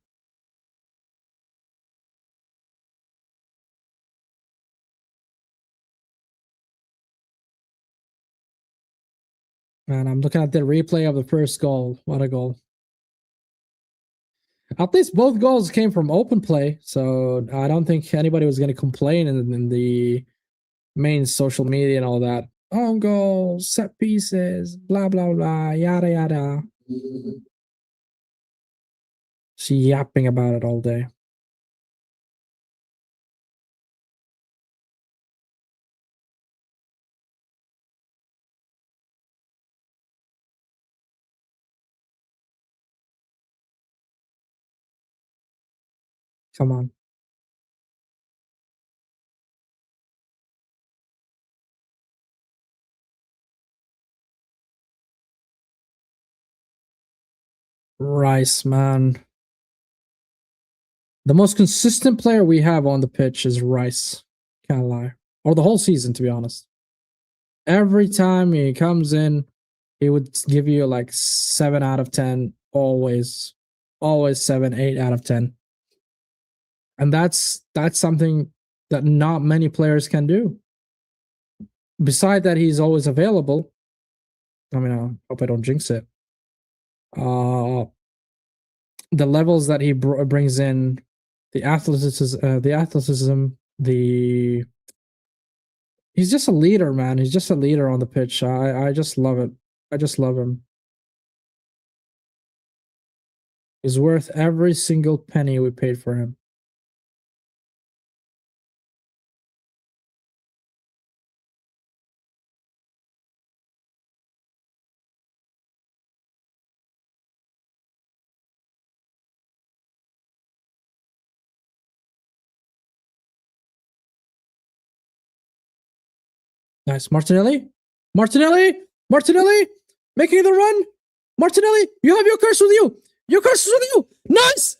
Man, I'm looking at the replay of the first goal. What a goal. At least both goals came from open play, so I don't think anybody was going to complain in the main social media and all that. Own goals, set pieces, blah, blah, blah, yada, yada. She yapping about it all day. Come on. Rice, man. The most consistent player we have on the pitch is Rice. Can't lie. Or the whole season, to be honest. Every time he comes in, he would give you like 7 out of 10. Always 7, 8 out of 10. And that's something that not many players can do. Besides that, he's always available. I mean, I hope I don't jinx it. The levels that he brings in, the athleticism, he's just a leader, man. He's just a leader on the pitch. I just love it. I just love him. He's worth every single penny we paid for him. Nice. Martinelli, making the run. Martinelli, you have your curse with you. Your curse is with you. Nice.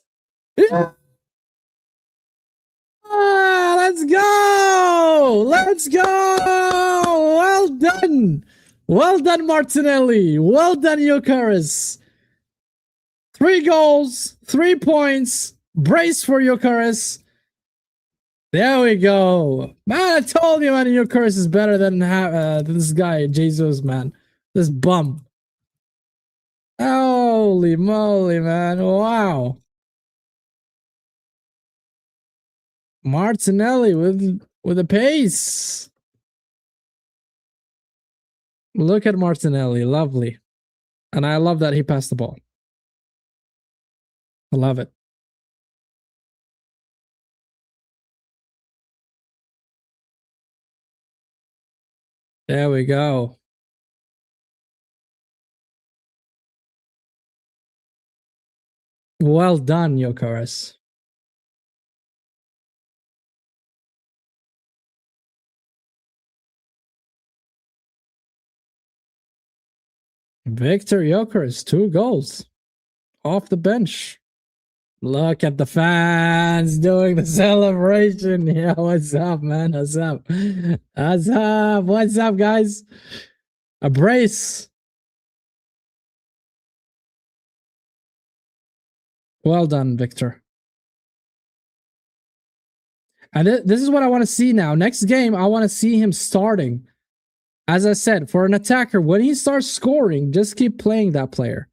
Let's go. Let's go. Well done. Well done, Martinelli. Well done, Eucharist. 3 goals, 3 points. Brace for Eucharist. There we go. Man, I told you, man, Eucharist is better than this guy, Jesus, man. This bum. Holy moly, man. Wow. Martinelli with a pace. Look at Martinelli. Lovely. And I love that he passed the ball. I love it. There we go. Well done, Eucharist. Victor Gyökeres, 2 goals off the bench. Look at the fans doing the celebration. Yeah, what's up, man? What's up? What's up? What's up, guys? A brace. Well done, Victor. And this is what I want to see now. Next game, I want to see him starting. As I said, for an attacker, when he starts scoring, just keep playing that player.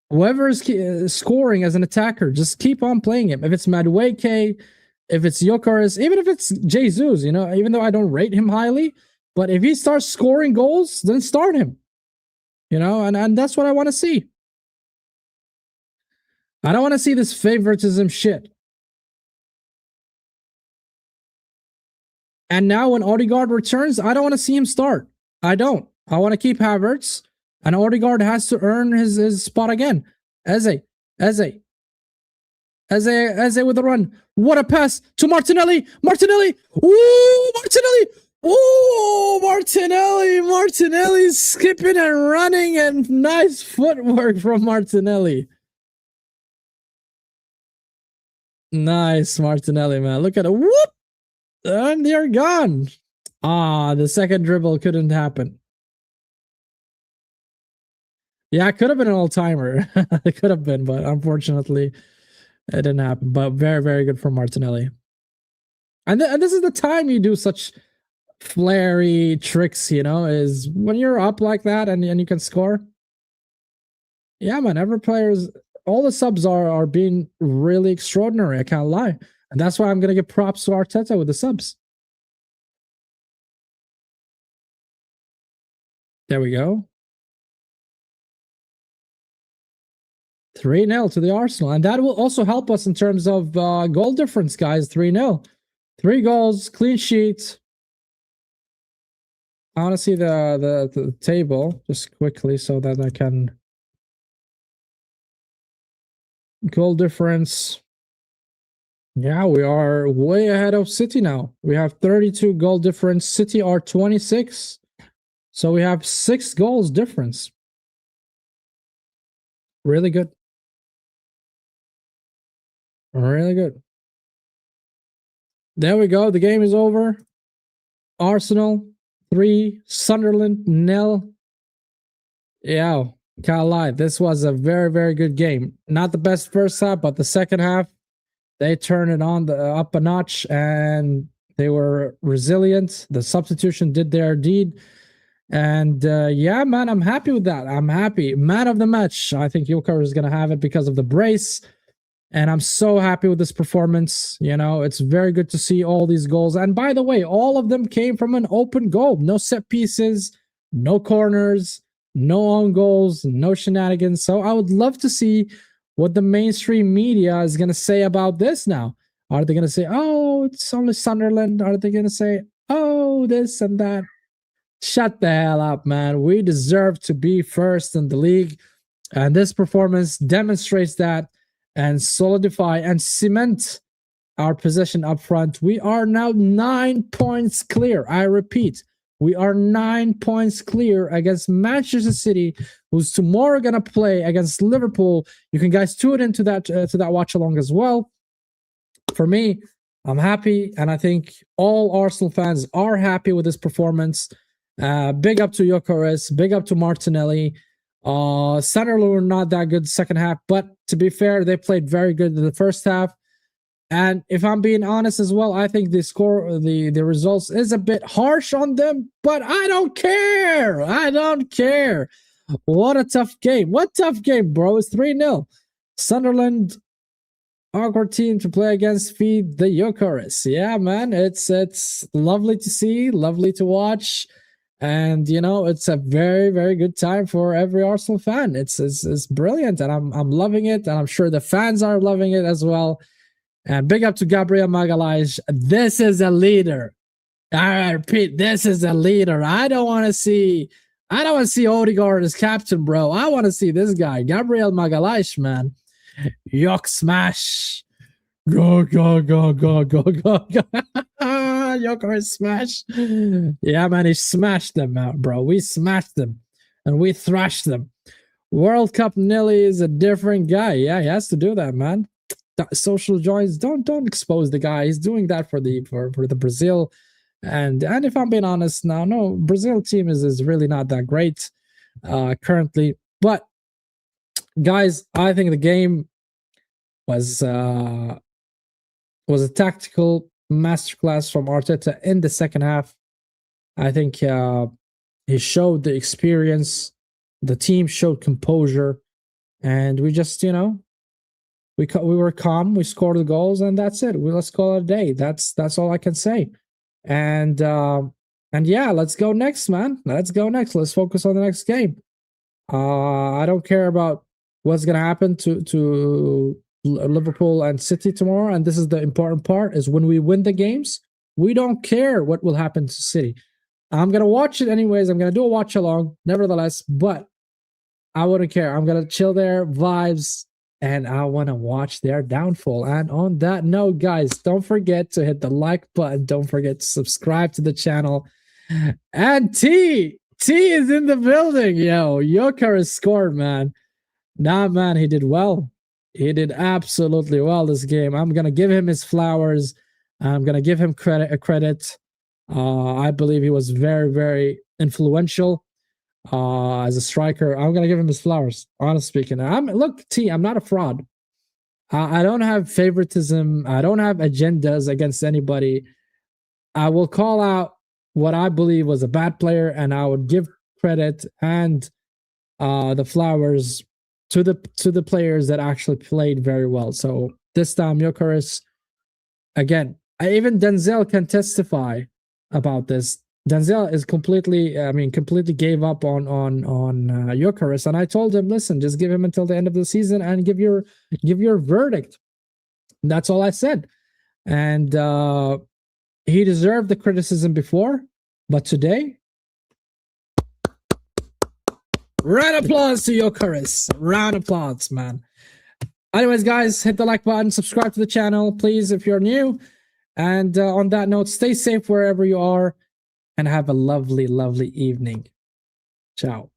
Whoever is scoring as an attacker, just keep on playing him. If it's Madueke, if it's Gyökeres, even if it's Jesus, you know, even though I don't rate him highly, but if he starts scoring goals, then start him. You know, and that's what I want to see. I don't want to see this favoritism shit. And now when Odegaard returns, I don't want to see him start. I don't. I want to keep Havertz. And Odegaard has to earn his spot again. Eze with the run. What a pass to Martinelli. Martinelli. Ooh, Martinelli. Oh, Martinelli's skipping and running, and nice footwork from Martinelli. Nice, Martinelli, man. Look at it. Whoop! And they're gone. The second dribble couldn't happen. Yeah, it could have been an all-timer. It could have been, but unfortunately, it didn't happen. But very, very good from Martinelli. And this is the time you do such flary tricks, is when you're up like that and you can score. Yeah, man, every player's, all the subs are being really extraordinary, I can't lie. And that's why I'm going to give props to Arteta with the subs. There we go. 3-0 to the Arsenal. And that will also help us in terms of goal difference, guys. 3-0. 3 goals, clean sheet. I want to see the table just quickly so that I can... Goal difference. Yeah, we are way ahead of City now. We have 32 goal difference. City are 26. So we have 6 goals difference. Really good. Really good. There we go. The game is over. Arsenal 3, Sunderland 0. Yeah, can't lie. This was a very, very good game. Not the best first half, but the second half, they turned it on up a notch and they were resilient. The substitution did their deed. And yeah, man, I'm happy with that. I'm happy. Man of the match. I think Joker is going to have it because of the brace. And I'm so happy with this performance. It's very good to see all these goals. And by the way, all of them came from an open goal. No set pieces, no corners, no own goals, no shenanigans. So I would love to see what the mainstream media is going to say about this now. Are they going to say, oh, it's only Sunderland? Are they going to say, oh, this and that? Shut the hell up, man. We deserve to be first in the league. And this performance demonstrates that and solidify and cement our position up front. We are now 9 points clear. I repeat, we are 9 points clear against Manchester City, who's tomorrow going to play against Liverpool. You can guys tune into that watch along as well. For me, I'm happy, and I think all Arsenal fans are happy with this performance. Big up to Gyökeres, big up to Martinelli. Sunderland were not that good second half, but to be fair, they played very good in the first half. And if I'm being honest as well, I think the results is a bit harsh on them, but I don't care. I don't care. What a tough game. What tough game, bro. It's 3-0. Sunderland, awkward team to play against. Feed the Gyökeres. Yeah, man. It's lovely to see, lovely to watch. And it's a very, very good time for every Arsenal fan. It's brilliant, and I'm loving it, and I'm sure the fans are loving it as well. And big up to Gabriel Magalhaes. This is a leader. I repeat, this is a leader. I don't want to see Odegaard as captain, bro. I want to see this guy, Gabriel Magalhaes, man. Yok smash. Go, go, go, go, go, go, go. Joker smash. Yeah, man, he smashed them out, bro. We smashed them and we thrashed them. World Cup Nilly is a different guy. Yeah, he has to do that, man. Social joins, don't expose the guy. He's doing that for the Brazil. And if I'm being honest now, no, Brazil team is really not that great currently. But guys, I think the game was a tactical masterclass from Arteta in the second half. I think he showed the experience. The team showed composure, and we just, we were calm. We scored the goals, and that's it. Let's call it a day. That's all I can say. And yeah, let's go next, man. Let's go next. Let's focus on the next game. I don't care about what's gonna happen to Liverpool and City tomorrow, and this is the important part, is when we win the games, we don't care what will happen to City. I'm going to watch it anyways. I'm going to do a watch along nevertheless, but I wouldn't care. I'm going to chill there, vibes, and I want to watch their downfall. And on that note, guys, don't forget to hit the like button. Don't forget to subscribe to the channel. And T is in the building, yo. Gyökeres scored, man. Nah, man, he did well. He did absolutely well this game. I'm gonna give him his flowers. I'm gonna give him credit. I believe he was very, very influential as a striker. I'm gonna give him his flowers. Honestly speaking, look, T. I'm not a fraud. I don't have favoritism. I don't have agendas against anybody. I will call out what I believe was a bad player, and I would give credit and the flowers to the players that actually played very well. So this time, Gyökeres, again, even Denzel can testify about this. Denzel is completely gave up on Gyökeres, and I told him, listen, just give him until the end of the season and give your verdict. That's all I said, and he deserved the criticism before, but today, round of applause to Gyökeres. Round of applause, man. Anyways, guys, hit the like button, subscribe to the channel, please, if you're new. And on that note, stay safe wherever you are, and have a lovely, lovely evening. Ciao.